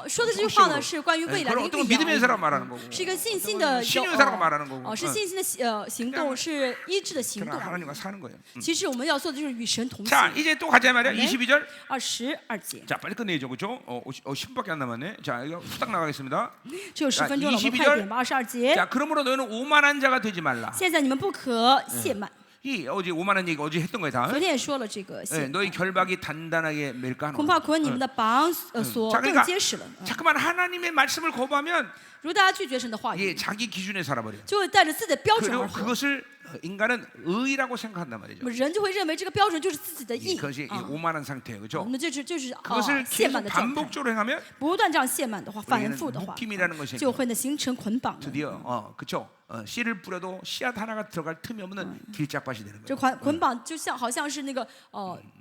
Speaker 2: 说的这句话呢，是关于未来的
Speaker 1: 그걸
Speaker 2: 一个
Speaker 1: 어떤
Speaker 2: 预言
Speaker 1: 믿음의
Speaker 2: 而
Speaker 1: 사람
Speaker 2: 已
Speaker 1: 말하는 거고
Speaker 2: 是一个信心的
Speaker 1: 신유의 사람 말하는 거고
Speaker 2: 是信心的行动，是医治的行
Speaker 1: 그러나
Speaker 2: 动而已。
Speaker 1: 하나님과 사는 거예요.
Speaker 2: 其实我们要做的就是与神同
Speaker 1: 자
Speaker 2: 行。
Speaker 1: 이제 또 가자 말이야.
Speaker 2: 네.
Speaker 1: 22절.
Speaker 2: 22节，
Speaker 1: 자 빨리 끝내죠, 그렇죠? 10분밖에 안 남았네. 자 이거 후딱 나가겠습니다.
Speaker 2: 只有10分钟了，我们
Speaker 1: 22
Speaker 2: 快点吧。22节，
Speaker 1: 자 그러므로 너희는 오만한 자가 되지 말라.
Speaker 2: 现在你们不可懈慢。
Speaker 1: 이 어제 오만한 얘기 어제 했던 거예요 다.
Speaker 2: 昨天也说了这个
Speaker 1: 예,
Speaker 2: 懈，
Speaker 1: 너희 결박이 단단하게 멜까 하는
Speaker 2: 恐
Speaker 1: 거야.
Speaker 2: 怕捆你们的绑锁
Speaker 1: 자
Speaker 2: 更
Speaker 1: 그러니까
Speaker 2: 结实了。
Speaker 1: 자꾸만 하나님의 말씀을 거부하면
Speaker 2: 如果大家拒绝神的话
Speaker 1: 예,
Speaker 2: 语，
Speaker 1: 자기 기준에 살아버려.
Speaker 2: 就会带着自己的标准
Speaker 1: 그리고
Speaker 2: 而活。
Speaker 1: 그것을 인간은 의라고 생각한단 말이죠.
Speaker 2: 那么人就会认为这个标准就是自己的
Speaker 1: 이
Speaker 2: 义
Speaker 1: 그것이
Speaker 2: 啊，
Speaker 1: 오만한 상태예요, 그렇죠?
Speaker 2: 那就是
Speaker 1: 그것을
Speaker 2: 懈
Speaker 1: 계속
Speaker 2: 慢的状态。
Speaker 1: 반복적으로 행하면
Speaker 2: 不断这样懈慢的话，反复的话，
Speaker 1: 묶임이라는 것이
Speaker 2: 就会呢形成捆绑的。
Speaker 1: 드디어 그렇죠? 씨를 뿌려도 씨앗 하나가 들어갈 틈이 없는 길짝밭이 되는
Speaker 2: 这
Speaker 1: 거예요.
Speaker 2: 捆绑就像好像是那个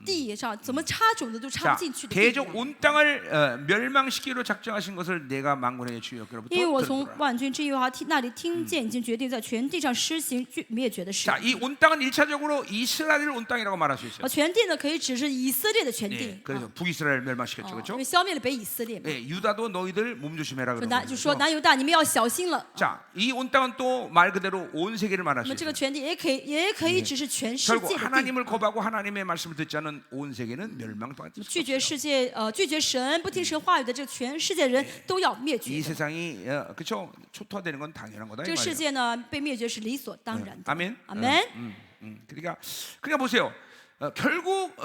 Speaker 2: 地上怎么插种子都插
Speaker 1: 자,
Speaker 2: 不进去的地一
Speaker 1: 대적
Speaker 2: 样。
Speaker 1: 온 땅을 멸망시키기로 작정하신 것을 내가 만군의 주여로부터
Speaker 2: 因为我从
Speaker 1: 들었더라.
Speaker 2: 万军之耶和华那里听见，已经决定在全地上施行灭绝的事。
Speaker 1: 자, 이 온 땅은 일차적으로 이스라엘 온 땅이라고 말할 수 있어요.
Speaker 2: 全地呢可以指是以色列的全
Speaker 1: 예,
Speaker 2: 地，
Speaker 1: 그래서 북이스라엘 멸망시켰죠,
Speaker 2: 因
Speaker 1: 그렇죠?
Speaker 2: 为消灭了北以色列嘛。
Speaker 1: 예, 유다도 너희들 몸조심해라
Speaker 2: 说
Speaker 1: 그런
Speaker 2: 南就说
Speaker 1: 거죠.
Speaker 2: 南犹大，你们要小心了。
Speaker 1: 자, 이 온 땅은 또 말 그대로 온 세계를 말할
Speaker 2: 那
Speaker 1: 수
Speaker 2: 么这个
Speaker 1: 있어요.
Speaker 2: 全地也可以指是全世
Speaker 1: 결국
Speaker 2: 界的地。
Speaker 1: 하나님을 거부하고 하나님의 말씀을 듣지 않은 온 세계는 멸망당할 수
Speaker 2: 拒绝
Speaker 1: 없어요.
Speaker 2: 世界拒绝神，不听神话语的这个全世界人都要灭
Speaker 1: 이
Speaker 2: 绝的。
Speaker 1: 세상이 그렇죠? 초토화되는 건 당연한 거다 이
Speaker 2: 这个世
Speaker 1: 말이에요.
Speaker 2: 界呢被灭绝是理所当然的。
Speaker 1: 아멘.
Speaker 2: 阿门。
Speaker 1: 그러니까 보세요. 결국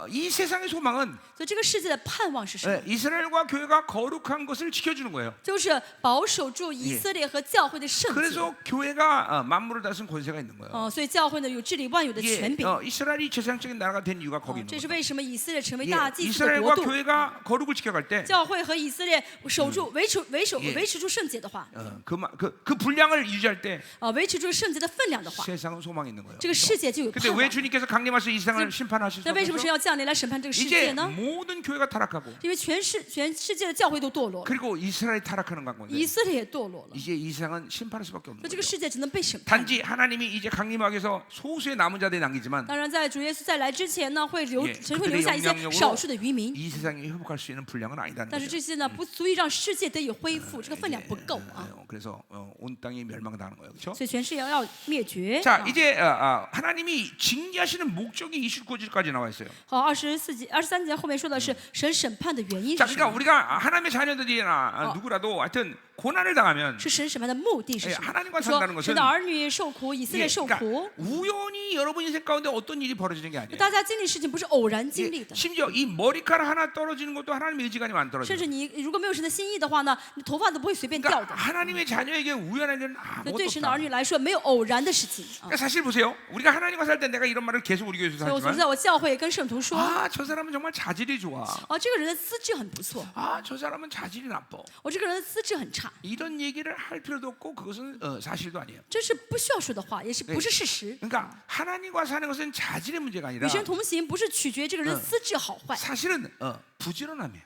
Speaker 1: 이 세상의 소망은
Speaker 2: 所以这个世界的盼望是什么？
Speaker 1: 이스라엘과 교회가 거룩한 것을 지켜주는 거예요.
Speaker 2: 就是保守住以色列和教会的圣洁。
Speaker 1: 그래서 교회가 만물을 다스리는 권세가 있는 거예요.
Speaker 2: 所以教会呢有治理万有的
Speaker 1: 예,
Speaker 2: 权柄。
Speaker 1: 이스라엘이 제사장적인 나라가 된 이유가 거기
Speaker 2: 这
Speaker 1: 있는
Speaker 2: 是
Speaker 1: 거예요.
Speaker 2: 为什么以色列成为
Speaker 1: 예,
Speaker 2: 大祭司的国
Speaker 1: 이스라엘과
Speaker 2: 度。
Speaker 1: 교회가 거룩을 지켜갈 때
Speaker 2: 教会和以色列守住维持住圣洁的话，
Speaker 1: 그 분량을 유지할 때
Speaker 2: 维持住圣洁的分量的话，
Speaker 1: 세상은 소망이 있는 거예요.
Speaker 2: 这个世界就有
Speaker 1: 근데
Speaker 2: 盼
Speaker 1: 왜
Speaker 2: 望。
Speaker 1: 주님께서 강림하셔서 이 세상을 심판하실 수
Speaker 2: 那为什么神
Speaker 1: 없어요?
Speaker 2: 要降临来审判这个世界
Speaker 1: 이제
Speaker 2: 呢？
Speaker 1: 모든 교회가 타락하고
Speaker 2: 因为全世界的教会都堕落了，
Speaker 1: 그리고 이스라엘이 타락하는
Speaker 2: 以
Speaker 1: 관계인데
Speaker 2: 色列也堕落了，
Speaker 1: 이제 이 세상은 심판할 수밖에 없는
Speaker 2: 那这个
Speaker 1: 거죠.
Speaker 2: 世界只能被审判。
Speaker 1: 단지 하나님이 이제 강림하기 위해서 소수의 남은 자들이 남기지만
Speaker 2: 当然，在主耶稣再来之前呢，会
Speaker 1: 예
Speaker 2: 神会留下一些
Speaker 1: 그들의
Speaker 2: 少数的渔民，
Speaker 1: 이 세상이 회복할 수 있는 분량은 아니다는
Speaker 2: 但是
Speaker 1: 거죠.
Speaker 2: 这些呢不足以让世界得以恢复，这个分量不够啊，
Speaker 1: 그래서 온 땅이 멸망당하는 거예요, 그렇죠?
Speaker 2: 所以全世界要灭绝。
Speaker 1: 자, 이제 하나님이 징계하시는 목적이 29절까지 나와 있어요.
Speaker 2: 好，23节后面说的是神审判的原因
Speaker 1: 자,
Speaker 2: 是什
Speaker 1: 그러니까
Speaker 2: 么？
Speaker 1: 우리가 하나님의 자녀들이나 누구라도 하여튼 고난을 당하면
Speaker 2: 是神审判的目的是
Speaker 1: 예
Speaker 2: 什么？
Speaker 1: 하나님과
Speaker 2: 说
Speaker 1: 산다는
Speaker 2: 神
Speaker 1: 것은
Speaker 2: 的儿女受苦，以色
Speaker 1: 예,
Speaker 2: 列受
Speaker 1: 그러니까
Speaker 2: 苦。
Speaker 1: 우연히 여러분 인생 가운데 어떤 일이 벌어지는 게 아니에요.
Speaker 2: 大家经历事情不是偶然经历
Speaker 1: 예,
Speaker 2: 的，
Speaker 1: 심지어 이 머리카락 하나 떨어지는 것도 하나님의 의지가 아니면 안
Speaker 2: 甚
Speaker 1: 떨어져요.
Speaker 2: 至你如果没有神的心意的话呢，你头发都不会随便掉
Speaker 1: 그러니까
Speaker 2: 的。
Speaker 1: 하나님의 자녀에게 우연한 일은
Speaker 2: 所以
Speaker 1: 아무것도
Speaker 2: 对神的
Speaker 1: 없다.
Speaker 2: 儿女来说，没有偶然的事情啊。
Speaker 1: 그러니까 사실 보세요. 우리가 하나님과 살 때 내가 이런 말을 계속 우리 교회에서
Speaker 2: 所以我总是
Speaker 1: 하지만
Speaker 2: 在我教会跟圣徒说，
Speaker 1: 저 사람은 정말 자질이 좋아.
Speaker 2: 这个人的资质很不错，
Speaker 1: 저 사람은 자질이 나빠.
Speaker 2: 这个人的资质很差，
Speaker 1: 이런 얘기를 할 필요도 없고 그것은 사실도 아니에요.
Speaker 2: 这是不需要说的话，也是不是事实。
Speaker 1: 그러니까 하나님과 사는 것은 자질의 문제가 아니라
Speaker 2: 与神同行不是取决这个人资质好坏，
Speaker 1: 사실은 부지런함이에요.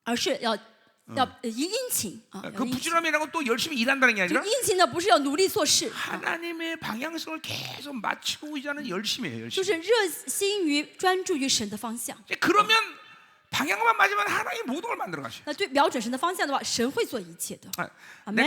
Speaker 2: 而是要殷勤啊。
Speaker 1: 그
Speaker 2: 要殷勤
Speaker 1: 부지런함이라고 또 열심히 일한다는 게
Speaker 2: 这
Speaker 1: 아니라
Speaker 2: 个殷勤呢，不是要努力做事，
Speaker 1: 하나님의 방향성을 계속 맞추고 있자는 열심이에요.
Speaker 2: 就
Speaker 1: 열심.
Speaker 2: 是热心于专注于神的方向。
Speaker 1: 그러면 방향만 맞으면 하나님이 모든 걸 만들어 가셔.
Speaker 2: 那对瞄准神的方向的话，神会做一切的。 아멘.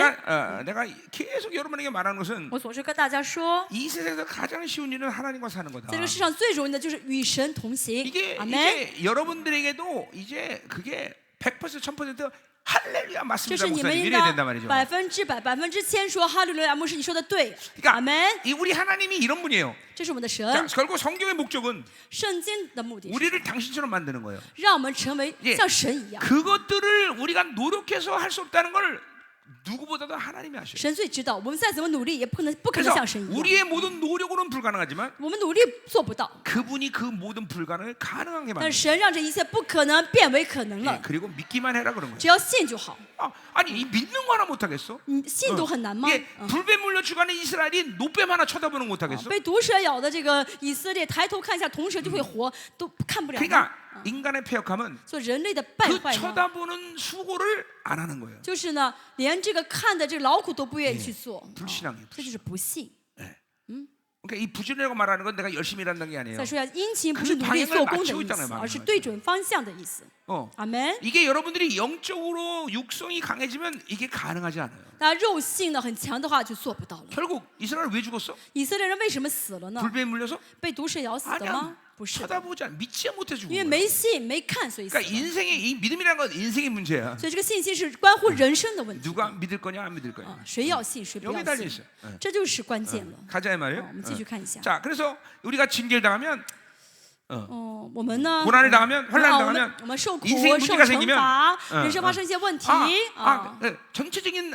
Speaker 1: 내가 계속 여러분에게 말하는 것은
Speaker 2: 我总是跟大家说，
Speaker 1: 이 세상에서 가장 쉬운 일은 하나님과 사는 거다.
Speaker 2: 在这个世上最容易的就是与神同行。
Speaker 1: 이게
Speaker 2: 阿门。
Speaker 1: 이제 여러분들에게도 이제 그게 100% 1000% 할렐루야
Speaker 2: 这
Speaker 1: 맞습니다.
Speaker 2: 是你们
Speaker 1: 목사님
Speaker 2: 应
Speaker 1: 이래야
Speaker 2: 当
Speaker 1: 된단 말이죠.
Speaker 2: 100%、1000%说哈利路亚，牧师你说的对。
Speaker 1: 그러니까
Speaker 2: 阿门。
Speaker 1: 이 우리 하나님이 이런 분이에요.
Speaker 2: 这是我们的
Speaker 1: 자,
Speaker 2: 神，
Speaker 1: 결국 성경의 목적은
Speaker 2: 圣经的目的是
Speaker 1: 우리를 당신처럼 만드는 거예요.
Speaker 2: 让我们成为
Speaker 1: 예
Speaker 2: 像神一样。
Speaker 1: 그것들을 우리가 노력해서 할 수 없다는 걸 누구보다도 하나님이 아셔요.
Speaker 2: 神最知道，我们再怎么努力也不可能
Speaker 1: 그래서
Speaker 2: 像神一样。
Speaker 1: 우리의 모든 노력으로는 불가능하지만
Speaker 2: 我们努力做不到，
Speaker 1: 그분이 그 모든 불가능을 가능하게
Speaker 2: 但
Speaker 1: 만드는
Speaker 2: 是神让这一切不可能变为可能
Speaker 1: 거예요.
Speaker 2: 了。
Speaker 1: 그리고 믿기만 해라 그런 거예요.
Speaker 2: 只要信就好，
Speaker 1: 아니 이 믿는 거 하나 못하겠어?
Speaker 2: 你信都很难吗？
Speaker 1: 예, 불뱀 물려 죽어가는 이스라엘이 노뱀 하나 쳐다보는 거 못하겠어?
Speaker 2: 被毒蛇咬的这个以色列抬头看一下铜蛇就会活，都看不了吗。
Speaker 1: 그러니까 인간의 폐역함은
Speaker 2: 所以人类的败
Speaker 1: 그
Speaker 2: 坏呢，
Speaker 1: 쳐다보는 수고를 안 하는 거예요.
Speaker 2: 就是呢，连这个看的这个劳苦都不愿意去做，
Speaker 1: 불신앙이에요.
Speaker 2: 这就是不信。
Speaker 1: 그러니까 이 부지런이라고 말하는 건 내가 열심히 일한다는 게 아니에요.
Speaker 2: 再说一下，殷勤不是努力做工的意思，而是对准方向的意思。 阿门。
Speaker 1: 이게 여러분들이 영적으로 육성이 강해지면 이게 가능하지 않아요.
Speaker 2: 大家肉性呢很强的话就做不到了。
Speaker 1: 결국 이스라엘 왜 죽었어?
Speaker 2: 以色列人为什么死了呢？
Speaker 1: 불뱀에 물려서?
Speaker 2: 被毒蛇咬死的
Speaker 1: 아니야.
Speaker 2: 吗？不是的，
Speaker 1: 쳐다보지 않, 믿지 못해
Speaker 2: 因
Speaker 1: 죽은
Speaker 2: 为
Speaker 1: 거야.
Speaker 2: 没信没看，所以死
Speaker 1: 그러니까
Speaker 2: 了。
Speaker 1: 인생의 이 믿음이라는 건 인생의 문제야.
Speaker 2: 所以这个信心是关乎人生的问题。
Speaker 1: 누가 믿을 거냐 안 믿을 거냐.
Speaker 2: 谁要信，谁不
Speaker 1: 여기
Speaker 2: 要
Speaker 1: 달려
Speaker 2: 信
Speaker 1: 있어요. ，
Speaker 2: 这就是关键了。
Speaker 1: 가자 이 말이에요.
Speaker 2: 我们继续看一下。
Speaker 1: 자, 그래서 우리가 징계를 당하면
Speaker 2: 我们呢？
Speaker 1: 고난을 당하면 환난을
Speaker 2: 我
Speaker 1: 당하면
Speaker 2: 们受苦
Speaker 1: 인생에
Speaker 2: 受
Speaker 1: 문제가
Speaker 2: 惩
Speaker 1: 생기면
Speaker 2: 罚，人生发生一些问题
Speaker 1: 전체적인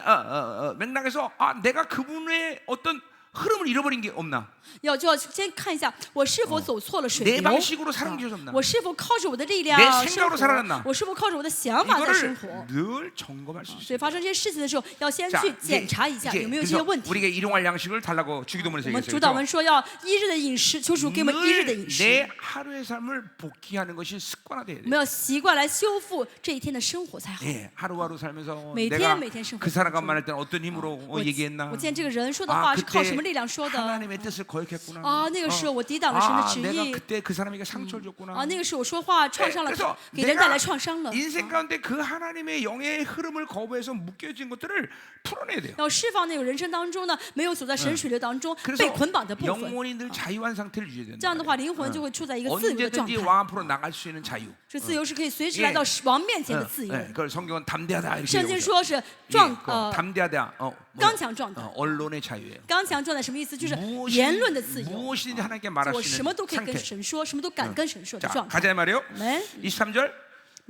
Speaker 1: 맥락에서 내가 그분의 어떤 흐름을 잃어버린 게 없나?
Speaker 2: 就要先看一下我是否走错了水
Speaker 1: 내
Speaker 2: 流，
Speaker 1: 방식으로 사는 게 없나?
Speaker 2: 我是否靠着我的力量
Speaker 1: 내
Speaker 2: 生
Speaker 1: 생각으로
Speaker 2: 活
Speaker 1: 살아났나 ，
Speaker 2: 我是否靠着我的想法在生
Speaker 1: 이거를
Speaker 2: 活。
Speaker 1: 늘 점검할 수
Speaker 2: 所
Speaker 1: 있어요.
Speaker 2: 以发生这些事情的时候，要先
Speaker 1: 자,
Speaker 2: 去检查一下有没有这些
Speaker 1: 그래서
Speaker 2: 问题。
Speaker 1: 우리에게 일용할 양식을 달라고 주기도문에서
Speaker 2: 我们
Speaker 1: 얘기했어요.
Speaker 2: 主导
Speaker 1: 그렇죠?
Speaker 2: 文说要一日的饮食，求主给我们一日的饮
Speaker 1: 늘
Speaker 2: 食。
Speaker 1: 내 하루의 삶을 복귀하는 것이 습관화돼야
Speaker 2: 我
Speaker 1: 돼.
Speaker 2: 们要习惯来修复这一天的生活才好。
Speaker 1: 예, 하루하루 살면서
Speaker 2: 每天
Speaker 1: 내가
Speaker 2: 每天生活
Speaker 1: 그 사람과 만날 때는 어떤 힘으로
Speaker 2: 我
Speaker 1: 얘기했나?
Speaker 2: 我见这个人说的话是靠什么力量说的？
Speaker 1: 하나님의 뜻을 거역했구나.
Speaker 2: 啊，那个时候我抵挡了神的旨
Speaker 1: 내가
Speaker 2: 意。
Speaker 1: 그때 그 사람에게 상처를 줬구나.
Speaker 2: 啊，那个时候我说话创伤了
Speaker 1: 그래서
Speaker 2: 他，给人带
Speaker 1: 내가
Speaker 2: 来创伤了。
Speaker 1: 인생 가운데 그 하나님의 영의 흐름을 거부해서 묶여진 것들을 풀어내야 돼요.
Speaker 2: 要释放那种人生当中呢没有走在神水流当中被
Speaker 1: 그래서
Speaker 2: 捆绑的部分。
Speaker 1: 영혼이 늘 자유한 상태를 유지해야
Speaker 2: 这样的
Speaker 1: 된다.
Speaker 2: 话，灵魂就会处在一个自由的状
Speaker 1: 언제든지
Speaker 2: 态。
Speaker 1: 왕 앞으로 나갈 수 있는 자유.
Speaker 2: 这自由是可以随时来到王面前的自由。
Speaker 1: 그걸 성경은 담대하다 이렇게
Speaker 2: 圣经
Speaker 1: 얘기하죠.
Speaker 2: 说是
Speaker 1: 예,
Speaker 2: 壮
Speaker 1: 담대하다.
Speaker 2: 刚强状态。
Speaker 1: 언론의 자유예요.
Speaker 2: 刚强状态什么意思？就是言论的自由。
Speaker 1: 무엇이든지 하나님께 말할
Speaker 2: 我
Speaker 1: 수
Speaker 2: 什么
Speaker 1: 있는
Speaker 2: 都可以跟
Speaker 1: 상태.
Speaker 2: 神说，什么都敢跟神说的
Speaker 1: 자,
Speaker 2: 状态。
Speaker 1: 가자 말이요.
Speaker 2: 我们
Speaker 1: 23절.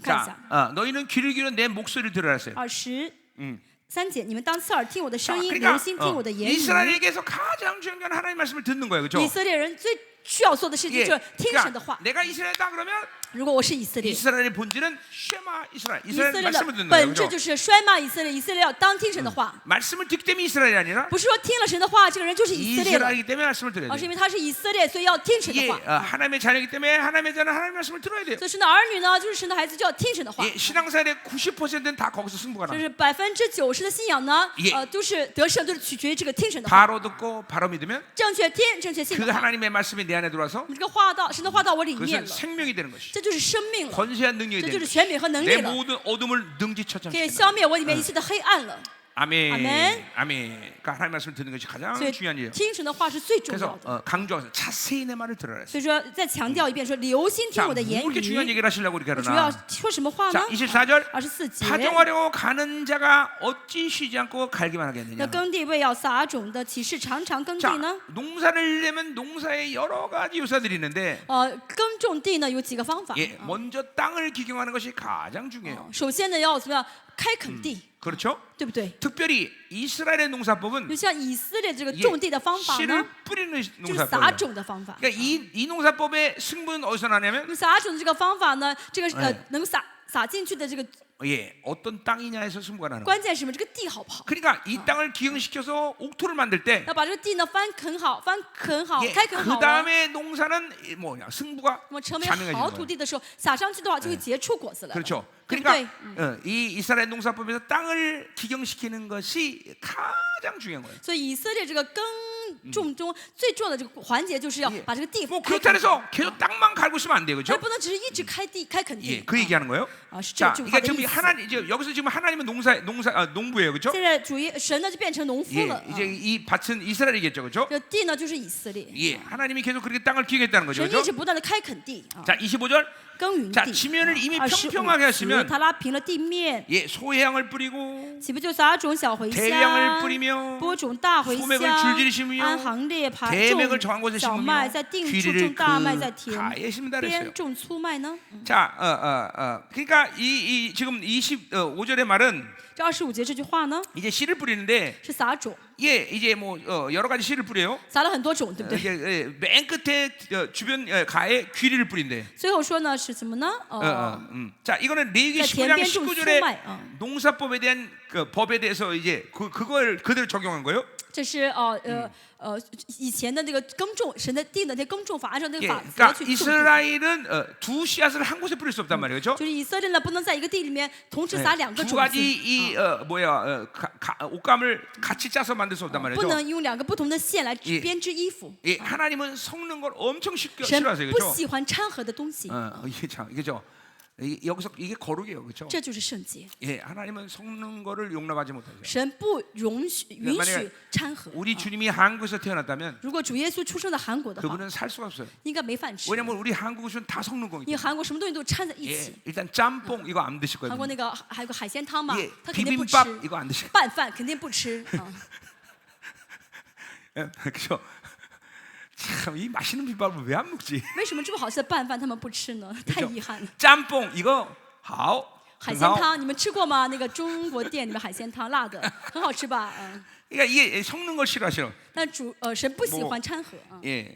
Speaker 2: 看一下
Speaker 1: 자, 너희는 귀를 기울여 내 목소리를 들으라 했어요.
Speaker 2: 23节，你们当侧耳听我的
Speaker 1: 자,
Speaker 2: 声音，
Speaker 1: 그러니까
Speaker 2: 留心听我的言语。
Speaker 1: 이스라엘에게서 가장 중요한 건 하나님 말씀을 듣는 거예요, 그렇죠?
Speaker 2: 以色列人最需要做的事情
Speaker 1: 예,
Speaker 2: 就是听神的话。
Speaker 1: 내가 이스라엘이다 그러면
Speaker 2: 如果我是以色列，
Speaker 1: 이스라엘의 본질은 쉐마 이스라엘.
Speaker 2: 以色
Speaker 1: 이스라엘
Speaker 2: 列的
Speaker 1: 말씀을 듣는 거예요,
Speaker 2: 本质
Speaker 1: 그렇죠?
Speaker 2: 就是衰骂以色列。以色列要当听神的话，
Speaker 1: 말씀을 듣기 때문에 이스라엘이 아니라
Speaker 2: 不是说听了神的话，这个人就是以色列的，
Speaker 1: 이스라엘이기 때문에 말씀을 들어야
Speaker 2: 而是因
Speaker 1: 돼요.
Speaker 2: 为他是以色列，所以要听神的
Speaker 1: 예,
Speaker 2: 话。
Speaker 1: 하나님의 자녀이기 때문에 하나님의 자녀는 하나님의 말씀을 들어야 돼요.
Speaker 2: 所以神的儿女呢，就是神的孩子，就要听神的话。
Speaker 1: 예, 신앙생활의 90%는 다 거기서 승부가
Speaker 2: 就
Speaker 1: 나.
Speaker 2: 是90%的信仰呢
Speaker 1: 예 ，
Speaker 2: 都是得胜，都是取决于这个听神的话。
Speaker 1: 바로 듣고 바로 믿으면
Speaker 2: 正确听，正确信
Speaker 1: 그
Speaker 2: 的话，
Speaker 1: 하나님의 말씀이 내 안에 들어와서
Speaker 2: 你这个话到神的话到我里面
Speaker 1: 그것은
Speaker 2: 了，
Speaker 1: 생명이 되는 것이.
Speaker 2: 这就是生命了，
Speaker 1: 권세한 능력이
Speaker 2: 这
Speaker 1: 되는
Speaker 2: 就是
Speaker 1: 것이.
Speaker 2: 权柄和能力
Speaker 1: 내
Speaker 2: 了，
Speaker 1: 모든 어둠을 능지처
Speaker 2: 可以
Speaker 1: 잠시다.
Speaker 2: 消灭我里面一切的黑暗了。
Speaker 1: 아멘.
Speaker 2: 아멘.
Speaker 1: 아멘. 그러니까 하나님 말씀을 듣는 것이 가장
Speaker 2: 所以
Speaker 1: 중요한 일이에요.
Speaker 2: 听神的话是最重
Speaker 1: 그래서
Speaker 2: 要的。
Speaker 1: 강조해서 자세히 내 말을 들어라.
Speaker 2: 所以说，再强调一遍，说留心听
Speaker 1: 자,
Speaker 2: 我的言
Speaker 1: 뭐 이렇게 중요한
Speaker 2: 语。
Speaker 1: 얘기를 하시려고 이렇게
Speaker 2: 主要
Speaker 1: 하나?
Speaker 2: 说什么话呢
Speaker 1: 자, 24절.
Speaker 2: ？24节，
Speaker 1: 파종하려고 가는 자가 어찌 쉬지 않고 갈기만
Speaker 2: 那
Speaker 1: 하겠느냐?
Speaker 2: 耕地为要撒种的，岂是常常耕地
Speaker 1: 자,
Speaker 2: 呢？
Speaker 1: 농사를 내면 농사에 여러 가지 요소들이 있는데
Speaker 2: 耕种地呢有几个方法。
Speaker 1: 예, 먼저 땅을 기경하는 것이 가장 중요해요.
Speaker 2: 首先呢，要怎么样开垦地，
Speaker 1: 그렇죠?
Speaker 2: 对不对？
Speaker 1: 특별히 이스라엘의 농사법은
Speaker 2: 就像以色列这个
Speaker 1: 예,
Speaker 2: 种地的方法
Speaker 1: 씨를
Speaker 2: 呢，
Speaker 1: 뿌리는
Speaker 2: 就是撒
Speaker 1: 농사법이에요.
Speaker 2: 种的方法。
Speaker 1: 그러니까 이 농사법의 승부는 어디서
Speaker 2: 那
Speaker 1: 나냐면
Speaker 2: 么撒种的这个方法呢，这个
Speaker 1: 哎
Speaker 2: 能撒进去的这个
Speaker 1: 예, 어떤 땅이냐에서 승부가 나는 거예요.
Speaker 2: 关键是什么？这个地好不好？
Speaker 1: 그러니까 이 땅을 기경시켜서 옥토를 만들 때
Speaker 2: 要把这个地呢翻垦好，
Speaker 1: 예,
Speaker 2: 开垦好
Speaker 1: 그
Speaker 2: 了。
Speaker 1: 다음에 농사는 뭐냐 승부가
Speaker 2: 那么成为
Speaker 1: 자명해지는
Speaker 2: 好
Speaker 1: 거예요.
Speaker 2: 土地的时候，撒上去的话就会结出果子来了。
Speaker 1: 그렇죠.
Speaker 2: 对不
Speaker 1: 그러니까
Speaker 2: 对？
Speaker 1: 이 이스라엘 농사법에서 땅을 기경시키는 것이 가장 중요한 거예요.
Speaker 2: 所以以色列这个耕种中最重要的这个环节，就是要
Speaker 1: 예
Speaker 2: 把这个地
Speaker 1: 뭐
Speaker 2: 开
Speaker 1: 그렇다
Speaker 2: 垦好。
Speaker 1: 해서 계속 땅만 갈고 있으면 안 돼요,
Speaker 2: 而
Speaker 1: 그렇죠?
Speaker 2: 不能只是一直开垦
Speaker 1: 예,
Speaker 2: 地。
Speaker 1: 그 얘기하는 거예요.
Speaker 2: 是这
Speaker 1: 자,
Speaker 2: 句话
Speaker 1: 그러니까
Speaker 2: 的
Speaker 1: 지금
Speaker 2: 意
Speaker 1: 이
Speaker 2: 思。
Speaker 1: 하나님 이제 여기서 지금 하나님은 농부예요, 그렇죠?
Speaker 2: 现在神呢就变成农夫
Speaker 1: 예,
Speaker 2: 了。
Speaker 1: 이제 이 밭은 이스라엘이겠죠, 그렇죠?
Speaker 2: 这地呢就是以色列，
Speaker 1: 예, 하나님이 계속 그렇게 땅을 기경했다는 거죠,
Speaker 2: 神一
Speaker 1: 그렇죠?
Speaker 2: 直不断的开垦地啊，
Speaker 1: 자, 25절.
Speaker 2: 耕耘
Speaker 1: 자,
Speaker 2: 地。
Speaker 1: 지면을 이미
Speaker 2: 25
Speaker 1: 평평하게
Speaker 2: 节
Speaker 1: 하시면
Speaker 2: 他拉平了地面，
Speaker 1: 예, 소향을 뿌리고
Speaker 2: 岂不就撒种小茴
Speaker 1: 대량을
Speaker 2: 香，
Speaker 1: 뿌리며
Speaker 2: 播种大茴
Speaker 1: 소맥을
Speaker 2: 香
Speaker 1: 줄줄이 심으며 ，
Speaker 2: 按行列爬
Speaker 1: 대맥을 정한
Speaker 2: 种
Speaker 1: 곳에
Speaker 2: 小
Speaker 1: 심으며
Speaker 2: 麦，在定处
Speaker 1: 귀리를
Speaker 2: 种大麦，在
Speaker 1: 그
Speaker 2: 田
Speaker 1: 가에 심는다 그랬어요.
Speaker 2: 边种粗麦呢？
Speaker 1: 자, 그러니까 이 지금 25절의 말은
Speaker 2: 这25节这句话呢
Speaker 1: 이제 씨를 뿌리는데
Speaker 2: 是撒种，
Speaker 1: 예, 이제 뭐 여러 가지 씨를 뿌려요.
Speaker 2: 撒了很多种，对不对？
Speaker 1: 이제 맨 끝에 주변 가에 귀리를 뿌린대.
Speaker 2: 最后说呢是什么呢？
Speaker 1: 자, 이거는 레위기
Speaker 2: 在田
Speaker 1: 19장
Speaker 2: 边种粗
Speaker 1: 19절의
Speaker 2: 麦，
Speaker 1: 농사법에 대한 그 법에 대해서 이제 그걸 그대로 적용한 거예요.
Speaker 2: 这是以前的那个耕种神的地的那耕种法，按照那
Speaker 1: 예,
Speaker 2: 个法则
Speaker 1: 그러니까
Speaker 2: 去种地。
Speaker 1: 이스라엘은 두 씨앗을 한 곳에 뿌릴 수 없단 말이죠.
Speaker 2: 就是以色列呢，不能在一个地里面同时撒两个
Speaker 1: 두
Speaker 2: 种
Speaker 1: 가지
Speaker 2: 子，
Speaker 1: 이 옷감을 같이 짜서 만들 수 없단
Speaker 2: 不
Speaker 1: 말이죠.
Speaker 2: 能用两个不同的线来
Speaker 1: 예
Speaker 2: 编织衣服。
Speaker 1: 예, 하나님은 섞는 걸 엄청
Speaker 2: 神
Speaker 1: 싫어하세요,
Speaker 2: 不
Speaker 1: 그렇죠?
Speaker 2: 喜欢掺和的东西，
Speaker 1: 이게 참 이게죠. 여기서 이게 거룩이에요, 그렇죠?
Speaker 2: 这就是圣洁。
Speaker 1: 예, 하나님은 섞는 거를 용납하지 못하죠.
Speaker 2: 神不允许
Speaker 1: 만약에
Speaker 2: 掺和。
Speaker 1: 우리 주님이 한국에서 태어났다면
Speaker 2: 如果主耶稣出生在韩国的话，
Speaker 1: 그분은 살 수가 없어요.
Speaker 2: 应该没饭吃，
Speaker 1: 왜냐면 우리 한국은 다 섞는
Speaker 2: 因
Speaker 1: 거니까.
Speaker 2: 为韩国什么东西都掺在一
Speaker 1: 예,
Speaker 2: 起。
Speaker 1: 일단 짬뽕 이거 안 드실
Speaker 2: 韩国
Speaker 1: 거예요.
Speaker 2: 那个还有个海鲜汤嘛
Speaker 1: 예, ，
Speaker 2: 他肯定不吃。
Speaker 1: 비빔밥 이거 안 드실
Speaker 2: 拌饭肯定不吃啊。
Speaker 1: 거예요. 그렇죠? 참 이 맛있는 비빔밥을 왜 안 먹지?
Speaker 2: 为什么这么好吃的拌饭他们不吃呢？太遗憾了。
Speaker 1: 짬뽕 이거 好.
Speaker 2: 海鲜汤，你们吃过吗？那个中国店里面海鲜汤，辣的，很好吃吧？
Speaker 1: 그러니까 이게 섞는 걸 싫어하시는.
Speaker 2: 但神不喜欢掺和啊，
Speaker 1: 예,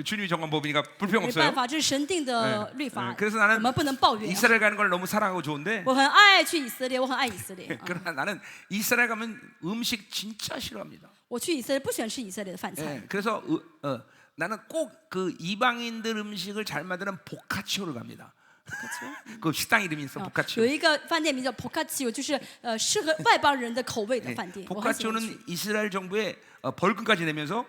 Speaker 1: 주님이 정한 법이니까 불평
Speaker 2: 没
Speaker 1: 없어요.
Speaker 2: 办法，这是神定的律法，
Speaker 1: 그래서
Speaker 2: 我
Speaker 1: 나는
Speaker 2: 们不能抱怨啊。
Speaker 1: 이스라엘 가는 걸 너무 사랑하고 좋은데,
Speaker 2: 我很爱去以色列，我很爱以色列。
Speaker 1: 그러나 나는 이스라엘 가면 음식 진짜 싫어합니다.
Speaker 2: 我去以色列不喜欢吃以色列的饭菜，
Speaker 1: 예, 그래서 나는 꼭 그 이방인들 음식을 잘 만드는 보카치오를 갑니다. 그 식당 이름이 있어,
Speaker 2: 有
Speaker 1: 보카치오.
Speaker 2: 一个饭店名叫 Pocaccio， 就是适合外邦人的口味的饭店。我很喜欢去
Speaker 1: 보카치오는 이스라엘 정부에 벌금까지 내면서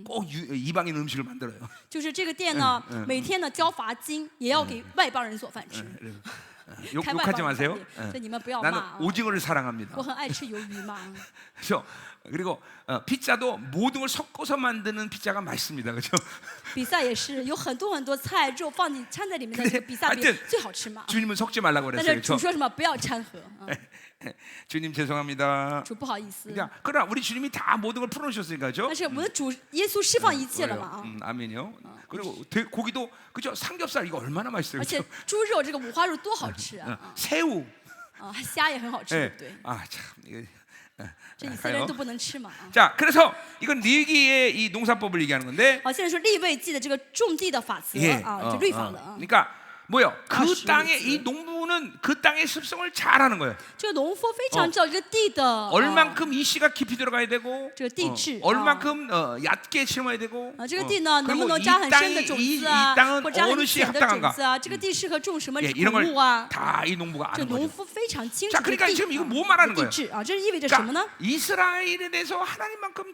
Speaker 1: 꼭 이방인 음식을 만들어요.
Speaker 2: 就是这个店呢，每天呢交罚金，也要给外邦人做饭吃。 开外
Speaker 1: 욕하지
Speaker 2: 邦人饭
Speaker 1: 마세요.
Speaker 2: 店，所以你们不要骂
Speaker 1: 나는
Speaker 2: 啊。
Speaker 1: 오징어를 사랑합니다.
Speaker 2: 我很爱吃鱿鱼嘛，
Speaker 1: 그렇죠? 그리고 피자도 모든 걸 섞어서 만드는 피자가 맛있습니다. 그렇죠?
Speaker 2: 比赛也是有很多菜肉放进掺在里面的这个比赛比
Speaker 1: 하여튼
Speaker 2: 最好吃嘛。
Speaker 1: 주님은 섞지 말라고
Speaker 2: 但
Speaker 1: 그랬어요.
Speaker 2: 是主
Speaker 1: 그렇죠?
Speaker 2: 说什么不要掺和，
Speaker 1: 주님 죄송합니다.
Speaker 2: 主不好意思。
Speaker 1: 그러나 우리 주님이 다 모든 걸 풀어주셨으니까, 그렇죠?
Speaker 2: 但是我们的主耶稣释放一切了嘛
Speaker 1: 그래요.
Speaker 2: 啊！
Speaker 1: 아멘요. 그리고 고기도 그죠? 삼겹살 이거 얼마나 맛있어요.
Speaker 2: 而且
Speaker 1: 그렇죠?
Speaker 2: 猪肉这个五花肉多好吃啊！
Speaker 1: 새우.
Speaker 2: 虾也很好吃，对
Speaker 1: 예.
Speaker 2: 不对？
Speaker 1: 아 참. 이게,
Speaker 2: 这以色列人都不能吃嘛啊！
Speaker 1: 자, 그래서 이건 리기의 이 농사법을 얘기하는 건데,
Speaker 2: 好，现在说立位记的这个种地的法则
Speaker 1: 예,
Speaker 2: 啊，这律法了啊。
Speaker 1: 그러니까 뭐요? 그
Speaker 2: 아,
Speaker 1: 땅의
Speaker 2: 주의
Speaker 1: 이 농부는 그 땅의 습성을 잘 아는 거예요.
Speaker 2: 这个农夫非常知道这个地的
Speaker 1: 얼만큼 이 씨가 깊이 들어가야 되고,
Speaker 2: 这个地质
Speaker 1: 얼만큼 얕게 심어야 되고,
Speaker 2: 这个地呢能不
Speaker 1: 그리고
Speaker 2: 能
Speaker 1: 이
Speaker 2: 扎很深的
Speaker 1: 땅이
Speaker 2: 种
Speaker 1: 이
Speaker 2: 子啊，
Speaker 1: 땅은
Speaker 2: 或扎
Speaker 1: 어느
Speaker 2: 很
Speaker 1: 시에
Speaker 2: 浅的种
Speaker 1: 합당한가?
Speaker 2: 子啊？这个地适合种什么
Speaker 1: 예, 이런
Speaker 2: 谷
Speaker 1: 걸
Speaker 2: 物啊？
Speaker 1: 다 이 농부가
Speaker 2: 这
Speaker 1: 아는
Speaker 2: 农
Speaker 1: 거죠.
Speaker 2: 夫非常清
Speaker 1: 자
Speaker 2: 楚这
Speaker 1: 그러니까
Speaker 2: 个
Speaker 1: 지금
Speaker 2: 地
Speaker 1: 이거 뭐 말하는
Speaker 2: 地
Speaker 1: 거예요?
Speaker 2: 质啊，这意味着什么呢？
Speaker 1: 그러니까 이스라엘에 대해서 하나님만큼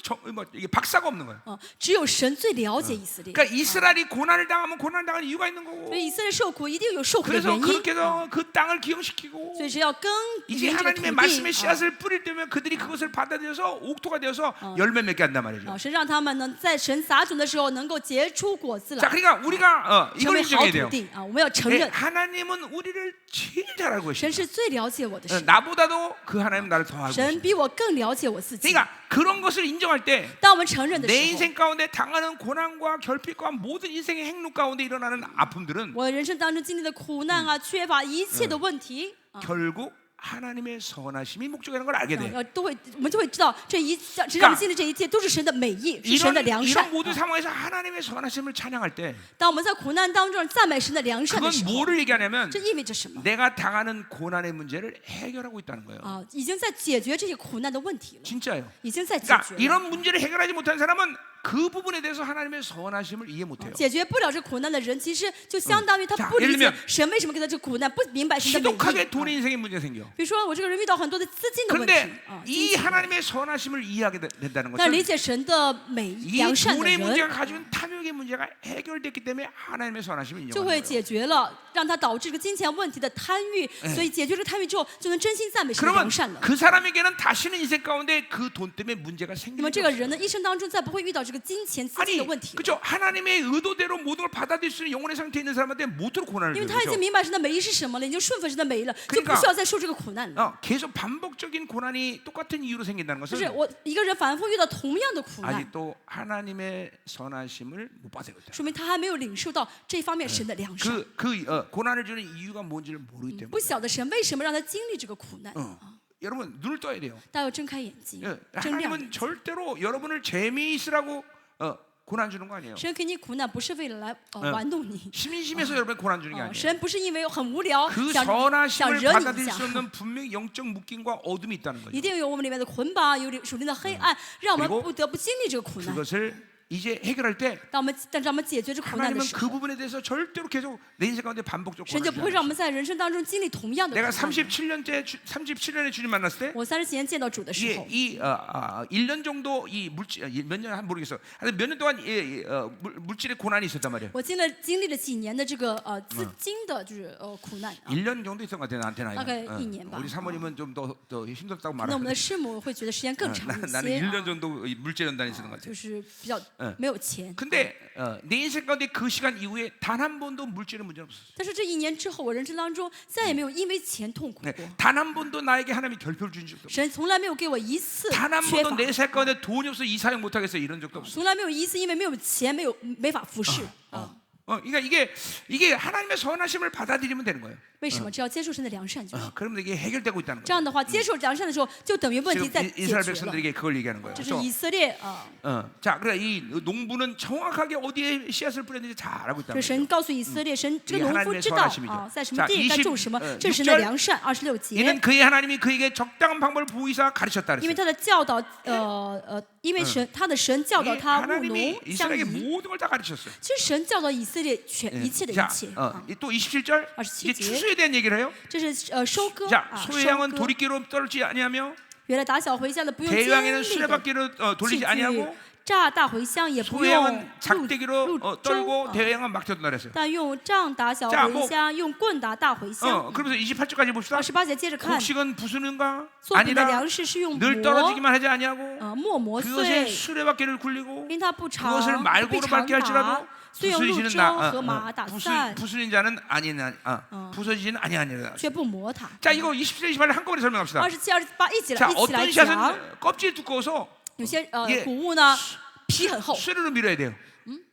Speaker 1: 이게 박사가 없는 거예요.
Speaker 2: 只有神最了解以色列，
Speaker 1: 그러니까 이스라엘이 고난을 당하면 고난을 당하는 이유가 있는 거고,
Speaker 2: 所以以色列受苦一定有受苦的
Speaker 1: 그래서
Speaker 2: 原因，
Speaker 1: 그렇게 해서 그 땅을 기용시키고,
Speaker 2: 所以是要耕
Speaker 1: 이제
Speaker 2: 耘这个土
Speaker 1: 하나님의
Speaker 2: 地
Speaker 1: 말씀의
Speaker 2: 啊
Speaker 1: 씨앗을 뿌릴 때면 그들이 그것을 받아들여서 옥토가 되어서 열매 맺게 한단 말이죠.
Speaker 2: 是让他们呢在神撒种的时候能够结出果子
Speaker 1: 자,
Speaker 2: 来，
Speaker 1: 그러니까 우리가
Speaker 2: 成
Speaker 1: 이걸
Speaker 2: 为好
Speaker 1: 인정해야
Speaker 2: 土
Speaker 1: 돼요.
Speaker 2: 地啊！我们要承
Speaker 1: 예,
Speaker 2: 认，
Speaker 1: 하나님은 우리를 제일 잘 알고
Speaker 2: 神
Speaker 1: 계십니다.
Speaker 2: 是最了解我的神，
Speaker 1: 나보다도 그 하나님 나를 더 알고
Speaker 2: 神
Speaker 1: 계십니다.
Speaker 2: 比我更了解我自己。
Speaker 1: 그러니까 그런 것을 인정할 때 내
Speaker 2: 当我们承认的时候，
Speaker 1: 인생 가운데 당하는 고난과 결핍과 모든 인생의 행룩 가운데 일어나는 아픔들은
Speaker 2: 我人生当中经历的苦难啊、缺乏一切的问题啊，
Speaker 1: 결국 하나님의 선하심이 목적이라는 걸 알게 돼.
Speaker 2: 我们就会知道这一，只让我们经历这一切都是神的美意，是神的良善
Speaker 1: 이런 。 모든 상황에서 하나님의 선하심을 찬양할 때
Speaker 2: 当我们在苦难当中赞美神的良善的
Speaker 1: 그건
Speaker 2: 时候，
Speaker 1: 뭐를 얘기하냐면
Speaker 2: 这意味着什么
Speaker 1: 내가 당하는 고난의 문제를 해결하고 있다는 거예요.
Speaker 2: 啊？已经在解决这些苦难的问题了，
Speaker 1: 진짜요.
Speaker 2: 已经在解
Speaker 1: 그러니까
Speaker 2: 决了。
Speaker 1: 이런 문제를 해결하지 못한 사람은 그 부분에 대해서 하나님의 선하심을 이해 못해요.
Speaker 2: 解决不了这苦难的人，其实就相当于他
Speaker 1: 자
Speaker 2: 不理
Speaker 1: 예를
Speaker 2: 解
Speaker 1: 들면
Speaker 2: 神为什么给他这苦难，不明白神的美
Speaker 1: 지독하게
Speaker 2: 意。
Speaker 1: 돈의 인생의 문제 생겨.
Speaker 2: 比如说，我这个人遇到很多的资金的问题
Speaker 1: 그런데
Speaker 2: 啊，
Speaker 1: 이
Speaker 2: 金钱。
Speaker 1: 하나님의 선하심을 이해하게 된다는
Speaker 2: 但理
Speaker 1: 것은
Speaker 2: 解神的美
Speaker 1: 이
Speaker 2: 良善的
Speaker 1: 돈의
Speaker 2: 人，
Speaker 1: 문제가 가지고 있는 탐욕의 문제가 해결됐기 때문에 하나님의 선하심을
Speaker 2: 就会
Speaker 1: 인정하는 거예요.
Speaker 2: 解决了让他导致这个金钱问题的贪欲，所以解决这个贪欲之后，就能真心赞美神的
Speaker 1: 그러면
Speaker 2: 良善了。
Speaker 1: 그 사람에게는 다시는 인생 가운데 그 돈 때문에 문제가
Speaker 2: 那
Speaker 1: 생기는
Speaker 2: 么这
Speaker 1: 거예요.
Speaker 2: 个人呢，一生当中再不会遇到这个金钱资金
Speaker 1: 아니
Speaker 2: 的问题了，
Speaker 1: 그죠? 하나님의 의도대로 모든 걸 받아들일 수 있는 영혼의 상태에 있는 사람한테 모두로 고난을
Speaker 2: 因为
Speaker 1: 줘요.
Speaker 2: 他已经
Speaker 1: 그죠?
Speaker 2: 明白神的美意是什么了，已经顺服神的美意了，就
Speaker 1: 그러니까
Speaker 2: 不需要再受这个苦难了。
Speaker 1: 계속 반복적인 고난이 똑같은 이유로 생긴다는
Speaker 2: 就是
Speaker 1: 것은
Speaker 2: 我一个人反复遇到同样的苦难，
Speaker 1: 아직도 하나님의 선하심을 못 받아들였다.
Speaker 2: 说明他还没有领受到这方面神的良善，
Speaker 1: 고난을 주는 이유가 뭔지를 모르기 때문에.
Speaker 2: 不晓得神为什么让他经历这个苦难。
Speaker 1: 여러분 눈을 떠야 돼요.
Speaker 2: 大家要睁开眼睛，睁亮
Speaker 1: 하나님은
Speaker 2: 眼睛。
Speaker 1: 절대로 여러분을 재미있으라고 고난 주는 거 아니에요.
Speaker 2: 神给你苦难不是为了来玩弄你，
Speaker 1: 심심해서 여러분 고난 주는 게 아니에요.
Speaker 2: 神不是因为很无聊
Speaker 1: 그
Speaker 2: 想
Speaker 1: 선하심을
Speaker 2: 惹你一
Speaker 1: 받아들일
Speaker 2: 下
Speaker 1: 수 ， 없는 분명히 영적 묶임과 어둠이 있다는
Speaker 2: 一
Speaker 1: 거죠.
Speaker 2: 定有我们里面的捆绑，有属灵的黑暗，让我们
Speaker 1: 그리고
Speaker 2: 不得不经历这个苦难。
Speaker 1: 그것을 이제 해결할 때
Speaker 2: 当我们解决这苦难的
Speaker 1: 하나님은
Speaker 2: 时
Speaker 1: 그
Speaker 2: 候，
Speaker 1: 부분에 대해서 절대로 계속 내 인생 가운데 반복적으로
Speaker 2: 神就不会
Speaker 1: 고난을
Speaker 2: 让我们在人生当中经历同样的苦
Speaker 1: 내가
Speaker 2: 难。
Speaker 1: 37년에 주님 만났을 때
Speaker 2: 我37年见到主的时候，
Speaker 1: 1년 정도 이 물질 몇 년 한 모르겠어. 하여튼 몇 년 동안 물질의 고난이 있었단 말이에요.
Speaker 2: 我经历了几年的这个资金的就是苦难啊。
Speaker 1: 1년 정도 있었던 것 같아요. 나한테 나이가.
Speaker 2: 다概 1년 吧.
Speaker 1: 우리 사모님은 좀 더 힘들었다고
Speaker 2: 那我们
Speaker 1: 말하는데
Speaker 2: 的师母会觉得时间更长一
Speaker 1: 나는
Speaker 2: 些
Speaker 1: 1년
Speaker 2: 啊，
Speaker 1: 정도 이 물질 연단이 있었던 것 같아요.
Speaker 2: 就是比较没有钱。
Speaker 1: 근데 내 인생 가운데 그 시간 이후에 단 한 번도 물질의 문제는 없었어요.
Speaker 2: 但是这1年之后，我人生当中再也没有因为钱痛苦
Speaker 1: 네,
Speaker 2: 过。
Speaker 1: 단 한 번도 나에게 하나님이 결핍을 준 적도 없어요.
Speaker 2: 神从来没有给我一次
Speaker 1: 단 한
Speaker 2: 缺
Speaker 1: 번도
Speaker 2: 乏，
Speaker 1: 내 살 가운데 돈이 없어 이 사역 못 하겠어 이런 적도 없어요.
Speaker 2: 从来没有一次因为没有钱没法服侍啊。
Speaker 1: 그러니까 이게 하나님의 선하심을 받아들이면 되는 거예요.
Speaker 2: 为什么？只要接受神的良善就行。
Speaker 1: 그러면 이게 해결되고 있다는
Speaker 2: 这
Speaker 1: 거예요.
Speaker 2: 样的话，接受良善的时候，就等于问题
Speaker 1: 지금
Speaker 2: 在解
Speaker 1: 이스라엘
Speaker 2: 决了。
Speaker 1: 백성들에게 그걸 얘기하는 거예요.
Speaker 2: 这是
Speaker 1: 그래서
Speaker 2: 以色列啊，
Speaker 1: 자, 그러니까 이 농부는 정확하게 어디에 씨앗을 뿌렸는지 잘 알고
Speaker 2: 这
Speaker 1: 있다는
Speaker 2: 神
Speaker 1: 거예요.
Speaker 2: 告诉以色列，神这个农夫知道啊，在什么地该种什么，这是神的良善。26节，
Speaker 1: 이는 그의 하나님이 그에게 적당한 방법을 보이사 가르쳤다
Speaker 2: 因为
Speaker 1: 그랬어요.
Speaker 2: 他的教导，因为他的神教导
Speaker 1: 이
Speaker 2: 他务
Speaker 1: 하나님이
Speaker 2: 农相
Speaker 1: 이스라엘에게
Speaker 2: 宜。
Speaker 1: 모든 걸 다 가르쳤어요.
Speaker 2: 其实神教导以色列一切的
Speaker 1: 자,
Speaker 2: 一切。
Speaker 1: 또 27절
Speaker 2: 27
Speaker 1: 이제 추수에 대한 얘기를 해요.
Speaker 2: 这是收割
Speaker 1: 자,
Speaker 2: 啊，
Speaker 1: 소의
Speaker 2: 收
Speaker 1: 양은
Speaker 2: 割。
Speaker 1: 도리깨로 떨지 아니하며
Speaker 2: 原来打小茴香的不用尖
Speaker 1: 대왕에는
Speaker 2: 利的
Speaker 1: 수레바퀴로
Speaker 2: 器
Speaker 1: 돌리지
Speaker 2: 具
Speaker 1: 아니하고 ，
Speaker 2: 炸大茴香也不
Speaker 1: 소의
Speaker 2: 用
Speaker 1: 양은 작대기로
Speaker 2: 入舟
Speaker 1: 떨고
Speaker 2: 啊，
Speaker 1: 대왕은 막혀둔다 그랬어요.
Speaker 2: 但用杖打小
Speaker 1: 자
Speaker 2: 茴香，用棍打大茴香。
Speaker 1: 그러면서 28절까지 봅시다.
Speaker 2: 28节接着看，
Speaker 1: 곡식은 부수는가
Speaker 2: 做饼的
Speaker 1: 아니라
Speaker 2: 粮食是用
Speaker 1: 늘
Speaker 2: 磨，
Speaker 1: 떨어지기만 하지 아니하고
Speaker 2: 磨磨
Speaker 1: 그것에
Speaker 2: 碎，
Speaker 1: 수레바퀴를 굴리고
Speaker 2: 因它不长，
Speaker 1: 그것을
Speaker 2: 不被
Speaker 1: 말고로
Speaker 2: 长
Speaker 1: 밟게
Speaker 2: 打
Speaker 1: 할지라도 ，
Speaker 2: 虽用鹿
Speaker 1: 부수지는
Speaker 2: 舟和马打散，
Speaker 1: 부수는 자는 부서지지는 아니하니라.
Speaker 2: 却不磨它。
Speaker 1: 자, 이거 27, 28을 한꺼번에 설명합시다.
Speaker 2: 27、28一起
Speaker 1: 자,
Speaker 2: 来一起来
Speaker 1: 어떤
Speaker 2: 讲。
Speaker 1: 씨앗은 껍질이 두꺼워서
Speaker 2: 有些
Speaker 1: 예
Speaker 2: 谷物呢皮很厚，
Speaker 1: 수레로 밀어야 돼요.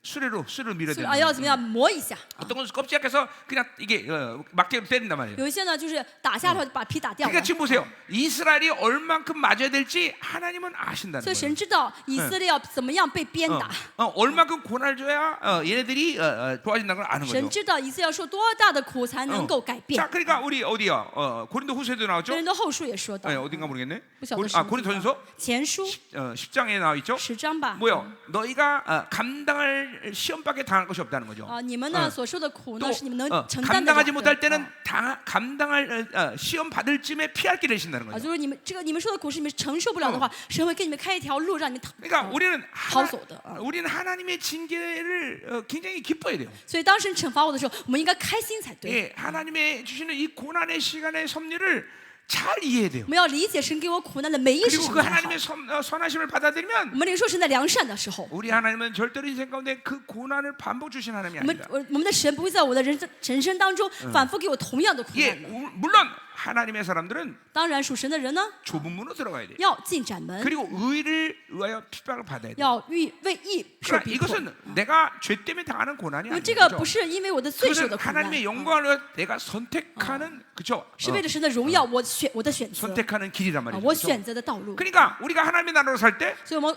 Speaker 1: 수레로 밀어야
Speaker 2: 所以
Speaker 1: 돼요.
Speaker 2: 要怎么样磨一下。
Speaker 1: 어떤 건 껍질 약해서 그냥 이게 막대로 때린단 말이에요.
Speaker 2: 有一些呢就是打下来把皮打掉了
Speaker 1: 그러니까 。 지금 보세요. 이스라엘이 얼만큼 맞아야 될지 하나님은 아신다는
Speaker 2: 所以
Speaker 1: 거예요.
Speaker 2: 神知道以色列要怎么样被鞭打，
Speaker 1: 얼만큼 고난을 줘야 얘네들이 좋아진다는 걸 아는
Speaker 2: 神
Speaker 1: 거죠.
Speaker 2: 知道以色列要受多大的苦才能够改变
Speaker 1: 자, 。 그러니까 우리 어디요? 고린도 후서에도 나왔죠?
Speaker 2: 哥林多后书也说到，
Speaker 1: 어딘가 모르겠네.
Speaker 2: 不晓得什么地
Speaker 1: 고린도전서
Speaker 2: 方前书
Speaker 1: 10장에 나와 있죠.
Speaker 2: 10章吧。
Speaker 1: 뭐요? 너희가 감당할 시험밖에 당할 것이 없다는 거죠.
Speaker 2: 你们呢所受的苦
Speaker 1: 또
Speaker 2: 呢是你们能承担得了
Speaker 1: 감당하지 못할
Speaker 2: 的。
Speaker 1: 때는 감당할 시험 받을 쯤에 피할 길을 신다는
Speaker 2: 啊，
Speaker 1: 거죠.
Speaker 2: 就是你们受的苦是你们承受不了的话，神会给你们开一条路让你们
Speaker 1: 그러니까 우리는
Speaker 2: 하소도.
Speaker 1: 우리는 하나님의 징계를 굉장히 기뻐해야 돼요.
Speaker 2: 所以当神惩罚我的时候，我们应该开心才对。
Speaker 1: 예, 하나님의 주시는 이 고난의 시간의 섭리를 잘 이해해야 돼요.
Speaker 2: 我们要理解神给我苦难的美意是
Speaker 1: 그리고
Speaker 2: 什
Speaker 1: 그
Speaker 2: 么才好。
Speaker 1: 하나님의 선하심을 받아들이면
Speaker 2: 我们领受神的良善的时候，
Speaker 1: 우리 하나님은 절대로 인생 가운데 그 고난을 반복 주신 하나님이
Speaker 2: 我们
Speaker 1: 아니다.
Speaker 2: 我们的神不会在我的人生当中反复给我同样的苦
Speaker 1: 예,
Speaker 2: 难的。
Speaker 1: 물론 하나님의 사람들은
Speaker 2: 当然，属神的人呢，
Speaker 1: 좁은 문으로 들어가야 돼.
Speaker 2: 要进窄门，
Speaker 1: 그리고 의를 위하여 핍박을 받아야 돼.
Speaker 2: 要为义受
Speaker 1: 그러니까
Speaker 2: 逼迫。
Speaker 1: 이것은 내가 죄 때문에 당하는 고난이
Speaker 2: 因为
Speaker 1: 아니죠.
Speaker 2: 这个不是因为我的罪受
Speaker 1: 그것은
Speaker 2: 的苦难，
Speaker 1: 하나님의 영광을 위해 내가 선택하는 그죠?
Speaker 2: 是为了神的荣耀，我的选择，
Speaker 1: 선택하는 길이란
Speaker 2: 啊
Speaker 1: 말이죠.
Speaker 2: 我
Speaker 1: 그죠?
Speaker 2: 选择的道路。
Speaker 1: 그러니까 우리가 하나님의 나라로 살 때
Speaker 2: 所以，我们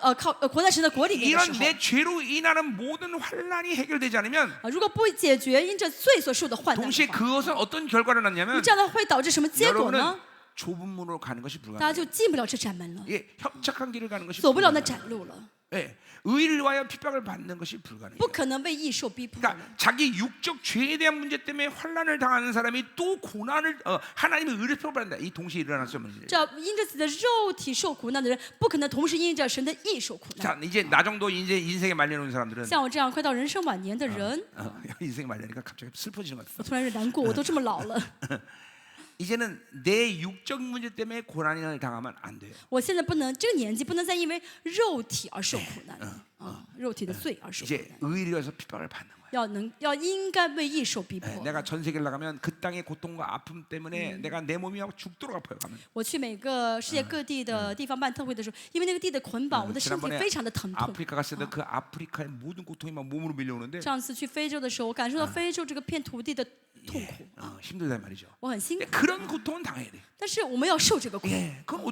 Speaker 2: 活在神的国里面的
Speaker 1: 이런
Speaker 2: 时候，
Speaker 1: 내 죄로 인하는 모든 환란이 해결되지 않으면
Speaker 2: 如果不解决因着罪所受的患难
Speaker 1: 동시에
Speaker 2: 的话，
Speaker 1: 그것은 어떤 결과를 낳냐면
Speaker 2: 这样的话会导致什么结果
Speaker 1: 여러분은
Speaker 2: 呢？
Speaker 1: 좁은 문으로 가는 것이
Speaker 2: 大家
Speaker 1: 불가능해요.
Speaker 2: 就进不了这窄门了，
Speaker 1: 예, 협착한 길을 가는 것이
Speaker 2: 走不了那
Speaker 1: 불가능해요.
Speaker 2: 窄路了，
Speaker 1: 예, 의를 위하여 핍박을 받는 것이 불가능해요.
Speaker 2: 不可能为义受逼迫了。
Speaker 1: 그러니까 자기 육적 죄에 대한 문제 때문에 환란을 당하는 사람이 또 고난을 하나님의 의를 펴받는다. 이 동시에 일어날 수 없는 일이에요.
Speaker 2: 这因着自己的肉体受苦难的人，不可能同时因着神的义受苦难。
Speaker 1: 자, 이제 나 정도 이제 인생에 말려놓은 사람들은
Speaker 2: 像我这样快到人生晚年的人，
Speaker 1: 인생에 말려니까 갑자기 슬퍼지는 것
Speaker 2: 我
Speaker 1: 같아.
Speaker 2: 突然有点难过，我都这么老了，
Speaker 1: 이제는 내 육적 문제 때문에 고난을 당하면 안 돼요.
Speaker 2: 我现在不能这个年纪不能再因为肉体而受苦难啊，肉体的罪而受苦
Speaker 1: 이제
Speaker 2: 难，
Speaker 1: 의를 위해서 핍박을 받는 거예요.
Speaker 2: 要应该为义受逼迫
Speaker 1: 예, 。 내가 전 세계를 나가면 그 땅의 고통과 아픔 때문에 내가 내 몸이 막 죽도록 아파요. 가면.
Speaker 2: 我去每个世界各地的地方办特会的时候，因为那个地的捆绑，我的身体
Speaker 1: 지난번에
Speaker 2: 非常的疼痛。
Speaker 1: 아프리카 갔을 때 그 아프리카의 모든 고통이 막 몸으로 밀려오는데
Speaker 2: 上次去非洲的时候，我感受到非洲这个片土地的痛苦，
Speaker 1: 힘들단 말이죠.
Speaker 2: 我很辛苦。
Speaker 1: 그런 고통은 당해야 돼.
Speaker 2: 但是我们要受这个苦，
Speaker 1: 예, 그럼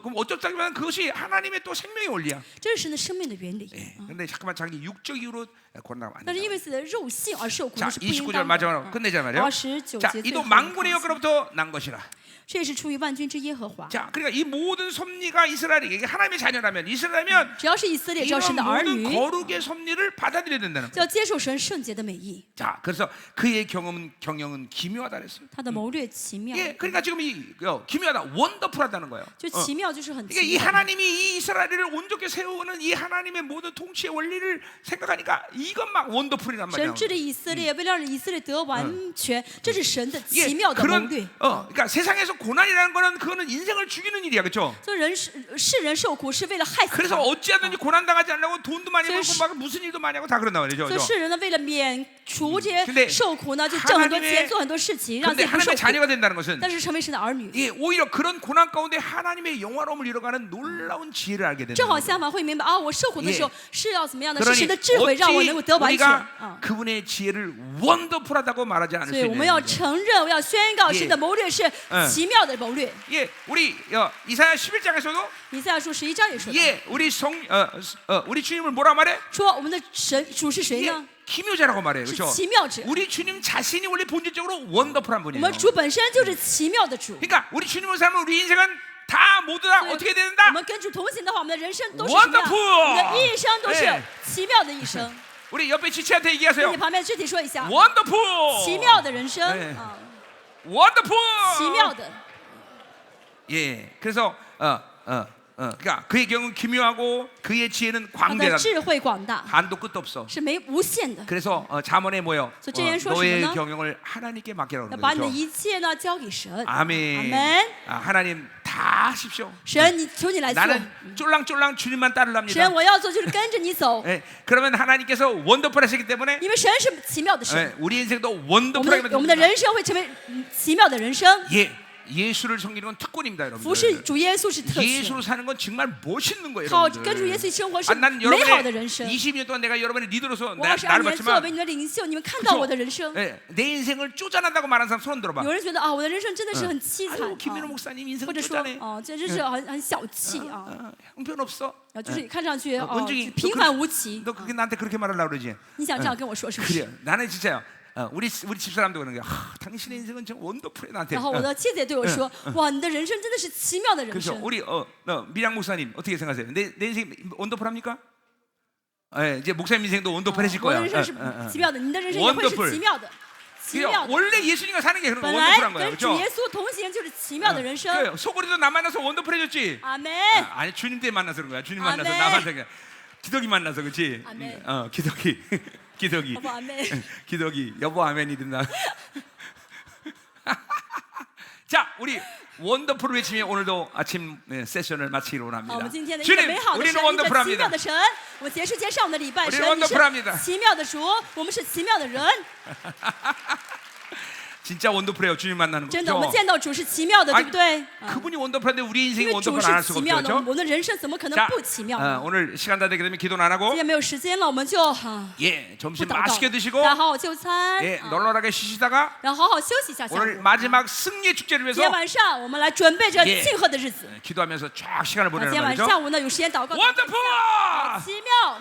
Speaker 1: 그럼 어쩌자면 그것이 하나님의 또 생명의 원리야.
Speaker 2: 这是神的生命的原理。
Speaker 1: 예, 근데 잠깐만 자기 육적 이유로 고난하면 안
Speaker 2: 但是
Speaker 1: 돼.
Speaker 2: 因为自己的肉性而受苦，
Speaker 1: 자,
Speaker 2: 那是不应
Speaker 1: 29절
Speaker 2: 当的。
Speaker 1: 마지막으로 끝내자 말이에요.
Speaker 2: 19
Speaker 1: 자,
Speaker 2: 节最
Speaker 1: 이도
Speaker 2: 后一
Speaker 1: 만군의
Speaker 2: 个
Speaker 1: 여호와로부터 난 것이라.
Speaker 2: 这也是出于万军之耶和华。
Speaker 1: 자, 그러니까 이 모든 섭리가 이스라엘에게 하나님의 자녀라면 이스라엘이면
Speaker 2: 只要是以色列，只要
Speaker 1: 이런
Speaker 2: 神的儿
Speaker 1: 모든
Speaker 2: 女，
Speaker 1: 거룩의 섭리를 받아들여야 된다는
Speaker 2: 就
Speaker 1: 거예요.
Speaker 2: 要接受神圣洁的美意。
Speaker 1: 자, 그래서 그의 경영은 기묘하다 그랬어요.
Speaker 2: 他的谋略奇妙，
Speaker 1: 예, 그러니까 지금 기묘하다, 원더풀하다는 거예요.
Speaker 2: 就奇妙就是很
Speaker 1: 그러니까 이
Speaker 2: 奇妙。
Speaker 1: 하나님이 이 이스라엘을 온전히 세우는 이 하나님의 모든 통치의 원리를 생각하니까 이건 막 원더풀이란 말이야.
Speaker 2: 神治理以色列，为了让以色列得完全，这是神的
Speaker 1: 이게
Speaker 2: 奇妙的谋
Speaker 1: 그런
Speaker 2: 略。
Speaker 1: 그러니까 세상에서 위해서 고난이라는 거는 그거는 인생을 죽이는 일이야, 그렇죠?
Speaker 2: 所以世人受苦是为了害死
Speaker 1: 그래서
Speaker 2: 他。
Speaker 1: 어찌하든지 고난 당하지 않으려고 돈도 많이 벌고
Speaker 2: 그래서
Speaker 1: 막 무슨 일도 많이 하고 다 그런단 말이죠,
Speaker 2: 所以
Speaker 1: 그렇죠?
Speaker 2: 世人呢，为了免除这
Speaker 1: 근데
Speaker 2: 些受苦呢，就挣很多
Speaker 1: 하나님의
Speaker 2: 钱，做很多事情，让自
Speaker 1: 근데
Speaker 2: 己不受
Speaker 1: 하나님의
Speaker 2: 苦。
Speaker 1: 자녀가 된다는 것은
Speaker 2: 但是成为神的儿女，
Speaker 1: 예, 오히려 그런 고난 가운데 하나님의 영화로움을 이뤄가는 놀라운 지혜를 알게 된다.
Speaker 2: 正好相反会明白啊，我受苦的时候是要怎么样的？是
Speaker 1: 그러니
Speaker 2: 神的智慧让我能够得完全
Speaker 1: 우리가
Speaker 2: 啊。
Speaker 1: 그분의 지혜를 원더풀하다고 말하지 않을
Speaker 2: 所
Speaker 1: 수
Speaker 2: 以我
Speaker 1: 있는
Speaker 2: 们要
Speaker 1: 거죠.
Speaker 2: 承认，我要宣告神的谋略是奇妙的谋略。
Speaker 1: 예, 우리 이사야 11장에서도
Speaker 2: 以赛亚书11章也说到，
Speaker 1: 예, 우리 주님을 뭐라 말해?
Speaker 2: 说我们的神主是谁
Speaker 1: 예,
Speaker 2: 呢？
Speaker 1: 기묘자라고 말해요.
Speaker 2: 是
Speaker 1: 그렇죠?
Speaker 2: 奇妙者。
Speaker 1: 우리 주님 자신이 원래 본질적으로 원더풀한
Speaker 2: 我
Speaker 1: 분이에요.
Speaker 2: 们主本身就是奇妙的主。
Speaker 1: 그러니까 우리 주님을 살면 우리 인생은 다 모두 다
Speaker 2: 所以
Speaker 1: 어떻게
Speaker 2: 我
Speaker 1: 된다?
Speaker 2: 们跟主同行的话，我们的人生都是什么样？
Speaker 1: Wonderful
Speaker 2: 我们的一生都是
Speaker 1: 哎
Speaker 2: 奇妙的一生。
Speaker 1: 우리 옆에 지체한테
Speaker 2: 跟
Speaker 1: 얘기하세요.
Speaker 2: 你旁边肢体说一下，
Speaker 1: 원더풀.
Speaker 2: 奇妙的人生
Speaker 1: 哎
Speaker 2: 啊，
Speaker 1: 원더풀.
Speaker 2: 奇妙的。
Speaker 1: 예, 그래서 그러니까 그의 경은 기묘하고 그의 지혜는
Speaker 2: 他的
Speaker 1: 광대다.
Speaker 2: 智慧广大，
Speaker 1: 한도 끝도 없어.
Speaker 2: 是没无限的。
Speaker 1: 그래서 잠언에 뭐요?
Speaker 2: 저箴言说
Speaker 1: 너의
Speaker 2: 什么呢？
Speaker 1: 경영을 하나님께 맡기라고
Speaker 2: 要
Speaker 1: 그러는
Speaker 2: 把你的
Speaker 1: 거죠.
Speaker 2: 一切呢交给神。
Speaker 1: 아멘.
Speaker 2: 아멘.
Speaker 1: 하나님 다 하십시오.
Speaker 2: 神，你求你来做。
Speaker 1: 나는 쫄랑쫄랑 주님만 따르랍니다.
Speaker 2: 神，我要做就是跟着你走，
Speaker 1: 예, 그러면 하나님께서 원더풀하시기 때문에
Speaker 2: 因为神是奇妙的神，
Speaker 1: 예, 우리 인생도
Speaker 2: 我们
Speaker 1: 원더풀하게
Speaker 2: 的我们的
Speaker 1: 만듭니다.
Speaker 2: 人生会成为奇妙的人生。
Speaker 1: 예, 예수를 섬기는 건 특권입니다,
Speaker 2: 服侍
Speaker 1: 여러분들.
Speaker 2: 主耶稣是特权，
Speaker 1: 예수로 사는 건 정말 멋있는 거예요,
Speaker 2: 靠
Speaker 1: 여러분들.
Speaker 2: 跟主耶稣生活是
Speaker 1: 난
Speaker 2: 美好的
Speaker 1: 여러분의
Speaker 2: 人生。
Speaker 1: 20년 동안 내가 여러분의 리더로서
Speaker 2: 我
Speaker 1: 나를
Speaker 2: 22年作为
Speaker 1: 봤지만
Speaker 2: 你的领袖，你们看到
Speaker 1: 그쵸?
Speaker 2: 我的人生。
Speaker 1: 예, 내 인생을 쪼잔하다고 말하는 사람 손 들어봐.
Speaker 2: 有人觉得啊，我的人生真的是很凄惨
Speaker 1: 아유, 김민호
Speaker 2: 啊，
Speaker 1: 목사님
Speaker 2: 或
Speaker 1: 인생은
Speaker 2: 者说
Speaker 1: 쪼잔해.
Speaker 2: 哦，简直是很小气啊，
Speaker 1: 형편없어.
Speaker 2: 就是看上去哦
Speaker 1: 원중이
Speaker 2: 平凡无奇。
Speaker 1: 너 그렇게 나한테 그렇게 말하려고 그러지?
Speaker 2: 你想这样跟我说是不是？
Speaker 1: 그래요. 나는 진짜요. 우리 집사람도 그런 거야. 당신의 인생은 정 원더풀해 나한테.
Speaker 2: 然后我的妻子也对我说：“哇，你的人生真的是奇妙的人
Speaker 1: 그렇죠.
Speaker 2: 生。
Speaker 1: 우리 미량 목사님 어떻게 생각하세요? 내 인생 원더풀합니까? 예, 이제 목사님 인생도 원더풀해질
Speaker 2: 我的
Speaker 1: 거야.
Speaker 2: 人生是奇妙的，你的人生也会是奇妙的，奇
Speaker 1: 그래요.
Speaker 2: 妙的。
Speaker 1: 원래 예수님과 사는 게 그런
Speaker 2: 本
Speaker 1: 원더풀한
Speaker 2: 来
Speaker 1: 거야,
Speaker 2: 跟主
Speaker 1: 그렇죠?
Speaker 2: 耶稣同行就是奇妙的人生。
Speaker 1: 그래요. 소고리도 나 만나서 원더풀해졌지.
Speaker 2: 阿门。
Speaker 1: 아니 주님 때 만나서 그런 거야. 주님
Speaker 2: 아멘.
Speaker 1: 만나서 나 만나서 그냥 기덕이 만나서 그렇지.
Speaker 2: 아멘.
Speaker 1: 기덕이 기덕이
Speaker 2: 好不好？阿门。
Speaker 1: 기덕이 여보 아멘이 된다. 자, 우리 원더풀을 외치며 오늘도 아침 세션을 마치기로
Speaker 2: 好，我
Speaker 1: 원합니다.
Speaker 2: 们今天的一个
Speaker 1: 주님,
Speaker 2: 美好的
Speaker 1: 우리는
Speaker 2: 神，一个奇妙
Speaker 1: 원더풀합니다.
Speaker 2: 的神。我们结束接上我们的礼拜，
Speaker 1: 우리는
Speaker 2: 神，你
Speaker 1: 원더풀합니다.
Speaker 2: 是奇妙的主，我们是奇妙的人。
Speaker 1: 진짜 원더풀해요. 주님 만나는 거.
Speaker 2: 真的，我们
Speaker 1: 그렇죠?
Speaker 2: 见到主是奇妙的，对不对？
Speaker 1: 그분이 원더풀한데 우리
Speaker 2: 因
Speaker 1: 인생이
Speaker 2: 为主
Speaker 1: 원더풀 안 할
Speaker 2: 是
Speaker 1: 수가
Speaker 2: 奇妙
Speaker 1: 없죠.
Speaker 2: 的，我
Speaker 1: 그렇죠?
Speaker 2: 们的人生怎么可能
Speaker 1: 자,
Speaker 2: 不奇妙呢？
Speaker 1: 오늘 시간 다 되게 되면 기도는 안 하고
Speaker 2: 今天没有时间了，我们就
Speaker 1: 예,
Speaker 2: 不
Speaker 1: 점심
Speaker 2: 祷告，
Speaker 1: 맛있게 드시고
Speaker 2: 大家好好就餐，
Speaker 1: 예,
Speaker 2: 啊
Speaker 1: 널널하게 쉬시다가
Speaker 2: 然后好好休息一下下午。
Speaker 1: 오늘 마지막 승리의 축제를
Speaker 2: 今天
Speaker 1: 위해서
Speaker 2: 晚上我们来准备这
Speaker 1: 예
Speaker 2: 庆贺的日子。
Speaker 1: 기도하면서 쫙 시간을
Speaker 2: 那
Speaker 1: 보내는
Speaker 2: 今天晚
Speaker 1: 말이죠.
Speaker 2: 上午呢有时间祷告，
Speaker 1: 원더풀!
Speaker 2: 奇妙。